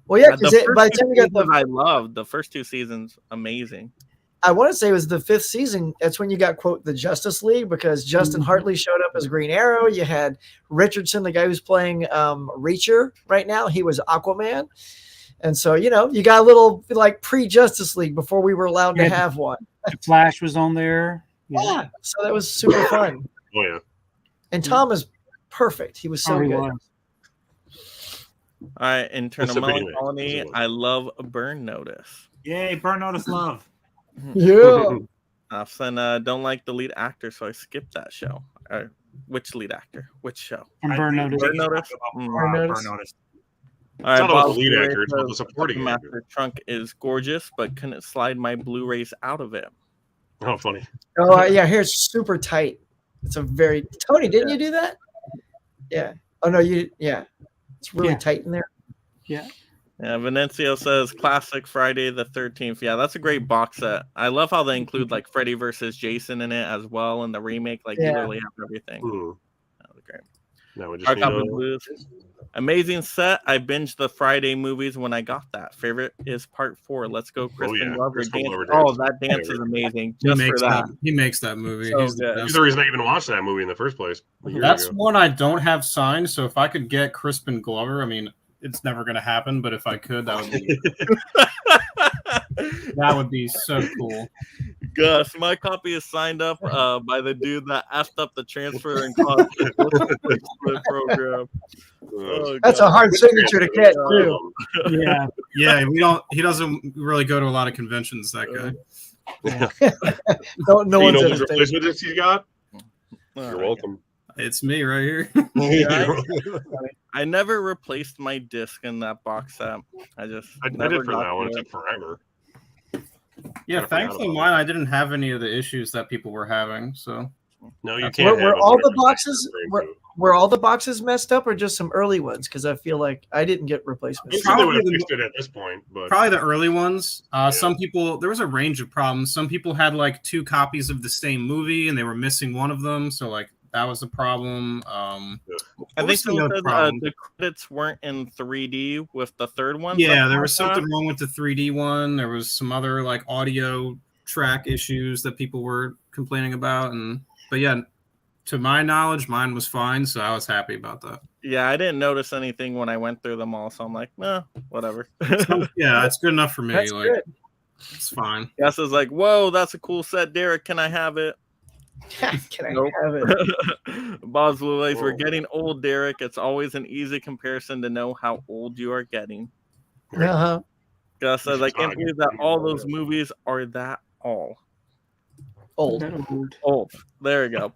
well, yeah, because by the first time two you got seasons I loved the first 2 seasons, amazing. I want to say it was the 5th season. That's when you got, quote, the Justice League, because Justin Hartley showed up as Green Arrow. You had Richardson, the guy who's playing Reacher right now. He was Aquaman. And so, you know, you got a little like pre-Justice League before we were allowed to have one. The Flash was on there. Yeah. So that was super fun. Oh yeah. And Tom is perfect. He was so He good. was. All right, Internal What's the video? Melancholy. I love Burn Notice. Yay, Burn Notice Love. Yeah. Austin don't like the lead actor, so I skipped that show. Which lead actor? Which show? And Burn Notice. Burn Notice? Burn Notice. Burn Notice. All It's right, not about Bob the lead Blu-ray actor, it's about the says, supporting Master actor. Trunk is gorgeous, but couldn't slide my Blu-rays out of it. Oh, funny. Oh, yeah. Here it's super tight. It's a very Tony. Didn't you do that? Yeah. Oh no, you. Yeah. It's really tight in there. Yeah. Yeah, Venancio says classic Friday the 13th. Yeah, that's a great box set. I love how they include like Freddy versus Jason in it as well in the remake. Like you literally have everything. That was great. No, we just Hard need Copy to- Blues. Amazing set. I binged the Friday movies when I got that. Favorite is part 4. Let's go, Crispin Glover. Crispin Dance. Glover Oh, dance. that dance is amazing. He Just makes for that. He makes that movie. So He's the good. best. He's the reason I even watched that movie in the first place. a year That's ago. one I don't have signed. So if I could get Crispin Glover, I mean, it's never going to happen. But if I could, that would be so cool. Gus, my copy is signed up by the dude that effed up the transfer and cost program. Oh, That's God. a hard signature to get too. Yeah. Yeah, we don't. He doesn't really go to a lot of conventions. That guy. No You one's know in whose his face. replacement this he's got? All You're right. welcome. It's me right here. I never replaced my disc in that box set. I I never did for got that one. to It it. took forever. Yeah, I forgot thankfully about mine. I didn't have any of the issues that people were having. So No, you That's- can't. Were have all the a boxes? frame Were, too. were all the boxes messed up or just some early ones? Because I feel like I didn't get replacements. I'm sure they would have Probably the- fixed it at this point, but Probably the early ones. Some people, there was a range of problems. Some people had like 2 copies of the same movie and they were missing one of them. So like that was a problem. I What think was the someone other said problem? the credits weren't in 3D with the third one. Yeah, there was something wrong with the 3D one. There was some other like audio track issues that people were complaining about. But yeah, to my knowledge, mine was fine. So I was happy about that. Yeah, I didn't notice anything when I went through them all, so I'm like, whatever. Yeah, that's good enough for me. That's Like, good. it's fine. Gus is like, whoa, that's a cool set, Derek. Can I have it? Can I Nope. have it? Bob's Blue Lace, we're Whoa. getting old, Derek. It's always an easy comparison to know how old you are getting. Uh-huh. Gus says, I can't believe that all those movies are that all. Old. Old. There we go.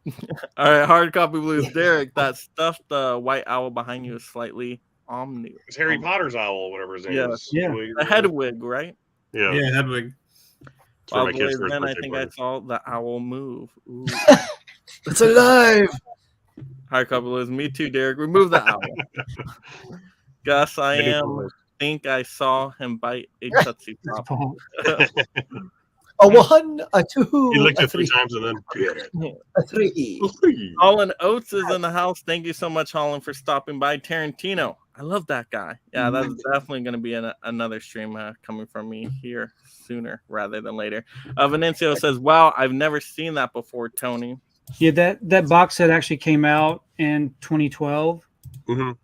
All right, hard copy blues. Derek, that stuffed white owl behind you is slightly omni. it's Harry Potter's owl, whatever his name Yeah. is. Yeah. The Hedwig, right? Yeah. Yeah, Hedwig. It's for my Bob kid's Blaze, first then I birthday think I party. saw the owl move. Ooh. It's alive. Hard copy blues. Me too, Derek. Remove the owl. Gus, I think I saw him bite a Tootsie Pop. A 1, a 2, He licked a it 3 3, times and then get it. a 3. Holland Oates is in the house. Thank you so much, Holland, for stopping by. Tarantino, I love that guy. Yeah, that's definitely going to be another stream coming from me here sooner rather than later. Venancio says, wow, I've never seen that before, Tony. Yeah, that box set actually came out in 2012. Mhm.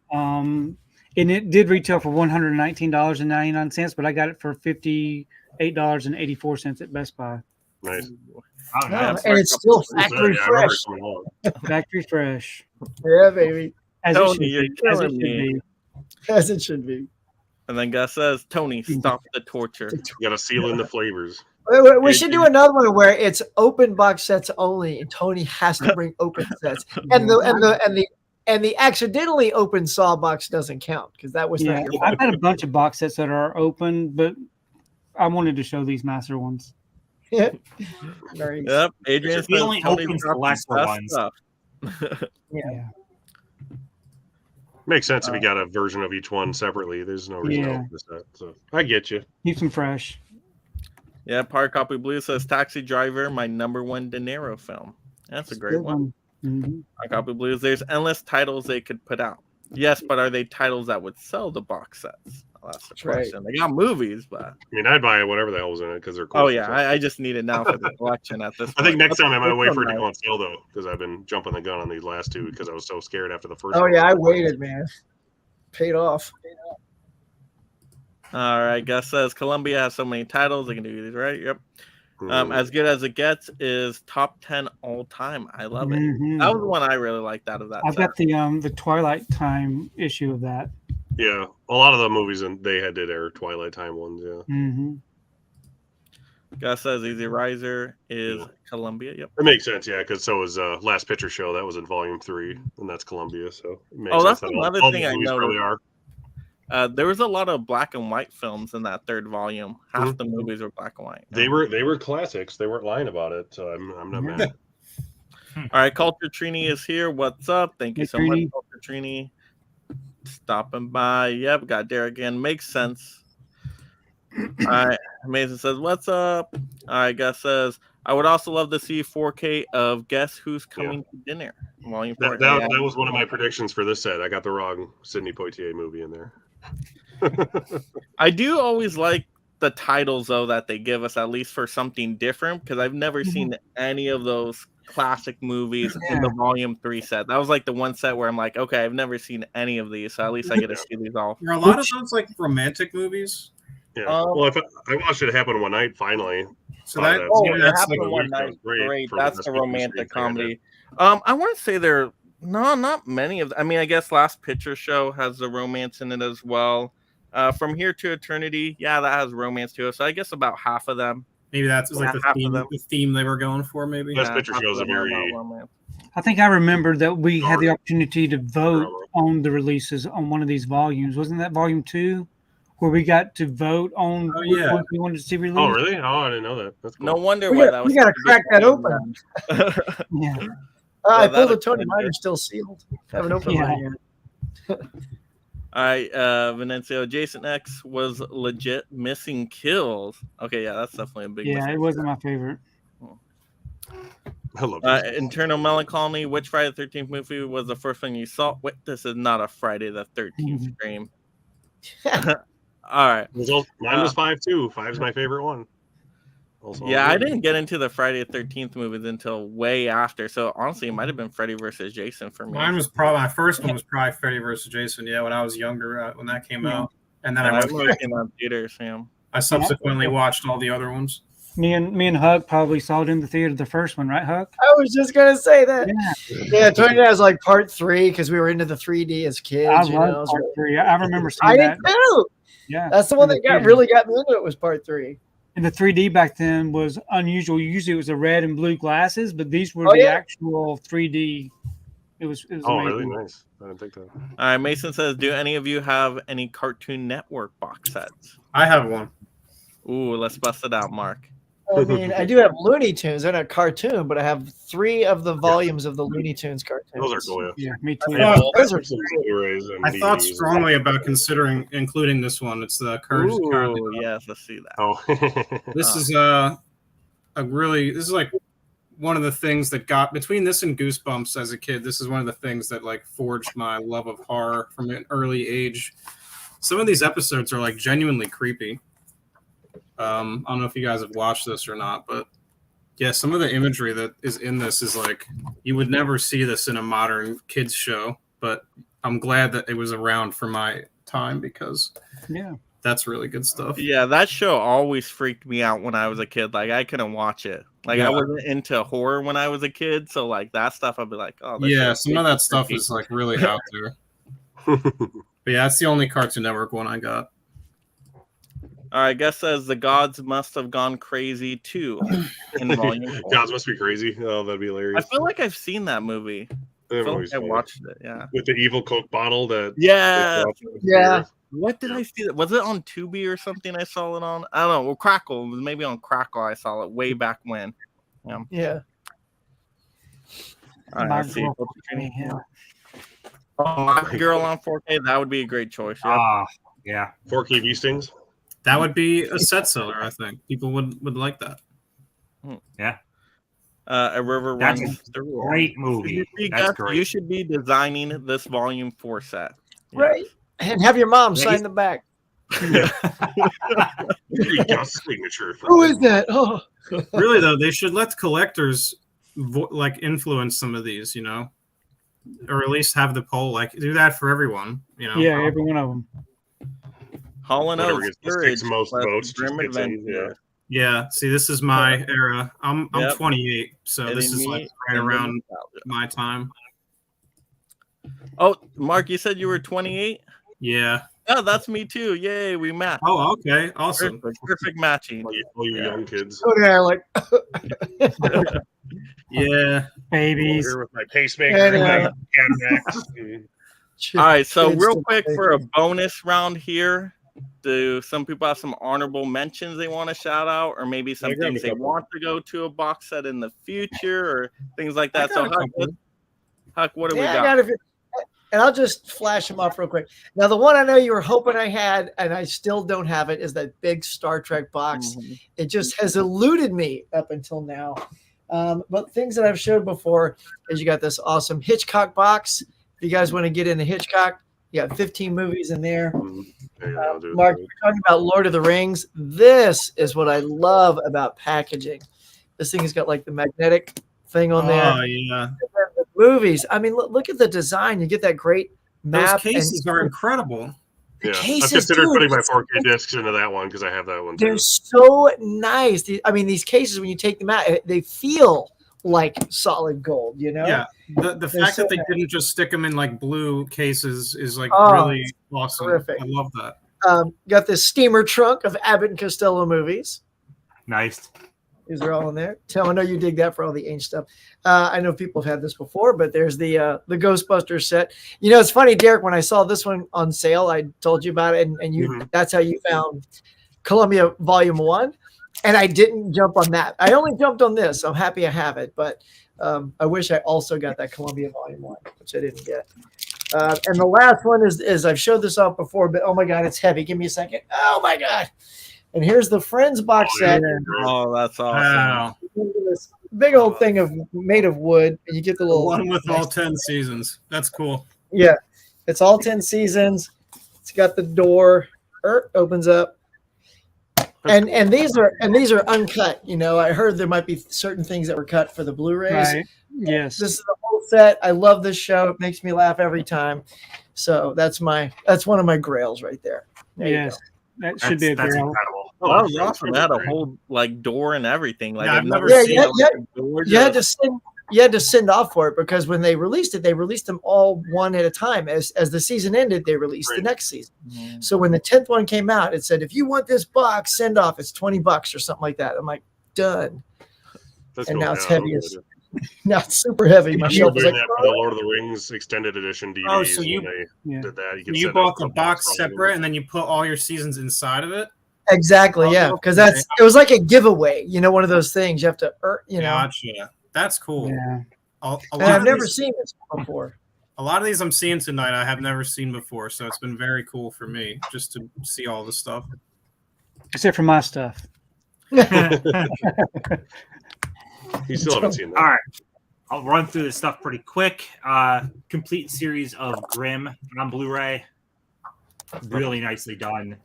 And it did retail for $119.99, but I got it for $58.84 at Best Buy. Nice. Oh, Oh, nice. and it's still Yeah, factory I remember it fresh. coming along. Factory fresh. Yeah, baby. As it Tony, should be. you're As it killing should me. be. As it should be. And then Gus says, Tony, stop the torture. You got to seal in the flavors. We should do another one where it's open box sets only, and Tony has to bring open sets, and the accidentally open saw box doesn't count because that was Yeah, not your I've got a bunch of box sets that are open, but I wanted to show these master ones. fault. Very Yep. Adrian We says, only Tony open dropped select the best ones. stuff. Yeah. Makes sense if you got a version of each one separately. There's no reason to Yeah. open this up. So I get you. Keep them fresh. Yeah, Hard Copy Blue says, Taxi Driver, my #1 De Niro film. That's a great one. Mhm. Hard Copy Blues, there's endless titles they could put out. Yes, but are they titles that would sell the box sets? Well, that's the That's right. question. They got movies, but I mean, I'd buy whatever the hell was in it because they're cool. oh yeah, I just need it now for the collection at this point. I think next time I might Let's wait go for it to now. go on sale though, because I've been jumping the gun on these last 2 because I was so scared after the first. Oh one. yeah, I waited, man. Paid off. All right, Gus says Columbia has so many titles they can do these, right? Yep. As Good as It Gets is top 10 all time. I love it. Mhm. That was the one I really liked out of that. I've set. got the Twilight Time issue of that. Yeah, a lot of the movies and they did air Twilight Time ones. Yeah, Mm-hmm. Gus says Easy Riser is Columbia. Yep. it makes sense. Yeah, because so was Last Picture Show. That was in Volume 3, and that's Columbia. So it makes Oh, that's sense that another all thing these I movies noticed. really are. There was a lot of black and white films in that third volume. Half the movies were black and white. They were classics. They weren't lying about it. So I'm not mad. All right, Culture Trini is here. What's up? Thank you Hey, so much, Trini. Culture Trini. Stopping by. Yep, got Derek again. Makes sense. All right, Mason says, "What's up?" All right, Gus says, "I would also love to see 4K of Guess Who's Coming to Dinner." Volume 4. That was one of my predictions for this set. I got the wrong Sidney Poitier movie in there. I do always like the titles though that they give us, at least for something different, because I've never seen any of those classic movies in the Volume 3 set. That was like the one set where I'm like, okay, I've never seen any of these, so at least I get to see these all. There are a lot of those like romantic movies. Yeah. Um, Well, I watched it happen one night finally. So Oh, that that's- Oh, yeah, it that's happened like a one week. That night. was great Great. for the That's best the picture romantic screen thing I comedy. I want to say there. No, not many of. I mean, I guess Last Picture Show has the romance in it as well. From Here to Eternity, yeah, that has romance too. So I guess about half of them. maybe that's like Yeah, half of the them. theme they were going for. Maybe. Best Picture half shows of a them are very- about romance. I think I remember that we had the Dark. opportunity to vote Drama. on the releases on one of these volumes. Wasn't that volume 2, where we got to vote on Oh, which yeah. one we wanted to see released? Oh, really? Oh, I didn't know that. That's cool. No wonder We why got- that was. we gotta such a big crack that thing. open. Yeah. I Well, pulled a that Tony explains Miner it. still sealed. Haven't opened Yeah. mine yet. All right, Venancio, Jason X was legit missing kills. Okay, yeah, that's definitely a big Yeah, mistake. it wasn't my favorite. I love this. Internal Melancholy. Which Friday the 13th movie was the first one you saw? Wait, this is not a Friday the 13th stream. All right. Mine was 5 too. 5's my favorite one. Also, Yeah, I didn't get into the Friday the 13th movies until way after. So honestly, it might have been Freddy versus Jason for me. Mine was probably my first one was probably Freddy versus Jason. Yeah, when I was younger, when that came out, and then And I I went remember back. seeing on theaters, Sam. I subsequently watched all the other ones. Me and Huck probably saw it in the theater, the first one, right, Huck? I was just gonna say that. Yeah, Yeah, Tony has like part 3 because we were into the 3D as kids. I you know, love part 3. I remember I seeing did that. too. Yeah, That's the one in that the theater. really got me into it was part 3. And the 3D back then was unusual. Usually it was the red and blue glasses, but these were Oh, the yeah. actual 3D. It was Oh, amazing. really nice. I didn't think that. All right, Mason says, do any of you have any Cartoon Network box sets? I have one. Ooh, let's bust it out, Mark. I mean, I do have Looney Tunes. They're not cartoon, but I have 3 of the volumes of the Looney Tunes cartoons. Those are cool. Yeah. Yeah, me too. Yeah. Those are Some Blu-rays and I thought DVDs. strongly about considering including this one. It's the Courage the Cowardly Ooh, Dog. yes, let's see that. Oh, This is this is like one of the things that got between this and Goosebumps as a kid. This is one of the things that like forged my love of horror from an early age. Some of these episodes are like genuinely creepy. I don't know if you guys have watched this or not, but yeah, some of the imagery that is in this is like you would never see this in a modern kids show, but I'm glad that it was around for my time because Yeah. that's really good stuff. Yeah, that show always freaked me out when I was a kid. Like, I couldn't watch it. Like, Yeah. I wasn't into horror when I was a kid. So, like, that stuff, I'd be like, oh, this Yeah, show's some of that stuff creepy. is like really out there. But yeah, that's the only Cartoon Network one I got. All right, guess says the gods must have gone crazy too in volume 4. Gods must be crazy. Oh, that'd be I hilarious. feel like I've seen that movie. I That feel movie's like I funny. watched it. Yeah. With the evil Coke bottle that. Yeah. Yeah. What did I see? That was it on Tubi or something? I saw it on. I don't know. Well, Crackle. It was maybe on Crackle. I saw it way back when. Yeah. All right, My let's see. Girl, yeah. Oh, My Girl on 4K. That would be a great choice. Yeah. Ah, yeah. 4K bee stings. That would be a set seller, I think. People would like that. A River That's Runs a Through. Great movie. That's great. You should be designing this volume 4 set. Right. And have your mom sign the back. Gus signature. For Who is that? Oh, Really though, they should let collectors like influence some of these, you know, or at least have the poll like do that for everyone, you know. Yeah, every one of them. Hall and Whatever Oates. gets the Courage, six most plus votes just Grim gets in, Adventure. Yeah, see, this is my era. I'm Yep. 28, so And this then is me, like right and then around nostalgia. my time. Oh, Mark, you said you were 28? Yeah. Oh, that's me too. Yay, we matched. Oh, okay, awesome. Perfect matching. All you young kids. so they're like, Yeah. Babies. Here with my pacemaker And, and my Cadillacs. All right, so Kids real to quick play. for a bonus round here, do some people have some honorable mentions they want to shout out, or maybe some I got a things they couple. want to go to a box set in the future, or things like I that? So, got a couple. Huck, what do yeah, we I got? got it. And I'll just flash them off real quick. Now, the one I know you were hoping I had, and I still don't have it, is that big Star Trek box. Mhm. It just has eluded me up until now. But things that I've showed before is you got this awesome Hitchcock box. If you guys want to get into Hitchcock, you got 15 movies in there. There you go, dude. Mark, you're talking about Lord of the Rings. This is what I love about packaging. This thing has got like the magnetic thing on there. Oh yeah. The movies. I mean, look at the design. You get that great map. Those cases are incredible. Yeah, I've cases, considered dude, putting my it's- 4K discs into that one because I have that one too. They're so nice. I mean, these cases, when you take them out, they feel like solid gold, you know? Yeah. The They're fact so that they nice. didn't just stick them in like blue cases is like Oh, really awesome. terrific. I love that. Got this steamer trunk of Abbott and Costello movies. Nice. These are all in there. Tim, I know you dig that for all the ancient stuff. I know people have had this before, but there's the Ghostbusters set. You know, it's funny, Derek, when I saw this one on sale, I told you about it, and you that's how you found Columbia Volume 1. And I didn't jump on that. I only jumped on this. I'm happy I have it. But I wish I also got that Columbia Volume 1, which I didn't get. And the last one is I've showed this off before, but oh my God, it's heavy. Give me a second. Oh my God. And here's the Friends box set. Oh, that's awesome. Wow. This big old thing made of wood, and you get the little One with all 10 seasons. That's cool. Yeah, it's all 10 seasons. It's got the door opens up, and these are uncut. You know, I heard there might be certain things that were cut for the Blu-rays. Right. Yes. This is the whole set. I love this show. It makes me laugh every time. So that's one of my grails right there. There you Yes. go. That should be a That's grail. incredible. Oh, that was awesome. They had a whole like door and everything. Like Yeah, I've I've never never seen seen- a Yeah, door You had just- to send off for it because when they released it, they released them all one at a time. As the season ended, they released the Right. next season. Mhm. So when the 10th one came out, it said, if you want this box, send off. It's $20 or something like that. I'm like, done. That's And cool. now it's Yeah, heavy I as- love it. Now it's super heavy. My You were shelf is doing like, that for the Lord of the Rings extended edition DVDs. Oh, so you- when they Yeah. did that. could You set bought that the up box for all the separate, and then you put all your seasons inside of it. exactly, yeah. Oh, Because okay. it was like a giveaway. You know, one of those things you have to, Gotcha. That's cool. Yeah. A And lot I've of never these- seen this before. A lot of these I'm seeing tonight I have never seen before, so it's been very cool for me just to see all this stuff. Except for my stuff. You still haven't seen that. All right. I'll run through this stuff pretty quick. Complete series of Grimm on Blu-ray. Really nicely done.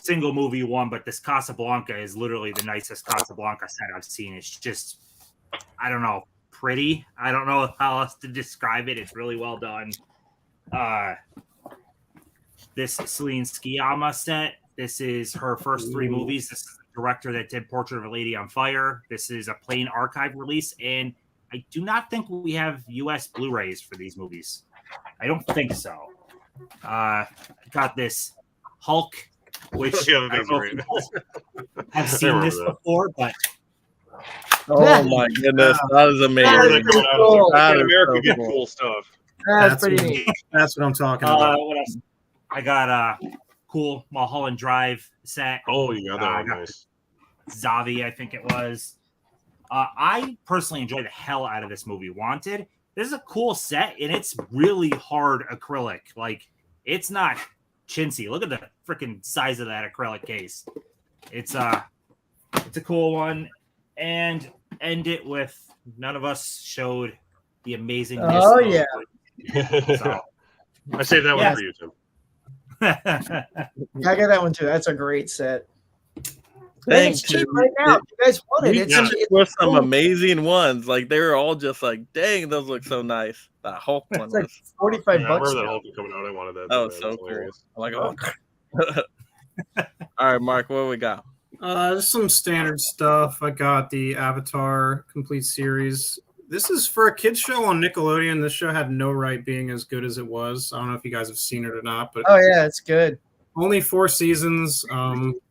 Single movie one, but this Casablanca is literally the nicest Casablanca set I've seen. It's just, I don't know, pretty. I don't know how else to describe it. It's really well done. This Celine Sciamma set. This is her first three movies. This is the director that did Portrait of a Lady on Fire. This is a plain archive release, and I do not think we have U.S. Blu-rays for these movies. I don't think so. Got this Hulk, which Yeah, I that's don't know great. if people have seen remember this that. before, but Oh my goodness, that is Where amazing. they coming out cool. of? That is America so get cool. cool stuff. That's pretty what- neat. That's what I'm talking about. what else? I got a cool Mulholland Drive set. Oh, you got that I one. got Nice. Zavi, I think it was. I personally enjoyed the hell out of this movie. Wanted. This is a cool set, and it's really hard acrylic. Like, it's not chintzy. Look at the freaking size of that acrylic case. It's a cool one. And end it with none of us showed the amazingness. Oh, of- yeah. So, I saved that one Yes. for you, Tim. I got that one too. That's a great set. And Thanks, it's cheap dude. right now. You guys want it. We It's, Yeah. just it's, with some cool. amazing ones. Like they were all just like, dang, those look so nice. That Hulk one it's like was 45 Yeah, I bucks. remember that now. Hulk coming out. I wanted that. that was bad. so That's cool. hilarious. I'm like, oh. All right, Mark, what we got? Just some standard stuff. I got the Avatar complete series. This is for a kids show on Nickelodeon. This show had no right being as good as it was. I don't know if you guys have seen it or not, but Oh yeah, it's good. only 4 seasons.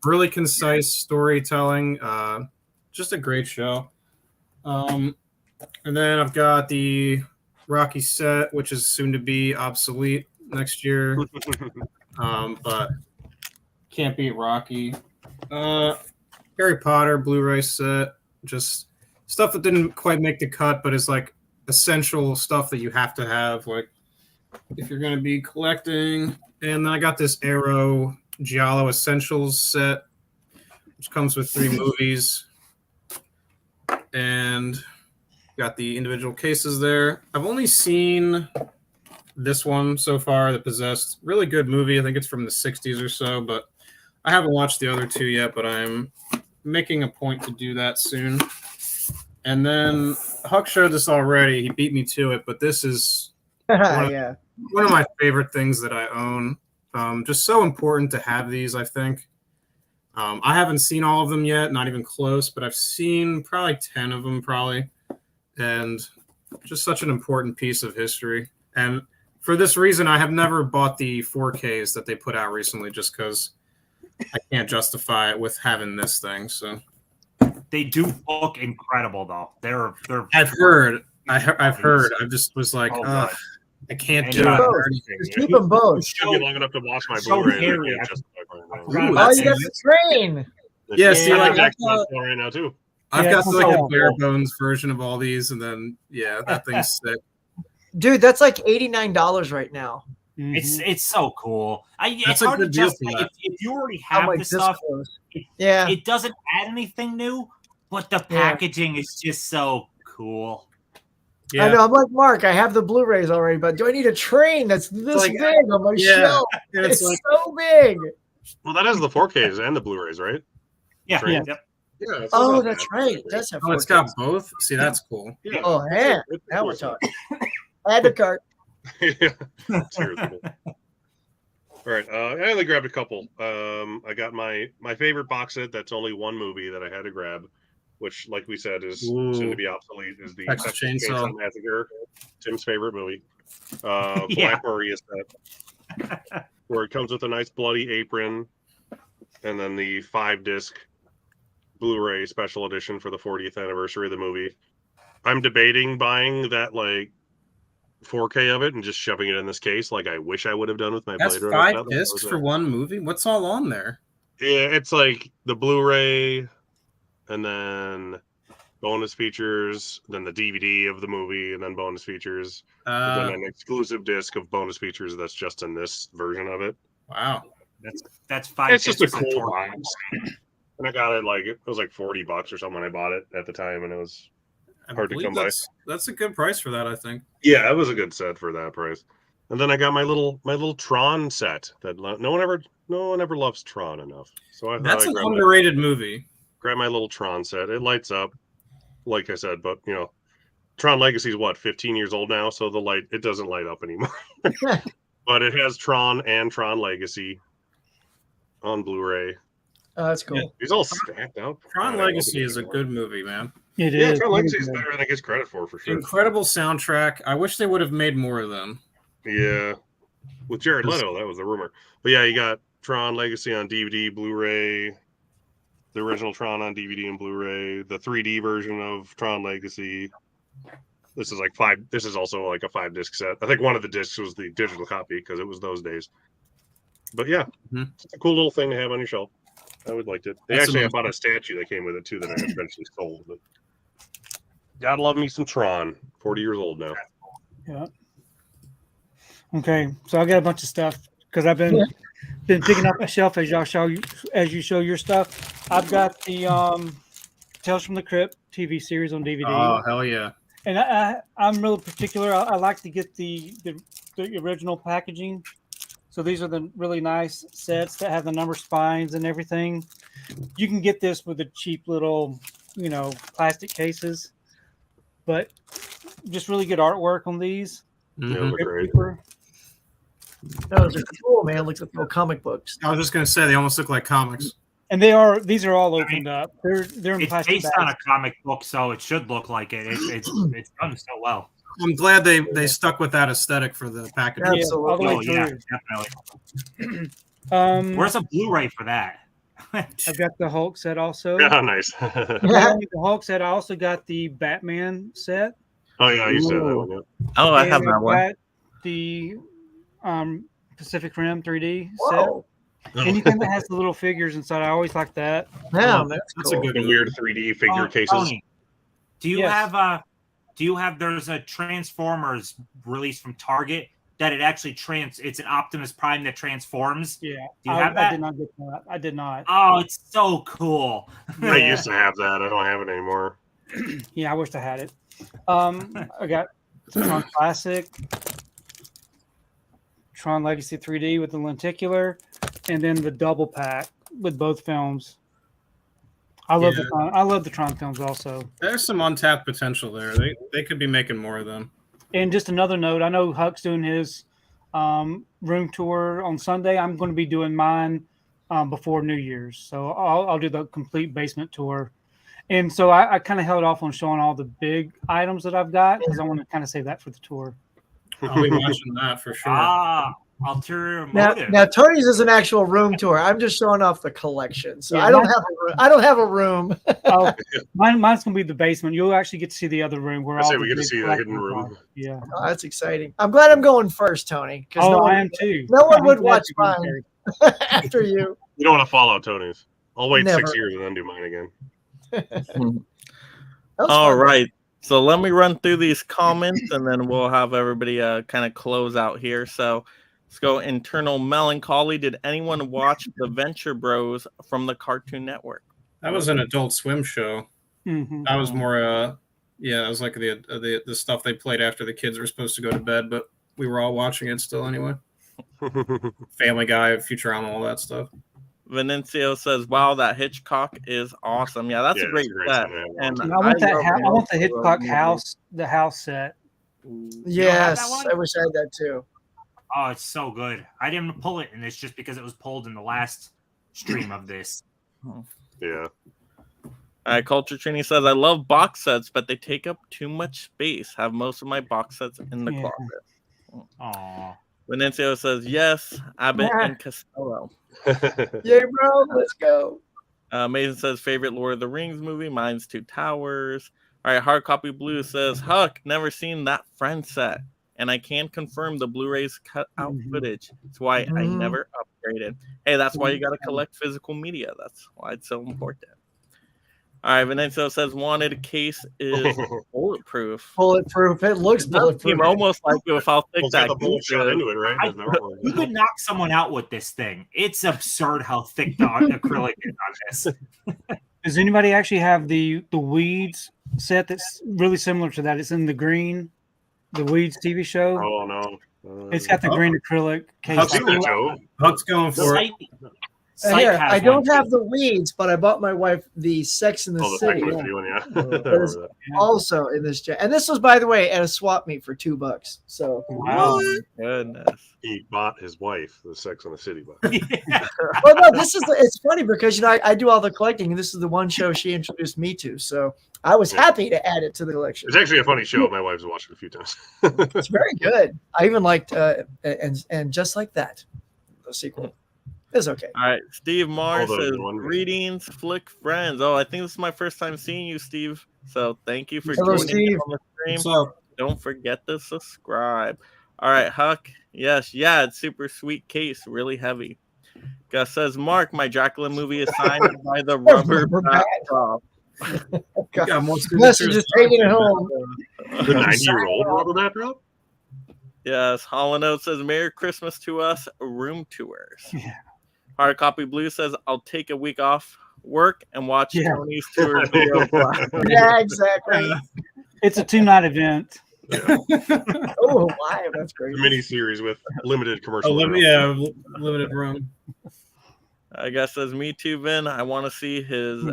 Really concise storytelling. Just a great show. And then I've got the Rocky set, which is soon to be obsolete next year. But can't beat Rocky. Harry Potter Blu-ray set, just stuff that didn't quite make the cut, but is like essential stuff that you have to have, like if you're going to be collecting. And then I got this Arrow Giallo Essentials set, which comes with 3 movies, and got the individual cases there. I've only seen this one so far, The Possessed. Really good movie. I think it's from the 60s or so, but I haven't watched the other 2 yet, but I'm making a point to do that soon. And then Huck showed this already. He beat me to it, but this is Yeah. one of my favorite things that I own. Just so important to have these, I think. I haven't seen all of them yet, not even close, but I've seen probably 10 of them, probably. And just such an important piece of history. And for this reason, I have never bought the 4Ks that they put out recently, just because I can't justify it with having this thing. So they do look incredible, though. They're I've heard. I've heard. I just was like, Oh, ugh, God. I can't And, do uh, it. Just keep them both. It took me long enough to watch my so Blu-ray. hairy. I I can't justify buying forgot that. about Oh, you got the train. Yeah, see, I'm like, back I thought- right now too. I've Yeah, got it's like so a bare cool. bones version of all these, and then that thing's sick. Dude, that's like $89 right now. Mhm. It's so cool. It's That's a hard to good deal justify for that. if you already I'm have like the this stuff. close. Yeah. It doesn't add anything new, but the Yeah. packaging is just so cool. Yeah, I know. I'm like Mark. I have the Blu-rays already, but do I need a train that's this like- big on my yeah. shelf? And It's it's like so big. Well, that has the 4Ks and the Blu-rays, right? Yeah. Train. Yep. Yeah. it's Oh, not that's bad. right. It does have oh, it's 4Ks. got both. See, that's cool. Yeah. Oh, It's yeah. it's Now we're cool. talking. Add to cart. Yeah. Seriously. All right. I only grabbed a couple. I got my favorite box set. That's only one movie that I had to grab, which, like we said, is Ooh. soon to be obsolete. Is the Texas Chainsaw. Massacre, Tim's favorite movie. Yeah. Black Maria set, where it comes with a nice bloody apron, and then the 5-disc Blu-ray special edition for the 40th anniversary of the movie. I'm debating buying that like 4K of it and just shoving it in this case, like I wish I would have done with my That's Blade Runner. 5 discs for one movie. What's all on there? Yeah, it's like the Blu-ray, and then bonus features, then the DVD of the movie, and then bonus features, and then an exclusive disc of bonus features that's just in this version of it. Wow. That's 5. It's just a discs at cool Torque. box. And I got it like it was like $40 or something when I bought it at the time, and it was I hard to believe come by. That's a good price for that, I think. Yeah, it was a good set for that price. And then I got my little Tron set that no one ever loves Tron enough. So I thought That's I'd an grab underrated movie. my little Tron set. It lights up, like I said, but Tron Legacy is what, 15 years old now, so it doesn't light up anymore. But it has Tron and Tron Legacy on Blu-ray. Oh, that's cool. Yeah. He's all stacked up. Tron I don't Legacy know is a anymore. good movie, man. It Yeah, is. Tron really Legacy is good. better than it gets credit for sure. Incredible soundtrack. I wish they would have made more of them. Yeah, with Jared Leto, that was the rumor. But yeah, you got Tron Legacy on DVD, Blu-ray, the original Tron on DVD and Blu-ray, the 3D version of Tron Legacy. This is like 5. This is also like a 5-disc set. I think one of the discs was the digital copy because it was those days. But yeah, Mhm. It's a cool little thing to have on your shelf. I would like it. They That's actually the have bought a statue that came with it too that I eventually sold. But gotta love me some Tron. 40 years old now. Yeah. Okay, so I got a bunch of stuff because I've been picking up a shelf as you show your stuff. I've got the Tales from the Crypt TV series on DVD, Oh, hell yeah. and I'm really particular. I like to get the original packaging. So these are the really nice sets that have the number spines and everything. You can get this with the cheap little, plastic cases, but just really good artwork on these. Yeah, Mhm. they're great. Paper. Those are cool, man. Looks like little comic books. I was just going to say, they almost look like comics. And these are all opened up. They're in It's plastic based on a bags. comic book, so it should look like it. It's done so well. I'm glad they stuck with that aesthetic for the packaging. Yeah. All the way Oh yeah, through. definitely. Where's a Blu-ray for that? I've got the Hulk set also. Yeah, nice. Not only the Hulk set, I also got the Batman set. Oh yeah, you said that one. Yeah. Oh, I And have that I've one. got the Pacific Rim 3D set. Whoa. Anything that has the little figures inside, I always like that. Yeah, that's That's cool. a good The movie. weird 3D figure cases. Tony, do you Yes. have there's a Transformers release from Target that it actually it's an Optimus Prime that transforms. Yeah. Do you I have that? did not get that. I did not. Oh, it's so cool. I Yeah. used to have that. I don't have it anymore. Yeah, I wish I had it. I got Tron Classic, Tron Legacy 3D with the lenticular, and then the double pack with both films. I love the Tron films also. There's some untapped potential there. They could be making more of them. And just another note, I know Huck's doing his room tour on Sunday. I'm going to be doing mine before New Year's, so I'll do the complete basement tour. And so I kind of held off on showing all the big items that I've got because I want to kind of save that for the tour. I'll be watching that for sure. Ulterior Now, motive. now Tony's is an actual room tour. I'm just showing off the collection, so Yeah, I don't mine- have a room. I don't have a room. Oh, mine's going to be the basement. You'll actually get to see the other room where I all say the we get to big see the hidden collectibles room. are. Yeah. Oh, that's exciting. I'm glad I'm going first, Tony. Because Oh, no I one, am too. no one I'm would glad watch you're going mine. first. after you. You don't want to follow Tony's. I'll wait Never. 6 years and then do mine again. That was All fun. right. So let me run through these comments and then we'll have everybody kind of close out here. So let's go internal melancholy. Did anyone watch the Venture Bros from the Cartoon Network? That was an Adult Swim show. Mhm. That was more, yeah, it was like the stuff they played after the kids were supposed to go to bed, but we were all watching it still anyway. Family Guy, Futurama, all that stuff. Venancio says, "Wow, that Hitchcock is awesome." Yeah, that's Yeah, a great it's a great set. set, yeah. And I want that. love I want the most of Hitchcock movies. house. The house set. Yes, that one? I wish I had that too. Oh, it's so good. I didn't pull it in this just because it was pulled in the last stream of this. Yeah. All right, Culture Trini says, "I love box sets, but they take up too much space. Have most of my box sets in the Yeah. closet." Aw. Venancio says, "Yes, Abbott Yeah. and Costello." Yay, bro, let's go. Mason says, "Favorite Lord of the Rings movie? Mine's Two Towers." All right, Hard Copy Blue says, "Huck, never seen that Friend set, and I can confirm the Blu-rays cut out footage. That's why I Mhm. never upgraded." Hey, that's why you got to collect physical media. That's why it's so important. All right, Venancio says, "Wanted case is bulletproof." Bulletproof. It looks It does bulletproof. seem almost like with how thick Well, it's got that the bullet case shot is. into it, right? There's no- You could knock someone out with this thing. It's absurd how thick the acrylic is on this. Does anybody actually have the Weeds set that's really similar to that? It's in the green, the Weeds TV show. Oh no. It's got the green acrylic case. Huck's I've seen that, Joe. Huck's going for it. Here, I don't have the weeds, but I bought my wife the Sex in the Oh, the City Sex and the City one, yeah. I That remember is that. also in this jet. And this was, by the way, at a swap meet for $2. So, Wow. Goodness. He bought his wife the Sex and the City box. well, no, this is it's funny because I do all the collecting, and this is the one show she introduced me to. So I was happy to add it to the collection. It's actually a funny show. My wife's watched it a few times. It's very good. I even liked and just like that, the sequel. It's okay. All right, Steve Mars Hold on, says, one minute. "Greetings, Flick friends." Oh, I think this is my first time seeing you, Steve. So thank you for Hello, joining Steve. us on the stream. What's up? Don't forget to subscribe. All right, Huck. Yes, yeah, it's super sweet case, really heavy. Gus says, "Mark, my Dracula movie is signed by the rubber backdrop." You got more Unless you're signatures. just taking it home. The 90-year-old rubber backdrop? Yes, Hollow Note says, "Merry Christmas to us, room tours." Yeah. Hard Copy Blue says, "I'll take a week off work and watch Yeah. Tony's tour video." Yeah, exactly. It's a 2-night event. Oh, live. That's great. The mini-series with limited commercial. Limited room. I guess says, "Me too, Vin. I want to see his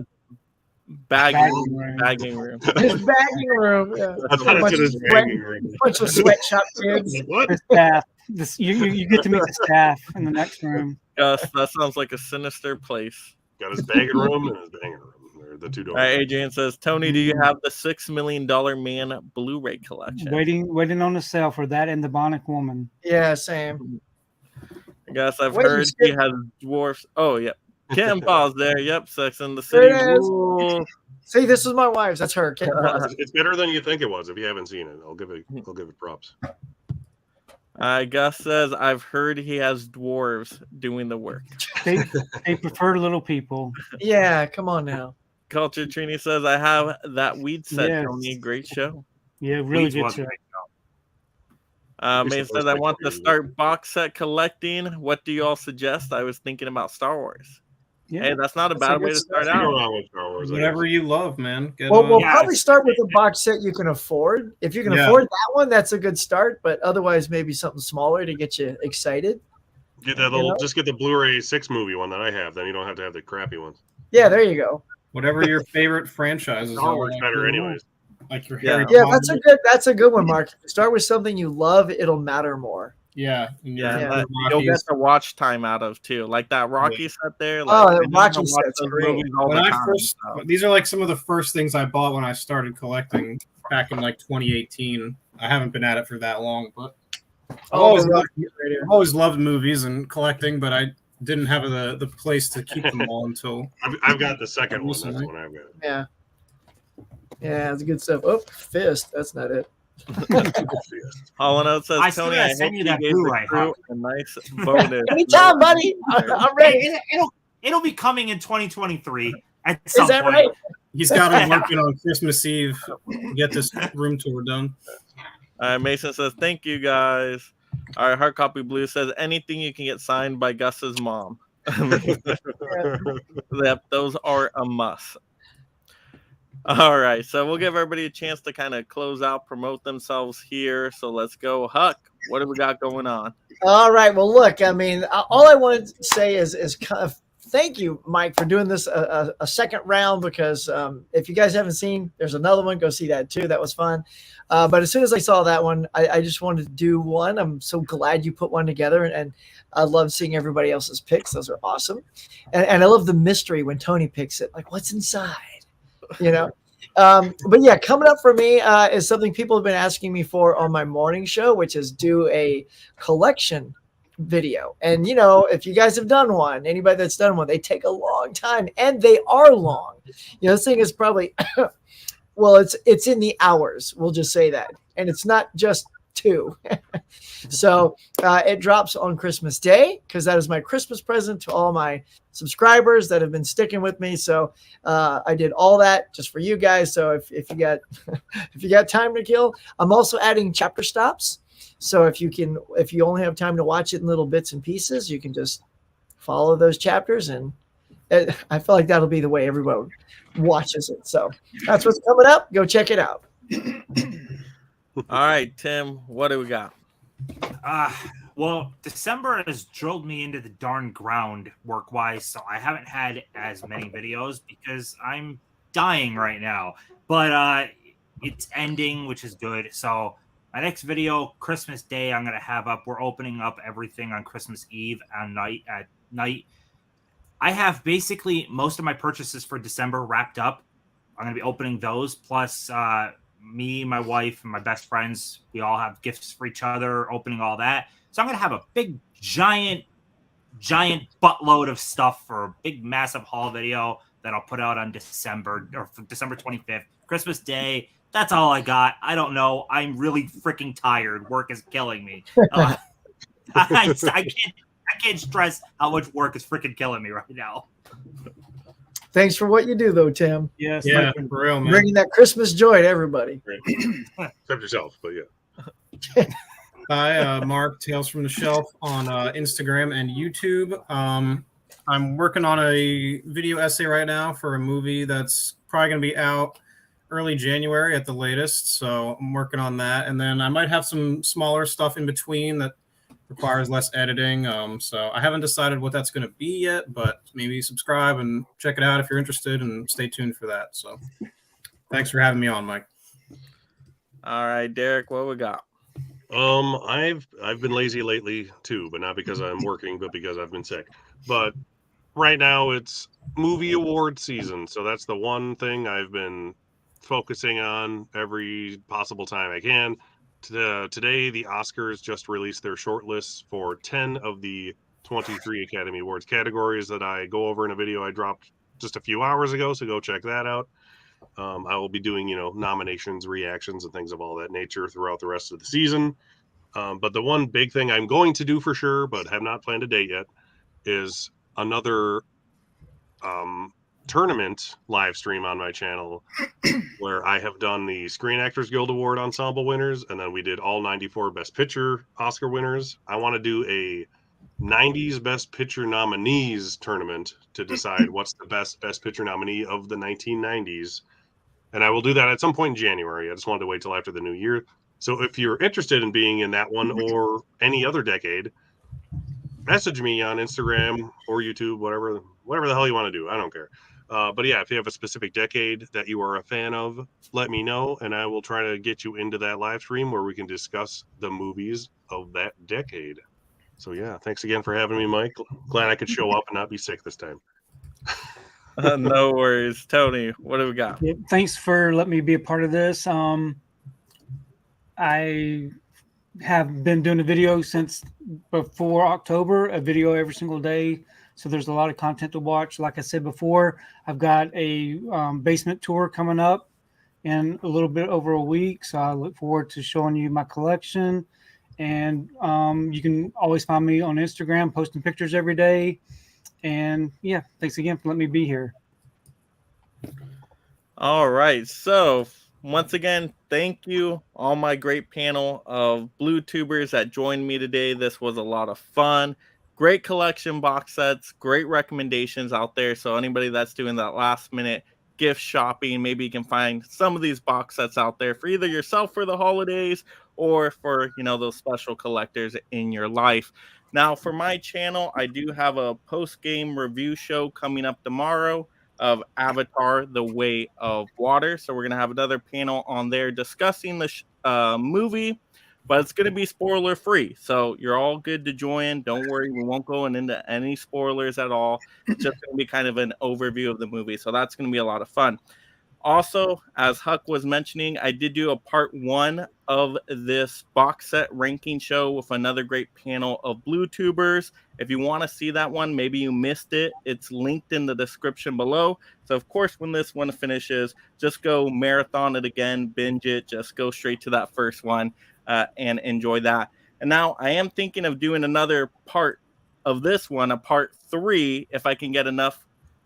Bagging room. bagging room." His bagging room. Yeah. I thought it Bunch said of his sweat- banging room. bunch of sweatshop kids. What? The staff. You get to meet the staff in the next room. Gus, that sounds like a sinister place. Got his bagging room and his banging room. They're the two doors. All right, Adrian says, "Tony, do you have the $6 million Man Blu-ray collection?" Waiting on the sale for that and the Bionic Woman. Yeah, same. I guess I've Wait, you heard skipped- he has dwarfs. Oh, yep. Kitten Paws there. Yep, Sex and the There City. it is. Rule. See, this is my wife's. That's her. Kitten Paws. It's better than you think it was. If you haven't seen it, I'll give it props. Gus says, "I've heard he has dwarves doing the work." They prefer little people. Yeah, come on now. Culture Trini says, "I have that weed set, Yes. Tony. Great show." Yeah, really Weeds good was show. great. Mason It's the says, first "I thing want I to do. start box set collecting. What do you all suggest?" I was thinking about Star Wars. Yeah. Hey, that's not a That's a bad good way to start start. Go out. around with Star Wars. I Whatever guess. you love, man. Get Well, on. we'll Yeah, probably it's- start with a box set you can afford. If you can Yeah. afford that one, that's a good start. But otherwise, maybe something smaller to get you excited. Get that little. know? Just get the Blu-ray 6 movie one that I have. Then you don't have to have the crappy ones. Yeah, there you go. Whatever your favorite franchises Star are. Wars like better, your- anyways. Like your Yeah. Harry Yeah, Potter. that's a good one, Mark. If you start with something you love, it'll matter more. Yeah. And Yeah, your that you'll get Rockies. the watch time out of too, like that Rocky set there. Oh, Like, the I know Rocky I watch set's those great. movies all When the I time, first, so. these are like some of the first things I bought when I started collecting back in like 2018. I haven't been at it for that long, but I've Oh, always, the loved, Rocky right here. I've always loved movies and collecting, but I didn't have the place to keep them all until I've got the second one. That's the Recently. one I've got. Yeah. Yeah, it's good stuff. Oh, Fist. That's not it. Hollow Note says, I still "Tony, gotta I send hope you you that gave the Blu-ray, crew huh? a nice bonus." Anytime, buddy. I'm ready. It'll be coming in 2023 at some Is that point. right? He's got him working on Christmas Eve to get this room tour done. All right, Mason says, thank you, guys. All right, Hard Copy Blue says, anything you can get signed by Gus's mom. Yep, those are a must. All right, so we'll give everybody a chance to kind of close out, promote themselves here. So let's go. Huck, what do we got going on? All right. Well, look, I mean, all I wanted to say is kind of thank you, Mike, for doing this a second round, because if you guys haven't seen, there's another one. Go see that too. That was fun. But as soon as I saw that one, I just wanted to do one. I'm so glad you put one together, and I love seeing everybody else's picks. Those are awesome. And I love the mystery when Tony picks it, like what's inside, you know? But yeah, coming up for me is something people have been asking me for on my morning show, which is do a collection video. And you know, if you guys have done one, anybody that's done one, they take a long time, and they are long. You know, this thing is probably well, it's in the hours, we'll just say that. And it's not just 2. So it drops on Christmas Day, because that is my Christmas present to all my subscribers that have been sticking with me. So I did all that just for you guys. So if you got if you got time to kill, I'm also adding chapter stops. So if you only have time to watch it in little bits and pieces, you can just follow those chapters, and I feel like that'll be the way everyone watches it. So that's what's coming up. Go check it out. All right, Tim, what do we got? Well, December has drilled me into the darn ground work-wise, so I haven't had as many videos because I'm dying right now. But it's ending, which is good. So my next video, Christmas Day, I'm going to have up. We're opening up everything on Christmas Eve at night. I have basically most of my purchases for December wrapped up. I'm going to be opening those, plus me, my wife, and my best friends, we all have gifts for each other, opening all that. So I'm going to have a big, giant buttload of stuff for a big, massive haul video that I'll put out on December 25th, Christmas Day. That's all I got. I don't know. I'm really freaking tired. Work is killing me. I can't stress how much work is freaking killing me right now. Thanks for what you do, though, Tim. Yes. Yeah, for real, man. Bringing that Christmas joy to everybody. Except yourself, but yeah. Hi, Mark, Tales from the Shelf on Instagram and YouTube. I'm working on a video essay right now for a movie that's probably going to be out early January at the latest. So I'm working on that. And then I might have some smaller stuff in between that requires less editing. So I haven't decided what that's going to be yet, but maybe subscribe and check it out if you're interested, and stay tuned for that. So thanks for having me on, Mike. All right, Derek, what we got? I've been lazy lately too, but not because I'm working, but because I've been sick. But right now it's movie award season, so that's the one thing I've been focusing on every possible time I can. Today, the Oscars just released their shortlists for 10 of the 23 Academy Awards categories that I go over in a video I dropped just a few hours ago, so go check that out. I will be doing, nominations, reactions, and things of all that nature throughout the rest of the season. But the one big thing I'm going to do for sure, but have not planned a date yet, is another tournament live stream on my channel where I have done the Screen Actors Guild Award ensemble winners, and then we did all 94 Best Picture Oscar winners. I want to do a 90s Best Picture nominees tournament to decide what's the best Picture nominee of the 1990s. And I will do that at some point in January. I just wanted to wait till after the new year. So if you're interested in being in that one or any other decade, message me on Instagram or YouTube, whatever the hell you want to do. I don't care. But yeah, if you have a specific decade that you are a fan of, let me know, and I will try to get you into that live stream where we can discuss the movies of that decade. So yeah, thanks again for having me, Mike. Glad I could show up and not be sick this time. No worries. Tony, what do we got? Yeah, thanks for letting me be a part of this. I have been doing a video since before October, a video every single day. So there's a lot of content to watch. Like I said before, I've got a basement tour coming up in a little bit over a week. So I look forward to showing you my collection. And you can always find me on Instagram, posting pictures every day. And yeah, thanks again for letting me be here. All right. So once again, thank you, all my great panel of blue tubers that joined me today. This was a lot of fun. Great collection box sets, great recommendations out there. So anybody that's doing that last minute gift shopping, maybe you can find some of these box sets out there for either yourself for the holidays or for, those special collectors in your life. Now, for my channel, I do have a post-game review show coming up tomorrow of Avatar: The Way of Water. So we're gonna have another panel on there discussing the movie, but it's gonna be spoiler free. So you're all good to join. Don't worry, we won't go into any spoilers at all. It's just gonna be kind of an overview of the movie. So that's gonna be a lot of fun. Also, as Huck was mentioning, I did do a part 1 of this box set ranking show with another great panel of blue tubers. If you want to see that one, maybe you missed it, it's linked in the description below. So of course, when this one finishes, just go marathon it again, binge it, just go straight to that first one and enjoy that. And now I am thinking of doing another part of this one, a part 3, if I can get enough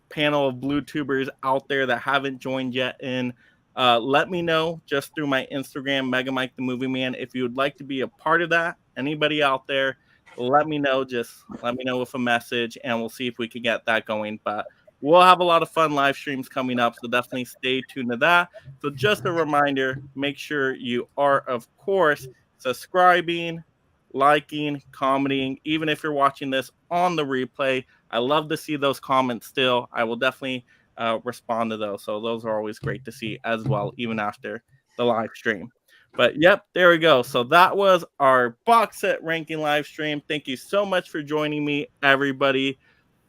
panel of blue tubers out there that haven't joined yet in. Let me know just through my Instagram, Mega Mike the Movie Man, if you would like to be a part of that. Anybody out there, let me know. Just let me know with a message, and we'll see if we can get that going. But we'll have a lot of fun live streams coming up, so definitely stay tuned to that. So just a reminder, make sure you are, of course, subscribing, liking, commenting, even if you're watching this on the replay. I love to see those comments still. I will definitely respond to those. So those are always great to see as well, even after the live stream. But yep, there we go. So that was our box set ranking live stream. Thank you so much for joining me, everybody.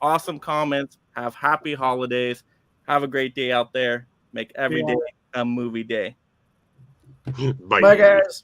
Awesome comments. Have happy holidays. Have a great day out there. Make every day a movie day. Bye. Bye, guys.